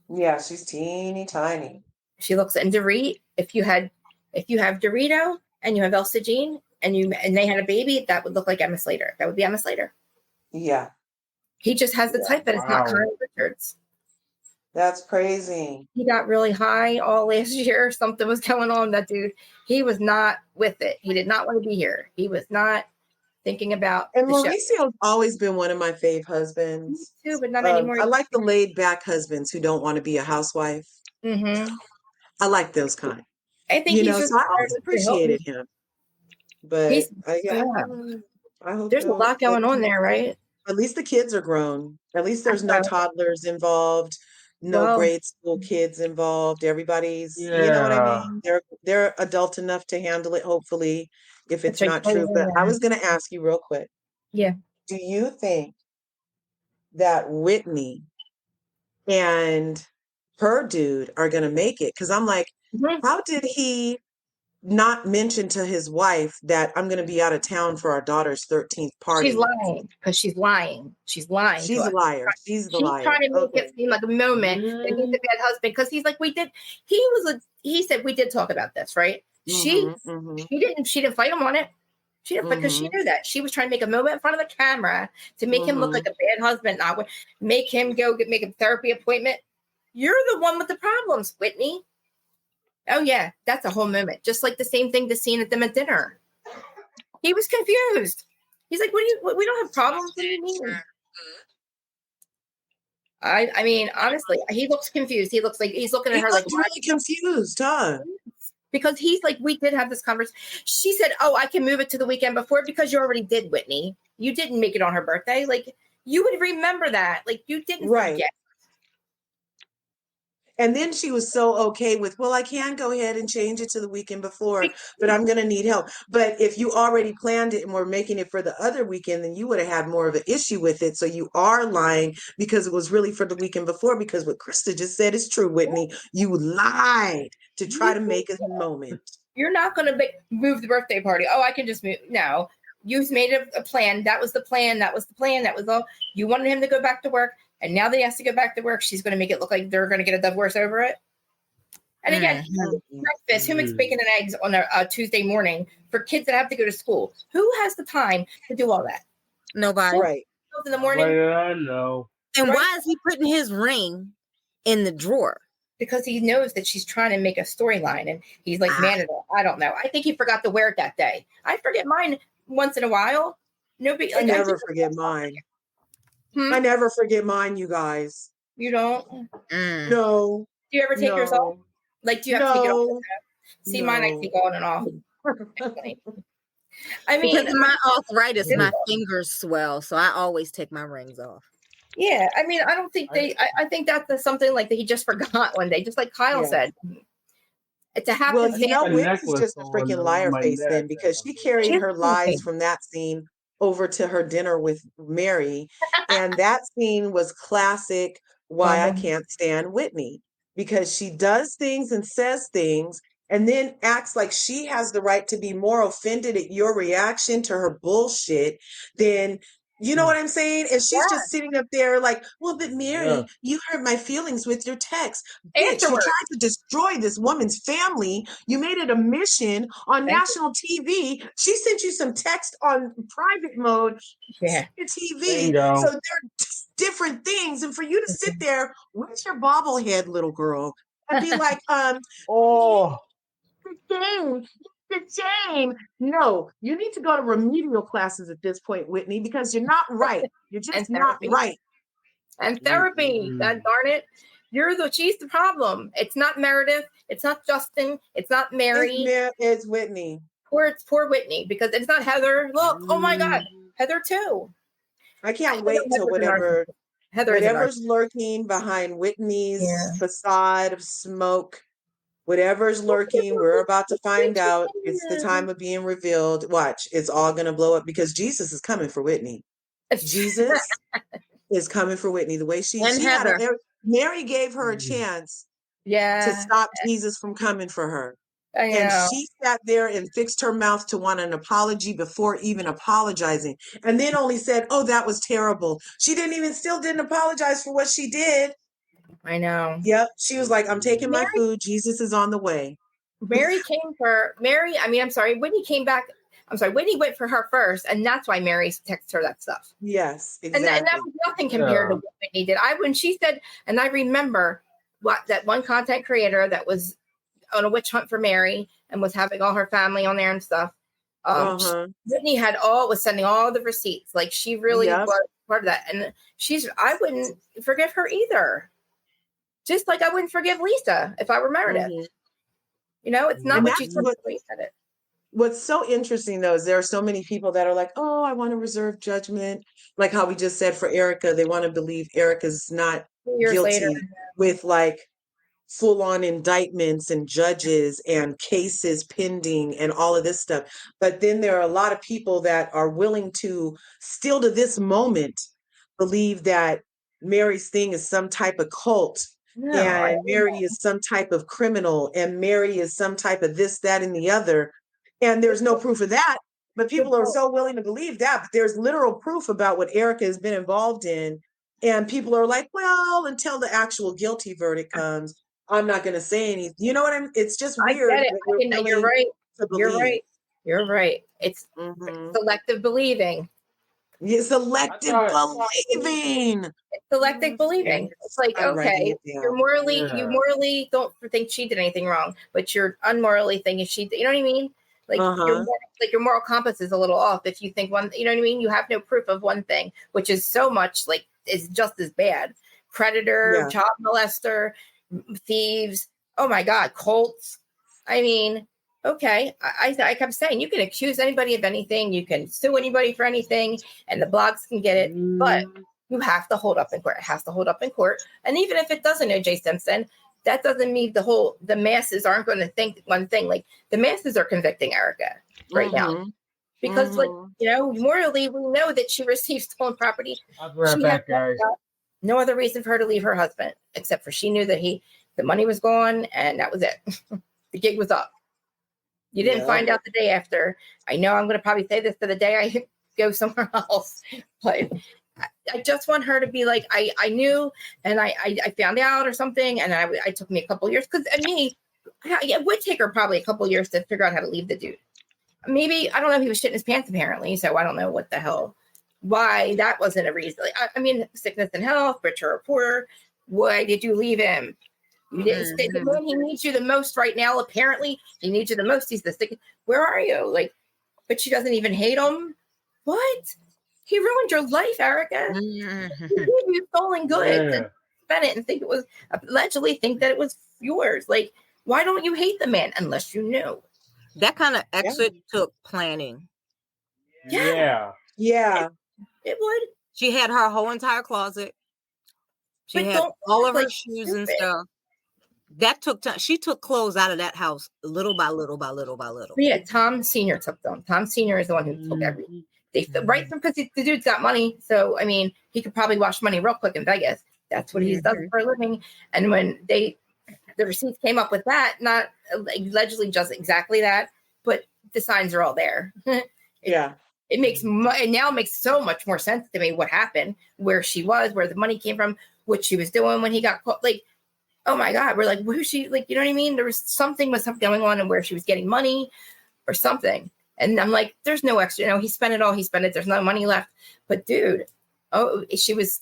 Yeah, she's teeny tiny. She looks, and Dorit, if you have Dorito and you have Elsa Jean and they had a baby, that would look like Emma Slater. That would be Emma Slater. Yeah. He just has the type that it's not Kyle Richards. That's crazy. He got really high all last year. Something was going on. That dude, he was not with it. He did not want to be here. He was not thinking about and the Mauricio's show. always been one of my fave husbands. Me too, but not anymore. I like the laid back husbands who don't want to be a housewife. Mm-hmm. I like those kind. I think he's just so I always appreciated him. But I hope there's a lot going on there, right? At least the kids are grown. At least there's no toddlers involved, no grade school kids involved. Everybody's, you know what I mean? They're adult enough to handle it, hopefully, if it's not true. But I was going to ask you real quick. Yeah. Do you think that Whitney and her dude are going to make it? Because I'm like, how did he not mention to his wife that I'm going to be out of town for our daughter's 13th party? She's lying because she's lying. She's lying. She's a liar. She's the liar. She's trying to make it seem like a moment that he's a bad husband because he's like, he said we did talk about this, right? She didn't fight him on it. She didn't fight because she knew that. She was trying to make a moment in front of the camera to make him look like a bad husband, not make him go make a therapy appointment. You're the one with the problems, Whitney. Oh yeah, that's a whole moment. Just like the same thing, the scene at them at dinner. He was confused. He's like, we don't have problems. What do you mean? I mean, honestly, he looks confused. He looks like he's looking at her like really confused, huh? Because he's like, we did have this conversation. She said, oh, I can move it to the weekend before because you already did, Whitney. You didn't make it on her birthday. Like, you would remember that. Like, you didn't forget. And then she was so okay with, well, I can go ahead and change it to the weekend before, but I'm going to need help. But if you already planned it and were making it for the other weekend, then you would have had more of an issue with it. So you are lying because it was really for the weekend before, because what Krista just said is true, Whitney. You lied to try to make a moment. You're not going to move the birthday party. Oh, I can just move. No, you made a plan. That was the plan. That was the plan. That was all. You wanted him to go back to work. And now that he has to go back to work, she's going to make it look like they're going to get a divorce over it. And again, breakfast, who makes bacon and eggs on a Tuesday morning for kids that have to go to school? Who has the time to do all that? Nobody. Right. in the morning. I know. And why is he putting his ring in the drawer? Because he knows that she's trying to make a storyline, and he's like, man, I don't know. I think he forgot to wear it that day. I forget mine once in a while. Nobody. I never forget mine. I never forget mine, you guys. You don't? No. Do you ever take yours off? Like, do you have to take it off? See, mine I take on and off. I mean, because of my arthritis, my fingers swell, so I always take my rings off. Yeah, I mean, I don't think I think that's something like that he just forgot one day, just like Kyle said. To have well, you know, Wick is just a freaking liar face then, because she carried her lies from that scene over to her dinner with Mary, and that scene was classic. Why I can't stand Whitney, because she does things and says things, and then acts like she has the right to be more offended at your reaction to her bullshit than. You know what I'm saying? And she's just sitting up there like, well, but Mary, you hurt my feelings with your text. Bitch, you tried to destroy this woman's family. You made it a mission on national TV. She sent you some text on private mode. TV. So they're different things. And for you to sit there with your bobblehead, little girl, and be like, the same. No, you need to go to remedial classes at this point, Whitney, because you're not right. You're just not right. And therapy, God darn it. She's the problem. It's not Meredith. It's not Justin. It's not Mary. It's Whitney. Poor Whitney, because it's not Heather. Look, oh my God, Heather too. I can't wait till whatever's lurking behind Whitney's facade of smoke. Whatever's lurking, we're about to find out. It's the time of being revealed. Watch, it's all going to blow up because Jesus is coming for Whitney. Jesus is coming for Whitney. The way she had Mary gave her a chance to stop Jesus from coming for her. And she sat there and fixed her mouth to want an apology before even apologizing. And then only said, oh, that was terrible. She still didn't apologize for what she did. I know. Yep. She was like, I'm taking my food. Jesus is on the way. Whitney came back. I'm sorry, Whitney went for her first, and that's why Mary texted her that stuff. Yes, exactly. And that was nothing compared to what Whitney did. When she said, and I remember that one content creator that was on a witch hunt for Mary and was having all her family on there and stuff. Whitney was sending all the receipts. Like, she really was part of that. And I wouldn't forgive her either. Just like I wouldn't forgive Lisa if I were Meredith. You know, it's not what you said it. What's so interesting, though, is there are so many people that are like, oh, I want to reserve judgment. Like how we just said for Erica, they want to believe Erica's not guilty with like full-on indictments and judges and cases pending and all of this stuff. But then there are a lot of people that are willing to still to this moment believe that Mary's thing is some type of cult. And Mary is some type of criminal, and Mary is some type of this, that, and the other. And there's no proof of that, but people are so willing to believe that. But there's literal proof about what Erica has been involved in. And people are like, well, until the actual guilty verdict comes, I'm not going to say anything. You know what I mean? It's just weird. I get it. You're right. You're right. It's selective believing. Selective believing. It's selective believing. It's like, okay, you morally don't think she did anything wrong, but you're unmorally thinking she did. You know what I mean? Like, your moral compass is a little off if you think one. You know what I mean? You have no proof of one thing, which is so much like is just as bad. Predator, child molester, thieves. Oh my God, cults. I mean. Okay, I kept saying you can accuse anybody of anything, you can sue anybody for anything, and the blogs can get it, but you have to hold up in court. It has to hold up in court. And even if it doesn't, O.J. Simpson, that doesn't mean the masses aren't going to think one thing. Like, the masses are convicting Erica right now. Because, like, you know, morally, we know that she received stolen property. I'll be right back, guys. No other reason for her to leave her husband, except for she knew that the money was gone, and that was it. The gig was up. You didn't find out the day after. I know I'm going to probably say this to the day I go somewhere else, but I just want her to be like, I knew, and I found out or something, and it took me a couple years, because it would take her probably a couple years to figure out how to leave the dude. Maybe, I don't know if he was shitting his pants apparently, so I don't know what the hell why that wasn't a reason. Like, I mean, sickness and health, richer or poorer. Why did you leave him? You didn't stay. The man he needs you the most right now. Apparently, he needs you the most. He's the sick. Where are you? Like, but she doesn't even hate him. What? He ruined your life, Erica. He gave you stolen goods and spent it and think it was allegedly think that it was yours. Like, why don't you hate the man unless you knew? That kind of exit took planning. Yeah. It would. She had her whole entire closet. She had all of her shoes and stuff. That took time. She took clothes out of that house little by little by little by little. Yeah, Tom Sr. took them. Tom Sr. is the one who took everything. Right, because the dude's got money. So, I mean, he could probably wash money real quick in Vegas. That's what he does for a living. And when the receipts came up with that, not allegedly just exactly that, but the signs are all there. It makes now makes so much more sense to me what happened, where she was, where the money came from, what she was doing when he got caught. Like, oh my God, we're like, who's she? Like, you know what I mean? There was something going on and where she was getting money or something. And I'm like, there's no extra, you know, he spent it all. He spent it. There's no money left. But dude, she was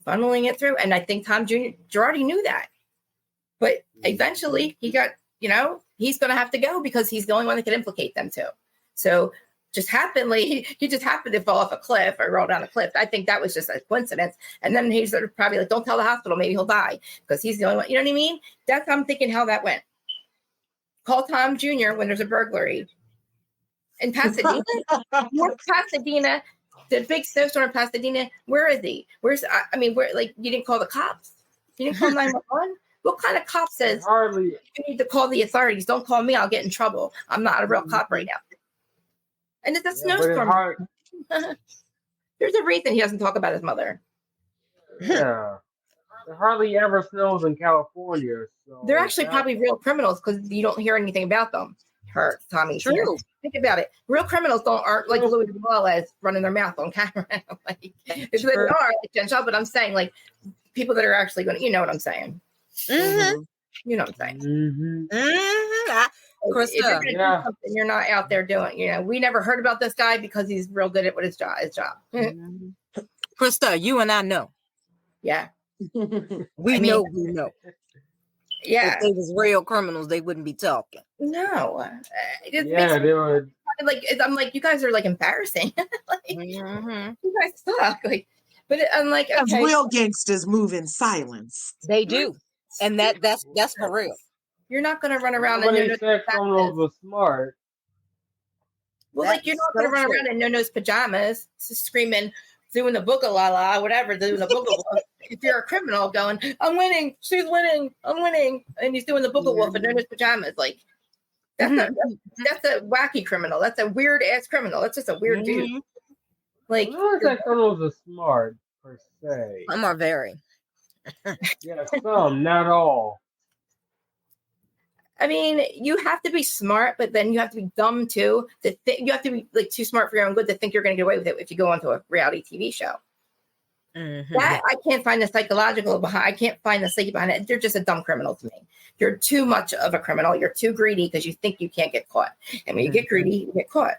funneling it through. And I think Tom Girardi knew that. But eventually he got, you know, he's going to have to go because he's the only one that can implicate them too. So just happenly, he just happened to fall off a cliff or roll down a cliff. I think that was just a coincidence. And then he's probably like, don't tell the hospital, maybe he'll die because he's the only one. You know what I mean? That's I'm thinking how that went. Call Tom Jr. when there's a burglary. In Pasadena, North Pasadena, the big snowstorm in Pasadena. Where is he? Where? Like, you didn't call the cops? You didn't call 911? What kind of cop says you need to call the authorities? Don't call me. I'll get in trouble. I'm not a real cop right now. And it's a snowstorm. There's a reason he doesn't talk about his mother. Yeah. It hardly ever snows in California. So they're actually probably real criminals because you don't hear anything about them. Tommy. True. Think about it. Real criminals aren't like Louis Wallace running their mouth on camera. Like, they are like, but I'm saying like people that are actually going to, you know what I'm saying? Mm-hmm. You know what I'm saying? Mm-hmm. If you're going to do something, you're not out there doing. You know, we never heard about this guy because he's real good at what his job. Mm-hmm. Krista, you and I know. Yeah, we know. Yeah, if they was real criminals, they wouldn't be talking. No, they were like. I'm like, you guys are like embarrassing. Like, you guys suck. Like, but I'm like, okay. Real gangsters move in silence. They do, and that's for real. You're not going to run around and criminals were smart. Well, like you're not going to run around in no-nose pajamas, screaming, doing the booga la la, whatever, doing the booga wolf. If you're a criminal going, I'm winning, she's winning, I'm winning, and he's doing the booga wolf in no-nose pajamas, like that's a wacky criminal. That's a weird ass criminal. That's just a weird dude. Like, I don't think criminals are smart per se. Some are very. Yeah, some, not all. I mean, you have to be smart, but then you have to be dumb too. You have to be like too smart for your own good to think you're going to get away with it if you go onto a reality TV show. Mm-hmm. That I can't find the psychological behind. I can't find the psyche behind it. You're just a dumb criminal to me. You're too much of a criminal. You're too greedy because you think you can't get caught. And when you get greedy, you get caught.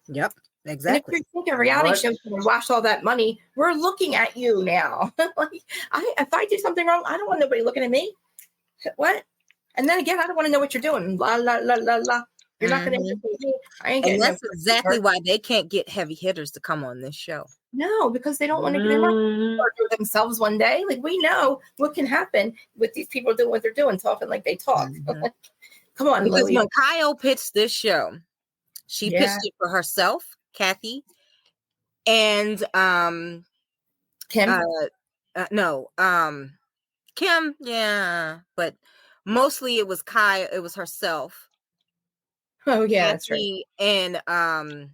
Yep, exactly. And if you think a reality show can wash all that money, we're looking at you now. Like, if I do something wrong, I don't want nobody looking at me. What? And then again, I don't want to know what you're doing. La la la la la. You're not going to interview me. I ain't getting. And that's exactly why they can't get heavy hitters to come on this show. No, because they don't want to get in themselves one day. Like, we know what can happen with these people doing what they're doing, talking like they talk. Come on, because Louie. when Kyle pitched this show, she pitched it for herself, Kathy, and Kim. Kim, yeah, but mostly it was Kyle. It was herself. Oh yeah, Kathy, that's right. And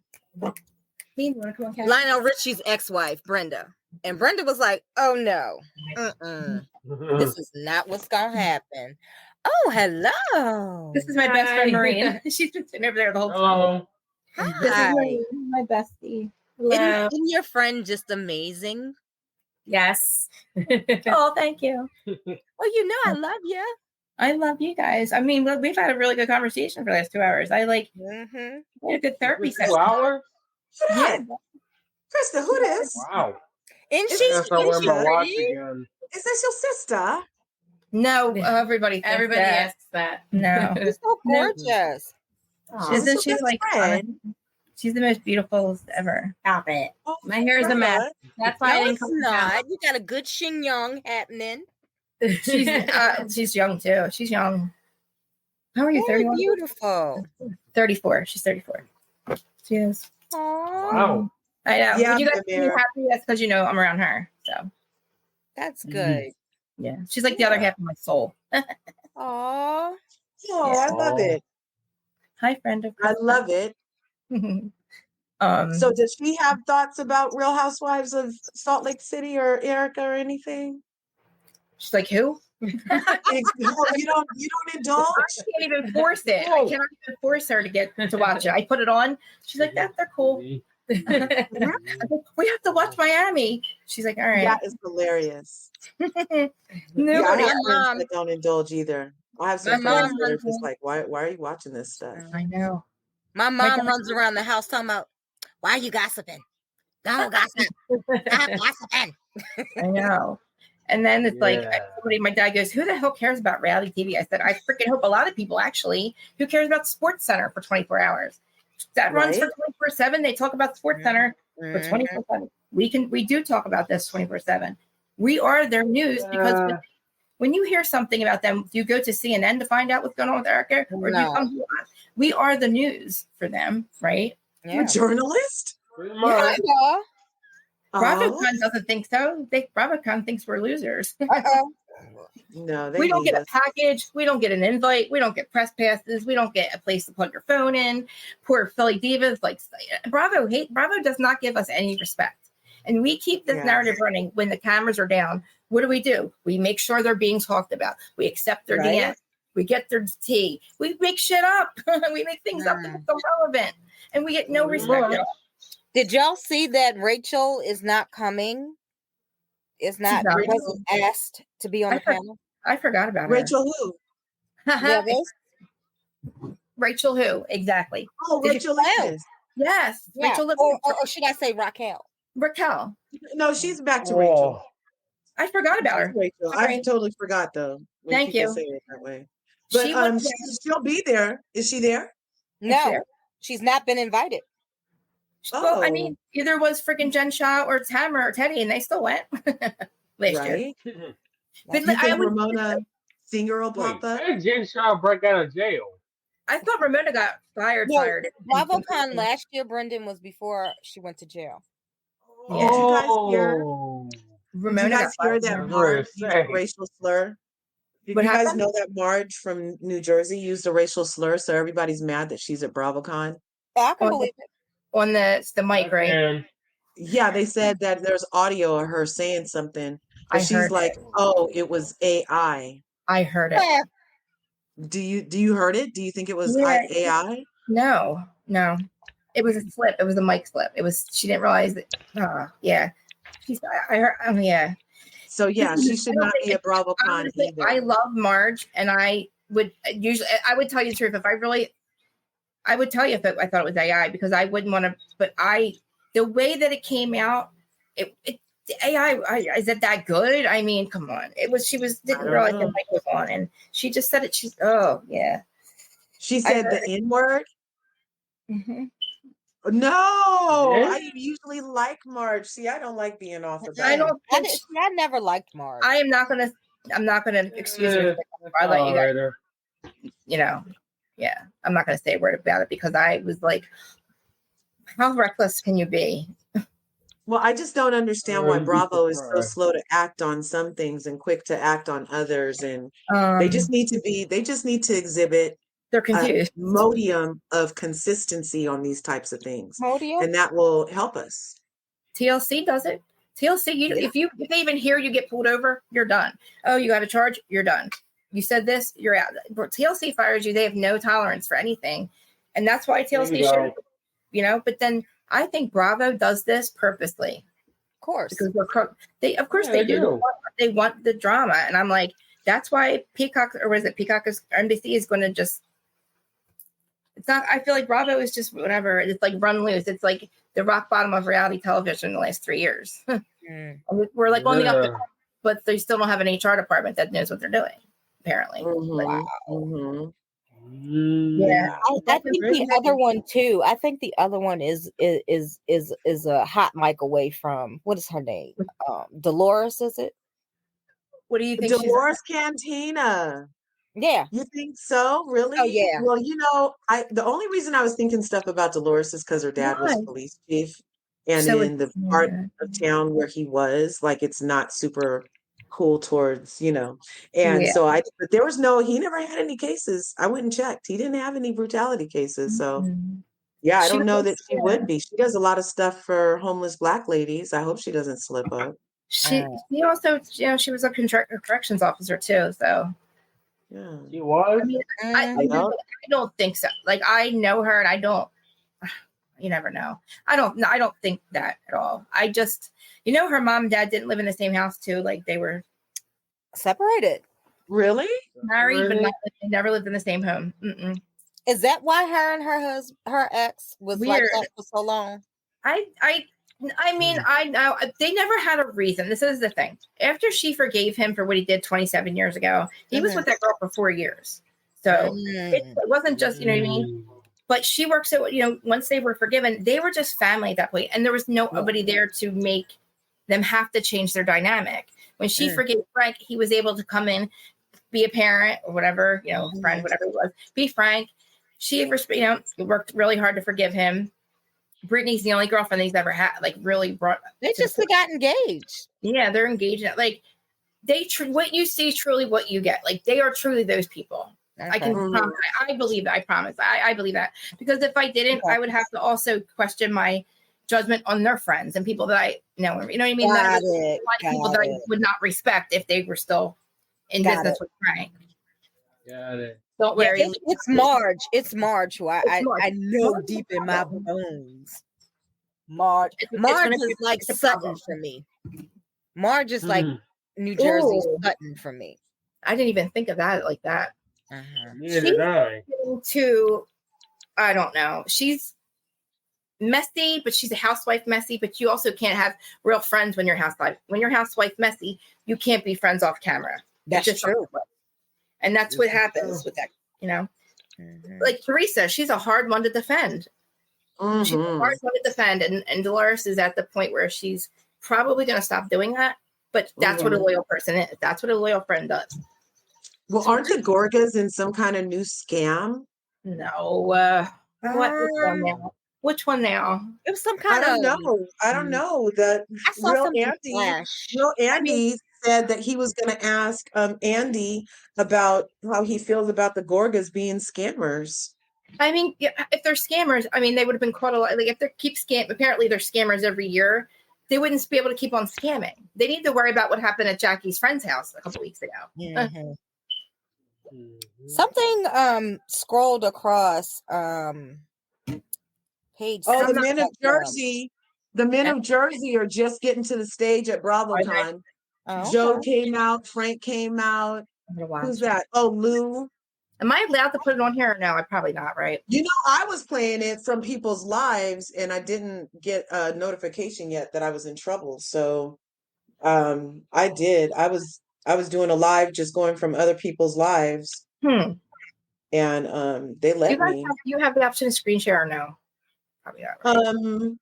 Lionel Richie's ex-wife, Brenda. And Brenda was like, oh no, this is not what's gonna happen. Oh, hello. This is my best friend, Marina. She's been sitting over there the whole time. Hi. This is my bestie. Hello. Isn't your friend just amazing? Yes. Oh, thank you. Well, you know, I love you. I love you guys. I mean, we've had a really good conversation for the last 2 hours. I had a good therapy session. 2 hours? Yeah. Krista, who this? Wow. Isn't Is she? this I wear my watch pretty? again. Is this your sister? No, everybody asks that. No. She's so gorgeous. Oh, Isn't it's your she best friend. she's the most beautiful ever. Stop it. Oh, My hair is a mess. Krista. That's why I No, didn't it's come not. You got a good Young happening. She's young too. She's young. How are you? Very 31? beautiful. 34. She's 34. She is. Aww. Wow. I know. Yeah, When you guys be Amir. happy, that's because you know I'm around her. So That's good. yeah. She's like the other half of my soul. Aww. Oh, I love it. Hi, friend of I love it. So does she have thoughts about Real Housewives of Salt Lake City or Erica or anything? she's like, who? You don't indulge? I can't even force it. I cannot even force her to watch it. I put it on. She's like, they're cool. I'm like, we have to watch Miami. She's like, all right. That is hilarious. Nobody. Yeah, I have My friends mom- that don't indulge either. I have some my friends mom that are runs just like, why are you watching this stuff? I know. My mom runs around the house talking about, why are you gossiping? Don't gossip. Stop gossiping. I know. And then it's like, my dad goes, who the hell cares about reality TV? I said, I freaking hope a lot of people actually, who cares about Sports Center for 24 hours? That runs for 24/7. They talk about Sports Center for 24/7. We do talk about this 24/7. We are their news because when you hear something about them, do you go to CNN to find out what's going on with Erica? Or do you come to us? We are the news for them, right? You're a journalist? Yeah. Oh. BravoCon doesn't think so. BravoCon thinks we're losers. No, we don't get a package. We don't get an invite. We don't get press passes. We don't get a place to plug your phone in. Poor Philly divas, like Bravo does not give us any respect. And we keep this narrative running when the cameras are down. What do? We make sure they're being talked about. We accept their DM. We get their tea. We make shit up. We make things up that are irrelevant. And we get no respect at all. Did y'all see that Rachel is not coming? Wasn't asked to be on the panel. I forgot about Rachel who? Rachel who? Exactly. Oh, Rachel Lewis. Yes. Yeah. Rachel Lewis. Or should I say Raquel? Raquel. No, she's back to Rachel. I forgot about her. Rachel. I totally forgot though. Thank you. Say it that way. But she'll be there. Is she there? No, she's not been invited. Well, I mean, either was freaking Jen Shaw or Tamara or Teddy, and they still went last year. But you think Ramona Singer will pop up? How did Jen Shaw break out of jail? I thought Ramona got fired. BravoCon last year, Brendan, was before she went to jail. Yeah. Did you guys hear? Ramona did you guys hear that Marge used a racial slur? Did you guys know that Marge from New Jersey used a racial slur? So everybody's mad that she's at BravoCon. I can believe it. On the mic, right? Yeah, they said that there's audio of her saying something. But she's like, "Oh, it was AI." I heard it. Do you heard it? Do you think it was AI? No. It was a slip. It was a mic slip. She didn't realize that. Yeah. I heard. Yeah. So yeah, she should not be at BravoCon either. I love Marge, and I would tell you the truth I would tell you if I thought it was AI because I wouldn't want to. But the way that it came out, the AI is it that good? I mean, come on. She didn't realize the mic was on, and she just said it. She said the N word. Mm-hmm. No, I usually like Marge. See, I don't like being off of that. I never liked Marge. I'm not gonna excuse her. I let you guys. Yeah, I'm not gonna say a word about it because I was like, how reckless can you be? Well, I just don't understand why Bravo is so slow to act on some things and quick to act on others, and they just need to exhibit. They're confused. Modium of consistency on these types of things, and that will help us. TLC does it. TLC, if they even hear you get pulled over, you're done. Oh, you got a charge, you're done. You said this, you're out. TLC fires you. They have no tolerance for anything, and that's why TLC should. But then I think Bravo does this purposely, of course, because they do. They want the drama, and I'm like, that's why Peacock NBC is going to just. It's not. I feel like Bravo is just whatever. It's like run loose. It's like the rock bottom of reality television in the last 3 years. We're like on the up and up, but they still don't have an HR department that knows what they're doing, apparently. Wow. Yeah. I think the other one too. I think the other one is a hot mic away from, what is her name? Dolores, is it? What do you think? Dolores Cantina. Yeah. You think so? Really? Oh yeah. Well, the only reason I was thinking stuff about Dolores is because her dad was a police chief, and in the part of town where he was, like, it's not super cool towards, and so but there was he never had any cases. I went and checked. He didn't have any brutality cases. So I don't know that she would be. She does a lot of stuff for homeless Black ladies. I hope she doesn't slip up. She also, she was a corrections officer too. So yeah, she was. I mean, I don't think so. Like, I know her, and I don't. You never know. I don't think that at all. I just, her mom and dad didn't live in the same house too. Like, they were separated. Really? Married, but they never lived in the same home. Mm-mm. Is that why her and her ex was like that for so long? I mean, I know they never had a reason. This is the thing. After she forgave him for what he did 27 years ago, he was with that girl for 4 years. So it wasn't just, you know what I mean? But she works at, once they were forgiven, they were just family at that point. And there was nobody there to make them have to change their dynamic. When she forgave Frank, he was able to come in, be a parent or whatever, friend, whatever it was, be frank. She, worked really hard to forgive him. Brittany's the only girlfriend he's ever had, like, really brought. They just got engaged. Yeah, they're engaged. Like, what you see is truly what you get. Like, they are truly those people. Okay. I can promise. I believe that. I promise. I believe that, because if I didn't, I would have to also question my judgment on their friends and people that I know. You know what I mean? People that I would not respect if they were still in business with Frank. Got it. Don't worry. It's Marge. It's Marge who I know deep in my bones. Marge is like Sutton for me. Marge is like New Jersey Sutton for me. I didn't even think of that like that. Neither did I. I don't know. She's messy, but she's a housewife messy. But you also can't have real friends when you're housewife. When you're housewife messy, you can't be friends off camera. That's just true. And that's what happens with that, Like Teresa, she's a hard one to defend. She's a hard one to defend. And Dolores is at the point where she's probably going to stop doing that. But that's what a loyal person is. That's what a loyal friend does. Well, aren't the Gorgas in some kind of new scam? No. Which one now? It was some kind of. I don't know. Real Andy said that he was going to ask Andy about how he feels about the Gorgas being scammers. I mean, if they're scammers, they would have been caught a lot. Like, if they keep apparently they're scammers every year. They wouldn't be able to keep on scamming. They need to worry about what happened at Jackie's friend's house a couple weeks ago. Something scrolled across page. Oh, the men of Jersey. The men of Jersey are just getting to the stage at BravoCon. Joe came out. Frank came out. Who's that? Oh, Lou. Am I allowed to put it on here or no? I'm probably not, right? I was playing it from people's lives and I didn't get a notification yet that I was in trouble. So I did. I was doing a live just going from other people's lives. And they let me. You have the option to screen share or no? Probably not. Right?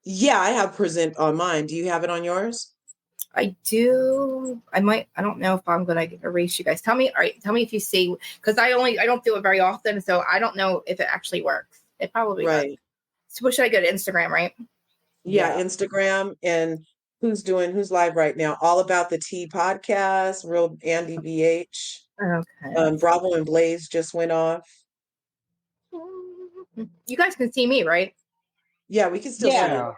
Yeah, I have present on mine. Do you have it on yours? I do. I don't know if I'm going to erase you guys. Tell me if you see, because I don't do it very often. So I don't know if it actually works. It probably does. So what should I go to Instagram, right? Yeah, Instagram. And who's live right now? All About the Tea podcast, Real Andy BH. Okay. Bravo and Blaze just went off. You guys can see me, right? Yeah, we can still see you.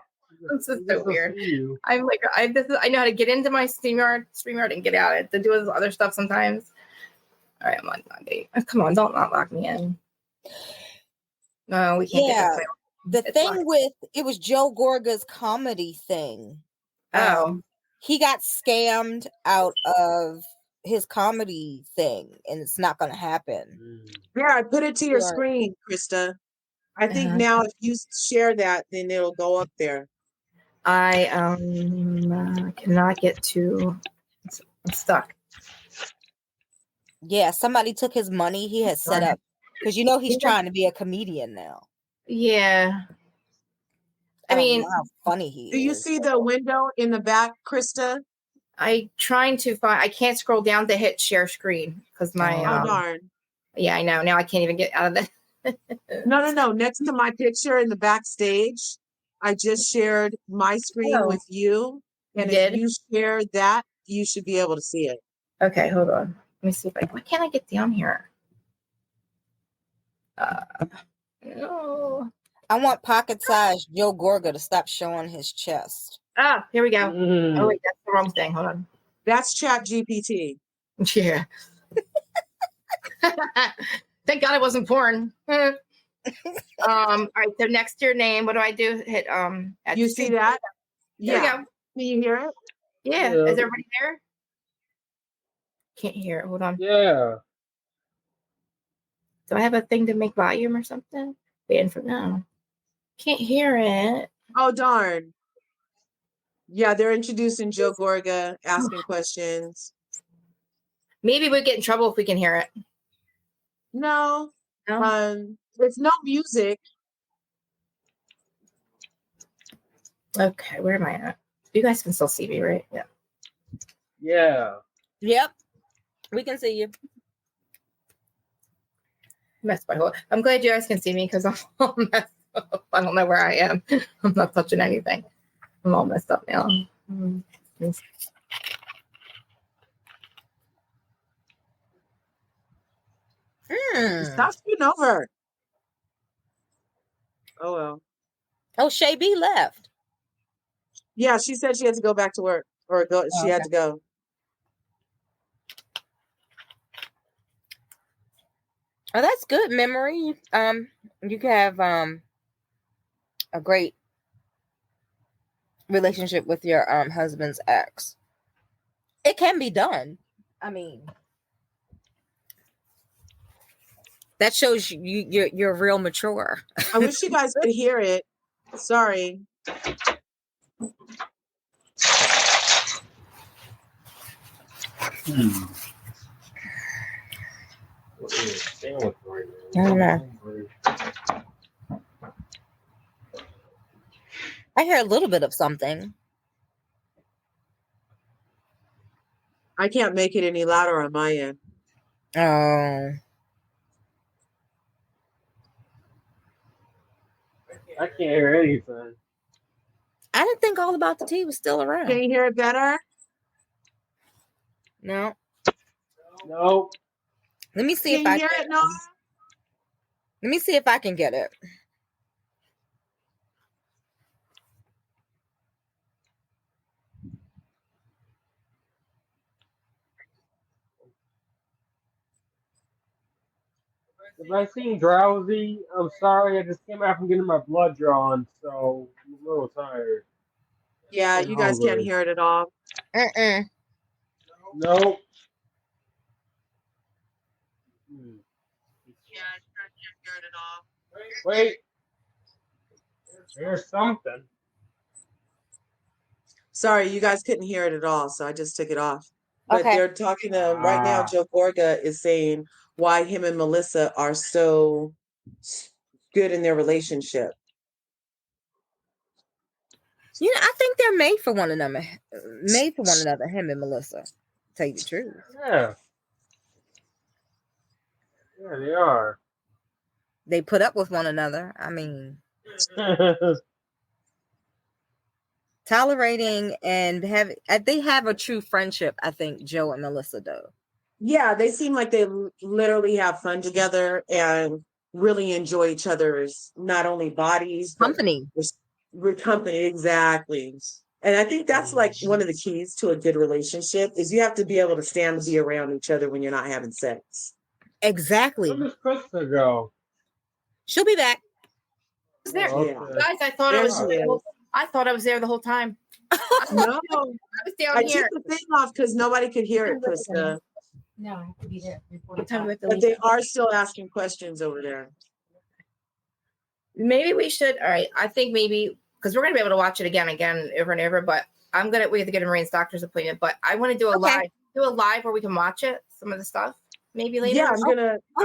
This is so weird. I'm like, I know how to get into my StreamYard and get out. I have to do this other stuff sometimes. All right, I'm on date. Come on, don't not lock me in. No, we can't get this. The thing with it was Joe Gorga's comedy thing. He got scammed out of his comedy thing, and it's not going to happen. Yeah, I put it to your screen, Krista. I think now if you share that, then it'll go up there. I cannot get to. I'm stuck. Yeah, somebody took his money he had set up because he's trying to be a comedian now. Yeah. I mean, know how funny he is. Do you see the window in the back, Krista? I trying to find. I can't scroll down to hit share screen because my. Oh darn! Yeah, I know. Now I can't even get out of that. No. Next to my picture in the backstage, I just shared my screen with you, and if you share that, you should be able to see it. Okay, hold on. Let me see if why can't I get down here? No. I want pocket-sized Joe Gorga to stop showing his chest. Ah, here we go. Oh wait, that's the wrong thing. Hold on. That's Chat GPT. Yeah. Thank God it wasn't porn. All right, so next to your name, what do I do? Hit you see that? There we go. Can you hear it? Yeah. Yeah. Is everybody there? Can't hear it. Hold on. Yeah. Do I have a thing to make volume or something? Waiting for no. Can't hear it. Oh darn. Yeah, they're introducing Joe Gorga, asking questions. Maybe we'd get in trouble if we can hear it. No. It's no music. Okay, where am I at? You guys can still see me, right? Yeah. Yeah. Yep. We can see you. Messed my whole. I'm glad you guys can see me because I'm all messed up. I don't know where I am. I'm not touching anything. I'm all messed up now. Stop scooting over. Oh well. Oh, Shay B left. Yeah, she said she had to go back to work or go. She had to go. Oh, that's good memory. You can have a great relationship with your husband's ex. It can be done. I mean, that shows you're real mature. I wish you guys could hear it. Sorry. I don't know. I hear a little bit of something. I can't make it any louder on my end. Oh. I can't hear anything. I didn't think All About the Tea was still around. Can you hear it better? No. Nope. Let me see Can if I you hear can. it, Noah? Let me see if I can get it. If I seem drowsy, I'm sorry. I just came out from getting my blood drawn, so I'm a little tired. Yeah, you guys can't hear it at all. Nope. Yeah, I can't hear it at all. Wait. There's something. Sorry, you guys couldn't hear it at all, so I just took it off. But Okay. they're talking to right now. Joe Gorga is saying why him and Melissa are so good in their relationship. I think they're made for one another. Made for one another, him and Melissa. To tell you the truth. Yeah. Yeah, they are. They put up with one another. I mean, tolerating and they have a true friendship. I think Joe and Melissa do. Yeah, they seem like they literally have fun together and really enjoy each other's not only bodies but company. Company, exactly. And I think that's like one of the keys to a good relationship is you have to be able to stand to be around each other when you're not having sex. Exactly. Where does Krista go? She'll be back. There. Okay. Guys, I thought I was there the whole time. No, I was down I here. took the thing off because nobody could hear it, Krista. No, I have to be there. What time do we have to But leave? they are still asking questions over there. maybe we should. All right. I think maybe because we're going to be able to watch it again, over and over. But we have to get a Marine's doctor's appointment. But I want to do a live where we can watch it. Some of the stuff maybe later. Yeah, I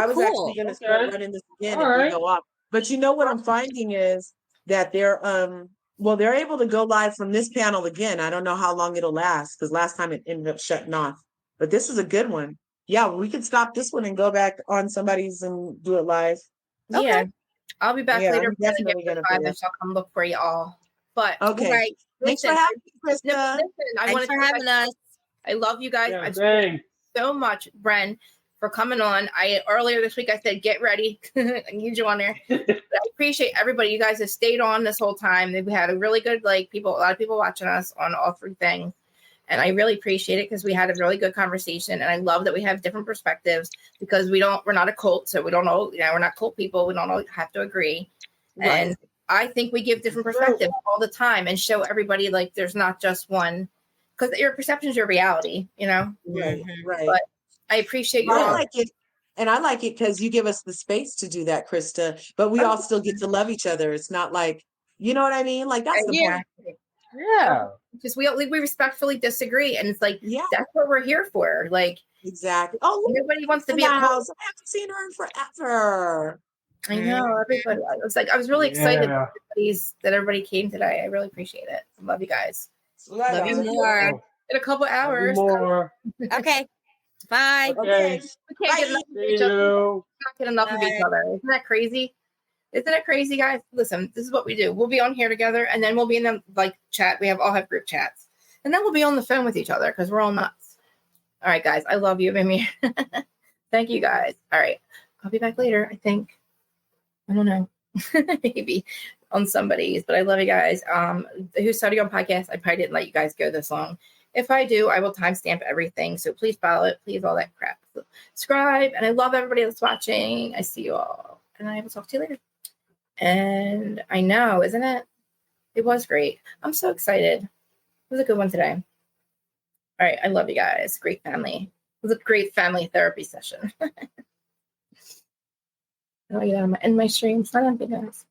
was actually cool. gonna start running this again if we go off. But you know what I'm finding is that they're able to go live from this panel again. I don't know how long it'll last because last time it ended up shutting off. But this is a good one. Yeah, we could stop this one and go back on somebody's and do it live. Yeah. Okay. I'll be back later. I'm definitely gonna be there. I'll come look for y'all. But okay. Right. Thanks for having me, Krista. Thanks for having us. I love you guys. Yeah, thanks so much, Bren, for coming on. Earlier this week I said get ready. I need you on there. I appreciate everybody. You guys have stayed on this whole time. We had a really good a lot of people watching us on all three things. And I really appreciate it because we had a really good conversation. And I love that we have different perspectives because we're not a cult. So we don't know, we're not cult people. We don't all have to agree. Right. And I think we give different perspectives all the time and show everybody there's not just one, because your perception is your reality, Right. But I appreciate you. I like it. And I like it because you give us the space to do that, Krista, but we all still get to love each other. It's not you know what I mean? That's the point. Yeah. Because we respectfully disagree. And it's that's what we're here for. Exactly. Oh, everybody wants to be in the house. I haven't seen her in forever. I know, everybody. I was really excited that everybody came today. I really appreciate it. I love you guys. Love you more. In a couple hours. More. Okay. Bye. Okay. We can't get enough of each other. Not get enough of each other. Isn't that crazy? Isn't it crazy, guys? Listen, this is what we do. We'll be on here together, and then we'll be in the chat. We all have group chats, and then we'll be on the phone with each other because we're all nuts. All right, guys. I love you, Mimi. Thank you, guys. All right, I'll be back later. I think. I don't know. Maybe on somebody's, but I love you guys. Who's Study on podcast? I probably didn't let you guys go this long. If I do, I will timestamp everything. So please follow it. Please, all that crap. Subscribe. And I love everybody that's watching. I see you all. And I will talk to you later. And I know, isn't it? It was great. I'm so excited. It was a good one today. All right. I love you guys. Great family. It was a great family therapy session. Oh, yeah. I'm in my stream. Sign up, you guys.